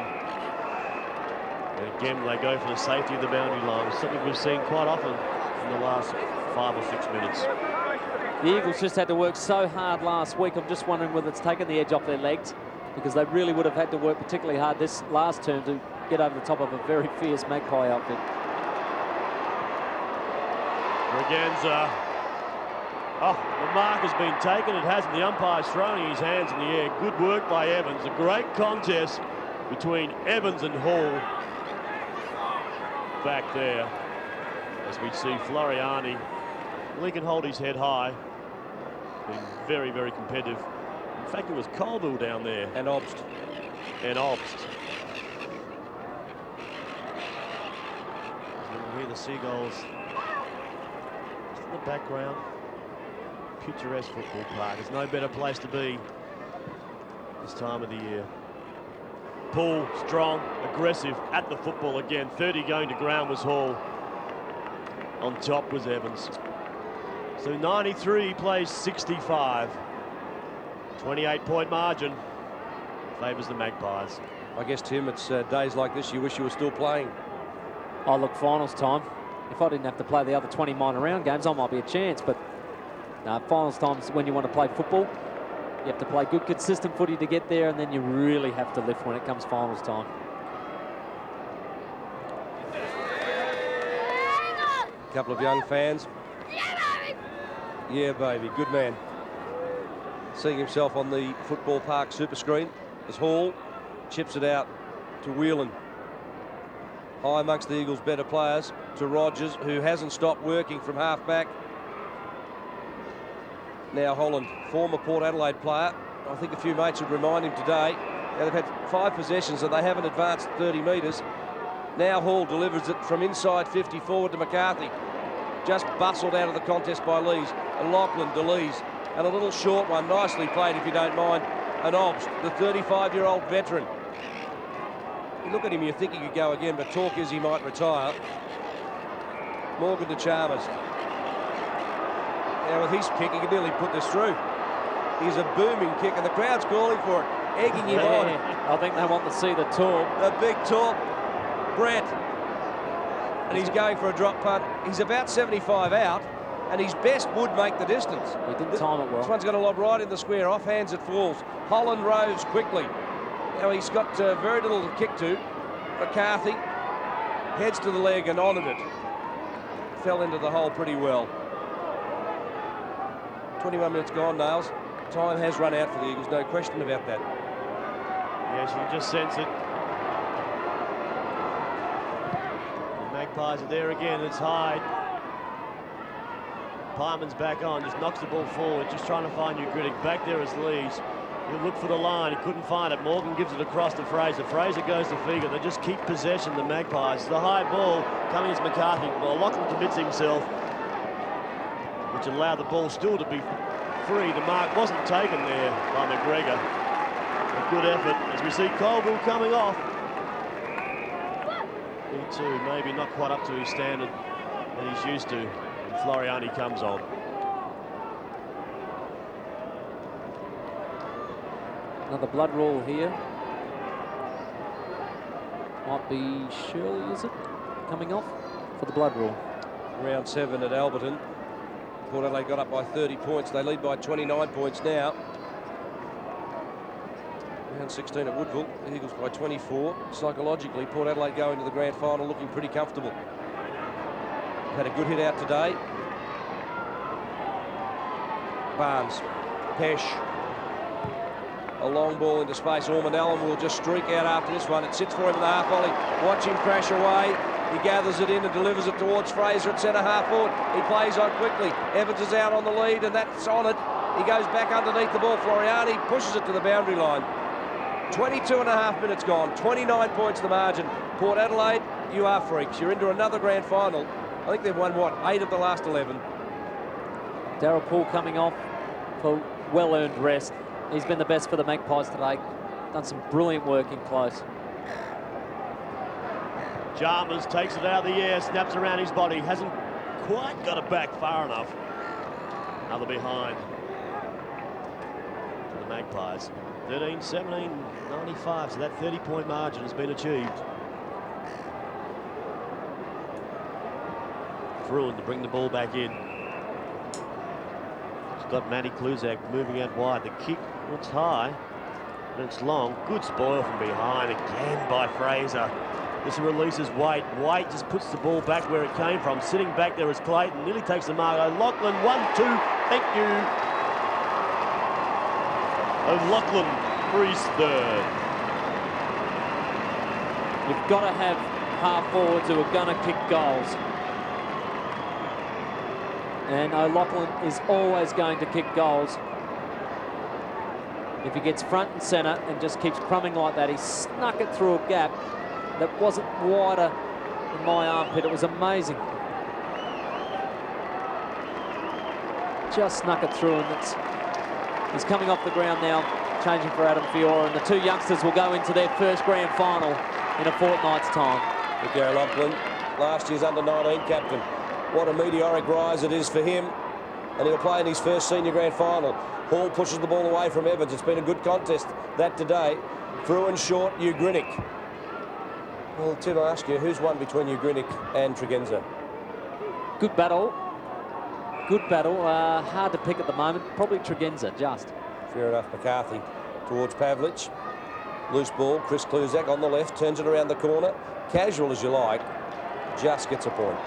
And again, they go for the safety of the boundary line, something we've seen quite often in the last 5 or 6 minutes. The Eagles just had to work so hard last week. I'm just wondering whether it's taken the edge off their legs, because they really would have had to work particularly hard this last term to get over the top of a very fierce Magpie outfit. Braganza. Oh, the mark has been taken. It hasn't. The umpire's throwing his hands in the air. Good work by Evans. A great contest between Evans and Hall back there. As we see Floriani. He can hold his head high. Been very, very competitive. In fact, it was Colville down there. And Obst. And Obst. You can hear the seagulls just in the background. Picturesque football park. There's no better place to be this time of the year. Pull, strong, aggressive at the football again. 30 going to ground was Hall. On top was Evans. So 93 plays 65. 28-point margin favours the Magpies. I guess, Tim, it's days like this you wish you were still playing. Oh, look, finals time. If I didn't have to play the other 20 minor round games, I might be a chance. But finals time's when you want to play football. You have to play good, consistent footy to get there, and then you really have to lift when it comes finals time. A couple of young fans. Yeah, baby. Good man. Seeing himself on the football park super screen as Hall chips it out to Whelan. High amongst the Eagles' better players to Rogers, who hasn't stopped working from half-back. Now Holland, former Port Adelaide player. I think a few mates would remind him today. Now they've had 5 possessions and they haven't advanced 30 metres. Now Hall delivers it from inside 50 forward to McCarthy. Just bustled out of the contest by Lees. And Lachlan, DeLees. And a little short one, nicely played if you don't mind. And Obst, the 35-year-old veteran. You look at him, you think he could go again, but talk is he might retire. Morgan to Chalmers. Now with his kick, he could nearly put this through. He's a booming kick, and the crowd's calling for it, egging him on. I think they want to see the torp. The big torp, Brett. And he's going for a drop punt. He's about 75 out, and his best would make the distance. He didn't time it well. This one's going to lob right in the square. Off hands it falls. Holland rose quickly. Now he's got very little to kick to. McCarthy heads to the leg and honoured it. Fell into the hole pretty well. 21 minutes gone, Nails. Time has run out for the Eagles, no question about that. Yes, you can just sense it. The Magpies are there again. It's Hyde. Pyman's back on, just knocks the ball forward, just trying to find your critic. Back there is Lees. He'll look for the line, he couldn't find it. Morgan gives it across to Fraser. Fraser goes to Figa. They just keep possession, the Magpies. The high ball coming as McCarthy. Well, Lachlan commits himself, which allowed the ball still to be free. The mark wasn't taken there by McGregor. A good effort as we see Colville coming off. He too, maybe not quite up to his standard that he's used to. And Floriani comes on. Another blood rule here. Might be Shirley, is it? Coming off for the blood rule. Round 7 at Alberton. Port Adelaide got up by 30 points. They lead by 29 points now. Round 16 at Woodville. The Eagles by 24. Psychologically, Port Adelaide go into the grand final looking pretty comfortable. Had a good hit out today. Barnes. Pesh. A long ball into space. Ormond Allen will just streak out after this one. It sits for him in the half volley. Watch him crash away. He gathers it in and delivers it towards Fraser at centre half forward. He plays on quickly. Evans is out on the lead, and that's on it. He goes back underneath the ball. Floriani pushes it to the boundary line. 22.5 minutes gone. 29 points the margin. Port Adelaide, you are freaks. You're into another grand final. I think they've won, what, 8 of the last 11. Darryl Poole coming off for well-earned rest. He's been the best for the Magpies today. Done some brilliant work in close. Chalmers takes it out of the air, snaps around his body, hasn't quite got it back far enough. Another behind for the Magpies. 13-17, 95, so that 30-point margin has been achieved. Fruin to bring the ball back in. He's got Matty Kluzak moving out wide. The kick looks high, and it's long. Good spoil from behind again by Fraser. This releases Waite. Waite just puts the ball back where it came from. Sitting back there is Clayton. Nearly takes the mark. O'Loughlin, 1-2. Thank you. O'Loughlin for his third. You've got to have half forwards who are going to kick goals. And O'Loughlin is always going to kick goals. If he gets front and centre and just keeps crumbing like that, he snuck it through a gap that wasn't wider than my armpit. It was amazing. Just snuck it through, and he's coming off the ground now, changing for Adam Fiora, and the two youngsters will go into their first grand final in a fortnight's time. Ricky O'Loughlin, last year's under-19 captain. What a meteoric rise it is for him, and he'll play in his first senior grand final. Hall pushes the ball away from Evans. It's been a good contest that today. Fruin short, Ugrinnick. Well, Tim, I ask you, who's won between Ugrinnick and Tregenza? Good battle. Good battle. Hard to pick at the moment. Probably Tregenza, just. Fair enough. McCarthy towards Pavlich. Loose ball. Chris Kluzak on the left. Turns it around the corner. Casual as you like. Just gets a point.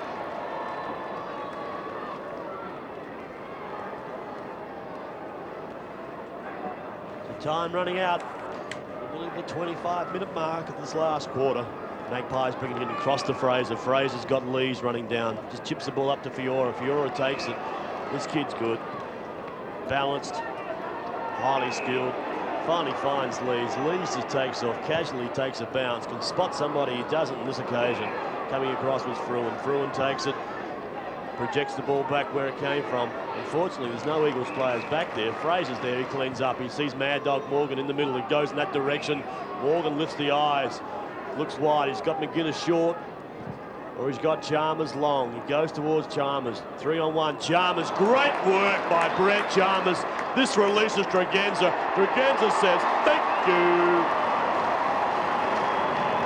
The time running out. Nearly the 25-minute mark of this last quarter. Magpies bringing it in across to Fraser. Fraser's got Lees running down. Just chips the ball up to Fiora. Fiora takes it. This kid's good. Balanced. Highly skilled. Finally finds Lees. Lees just takes off. Casually takes a bounce. Can spot somebody. He doesn't on this occasion. Coming across was Fruin. Fruin takes it. Projects the ball back where it came from. Unfortunately, there's no Eagles players back there. Fraser's there. He cleans up. He sees Mad Dog Morgan in the middle. He goes in that direction. Morgan lifts the eyes. Looks wide. He's got McGuinness short, or he's got Chalmers long. He goes towards Chalmers. 3-on-1. Chalmers. Great work by Brett Chalmers. This releases Tregenza. Tregenza says, thank you.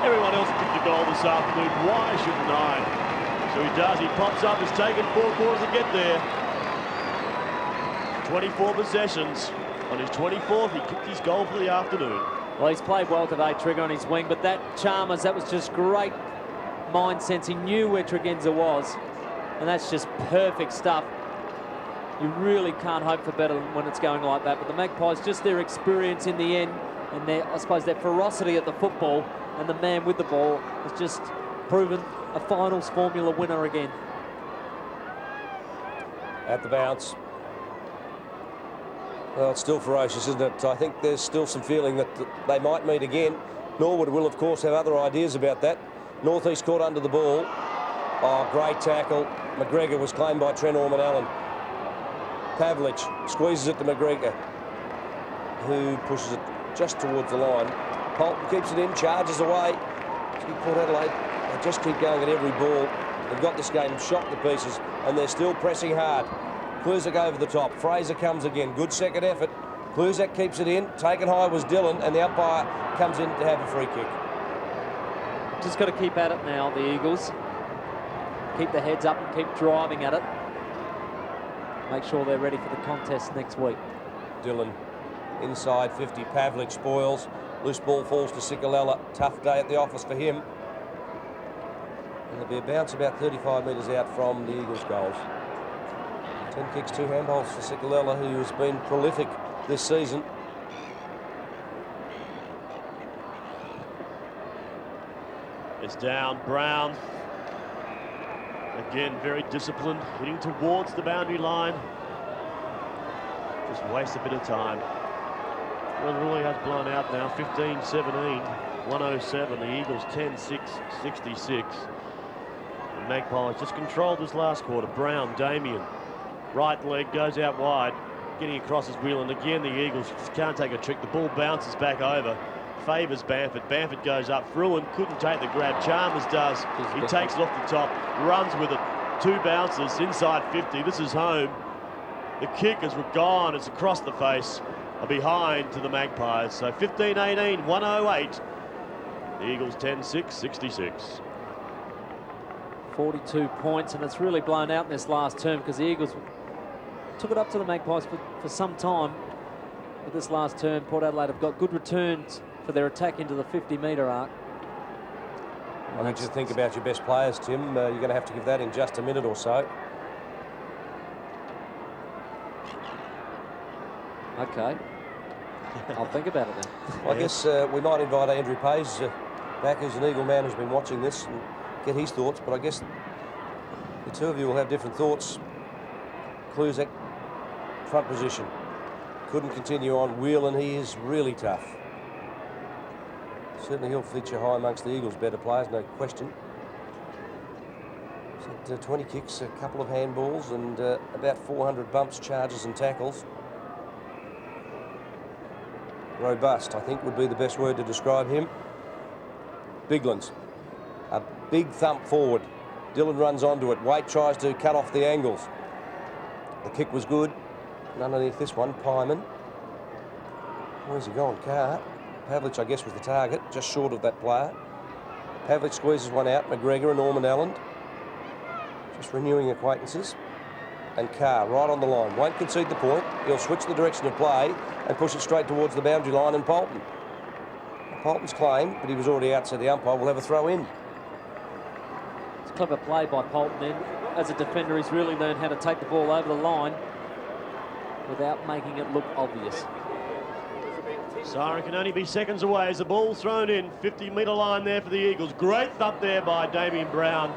Everyone else kicked the goal this afternoon. Why shouldn't I? So he does. He pops up. It's taken 4 quarters to get there. 24 possessions. On his 24th, he kicked his goal for the afternoon. Well, he's played well today, Trigger, on his wing, but that Chalmers, that was just great mind sense. He knew where Tregenza was, and that's just perfect stuff. You really can't hope for better when it's going like that, but the Magpies, just their experience in the end, and their, I suppose, their ferocity at the football, and the man with the ball has just proven a finals formula winner again. At the bounce. Well, it's still ferocious, isn't it? I think there's still some feeling that they might meet again. Norwood will, of course, have other ideas about that. Northeast caught under the ball. Oh, great tackle. McGregor was claimed by Trent Orman-Allen. Pavlich squeezes it to McGregor, who pushes it just towards the line. Polton keeps it in, charges away. Port Adelaide, they just keep going at every ball. They've got this game shot to pieces, and they're still pressing hard. Kluzak over the top. Fraser comes again. Good second effort. Kluzak keeps it in. Taken high was Dillon, and the umpire comes in to have a free kick. Just got to keep at it now, the Eagles. Keep their heads up and keep driving at it. Make sure they're ready for the contest next week. Dillon inside 50. Pavlich spoils. Loose ball falls to Sikalella. Tough day at the office for him. And there'll be a bounce about 35 metres out from the Eagles' goals. 10 kicks, 2 handballs for Sikalella, who has been prolific this season. It's down. Brown. Again, very disciplined, hitting towards the boundary line. Just waste a bit of time. Well, it really has blown out now. 15-17, 107. The Eagles 10-6, 66. The Magpies just controlled this last quarter. Brown, Damien. Right leg goes out wide, getting across his wheel, and again the Eagles just can't take a trick. The ball bounces back over. favours Bamford. Bamford goes up. Fruin couldn't take the grab. Chalmers does. He takes it off the top, runs with it. 2 bounces inside 50. This is home. The kick is gone. It's across the face. A behind to the Magpies. So 15-18, 108. The Eagles 10-6, 66. 42 points, and it's really blown out in this last term because the Eagles took it up to the Magpies for some time. But this last term, Port Adelaide have got good returns for their attack into the 50-metre arc. I think you think about your best players, Tim. You're going to have to give that in just a minute or so. Okay. I'll think about it then. I guess we might invite Andrew Payes back, who's an Eagle man who's been watching this, and get his thoughts. But I guess the two of you will have different thoughts. Kluzak, front position. Couldn't continue on. Whelan, he is really tough. Certainly he'll feature high amongst the Eagles' better players, no question. So 20 kicks, a couple of handballs, and about 400 bumps, charges and tackles. Robust, I think, would be the best word to describe him. Biglands, a big thump forward. Dillon runs onto it. Waite tries to cut off the angles. The kick was good. And underneath this one, Pyman. Where's he gone? Carr. Pavlich, I guess, was the target, just short of that player. Pavlich squeezes one out. McGregor and Norman Allen. Just renewing acquaintances. And Carr right on the line. Won't concede the point. He'll switch the direction of play and push it straight towards the boundary line and Polton. Polton's claim, but he was already out, so the umpire will have a throw in. It's a clever play by Polton then. As a defender, he's really learned how to take the ball over the line without making it look obvious. Siren can only be seconds away as the ball's thrown in. 50-metre line there for the Eagles. Great thump there by Damien Brown.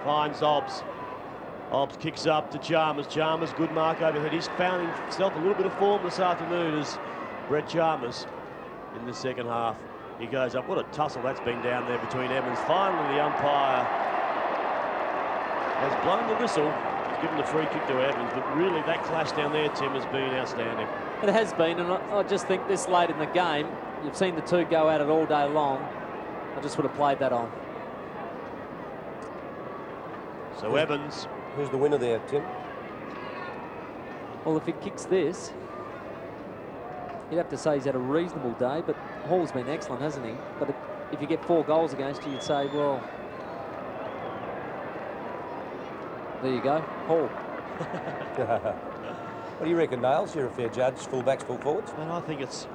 Finds Obbs. Obbs kicks up to Chalmers. Chalmers, good mark overhead. He's found himself a little bit of form this afternoon as Brett Chalmers in the second half. He goes up. What a tussle that's been down there between Evans. Finally, the umpire has blown the whistle. He's given the free kick to Evans, but really that clash down there, Tim, has been outstanding. It has been, and I just think this late in the game, you've seen the two go at it all day long. I just would have played that on. So Evans. Who's the winner there, Tim? Well, if he kicks this, you'd have to say he's had a reasonable day, but Hall's been excellent, hasn't he? But if you get 4 goals against you, you'd say, well, there you go, Hall. What do you reckon, Nails? You're a fair judge. Full backs, full forwards. And I think it's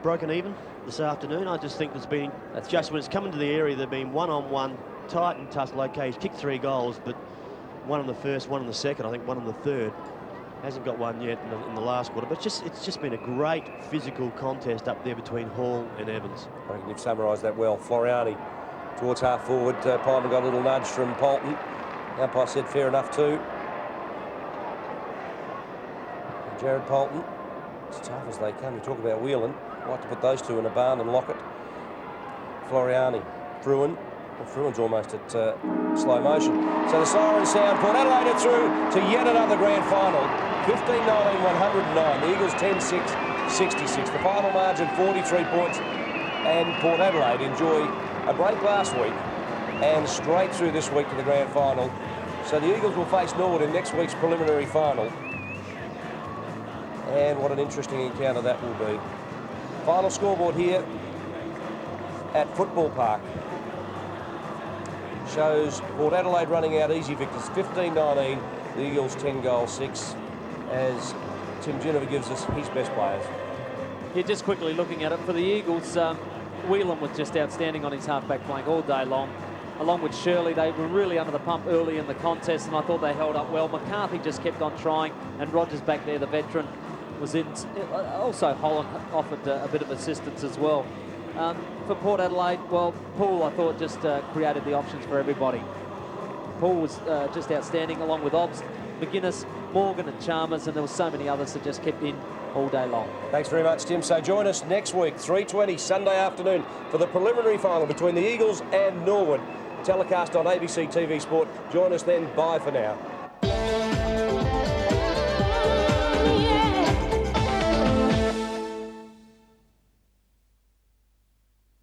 broken even this afternoon. I just think there's been, when it's come into the area, there've been one-on-one, tight and tussle. Okay, he's kicked 3 goals, but one in the first, one in the second, I think one in the third. Hasn't got one yet in the last quarter, but it's just been a great physical contest up there between Hall and Evans. I reckon you've summarised that well. Floriani towards half forward. Pyman got a little nudge from Polton. The umpire said fair enough too. And Jared Polton, as tough as they come. You talk about Whelan. I'd like to put those two in a barn and lock it. Floriani, Fruin. Well, Fruin's almost at slow motion. So the sirens sound. Port Adelaide are through to yet another grand final. 15-19, 109. The Eagles 10-6, 66. The final margin 43 points. And Port Adelaide enjoy a break last week and straight through this week to the grand final. So the Eagles will face Norwood in next week's preliminary final. And what an interesting encounter that will be. Final scoreboard here at Football Park shows Port Adelaide running out easy victors 15-19, the Eagles 10-6, as Tim Geneva gives us his best players. Yeah, just quickly looking at it, for the Eagles, Whelan was just outstanding on his half-back flank all day long. Along with Shirley, they were really under the pump early in the contest, and I thought they held up well. McCarthy just kept on trying, and Rogers back there, the veteran, was in. Also, Holland offered a bit of assistance as well. For Port Adelaide, well, Poole, I thought, just created the options for everybody. Poole was just outstanding, along with Obbs, McGuinness, Morgan and Chalmers, and there were so many others that just kept in all day long. Thanks very much, Tim. So join us next week, 3:20 Sunday afternoon, for the preliminary final between the Eagles and Norwood. Telecast on ABC TV Sport. Join us then. Bye for now.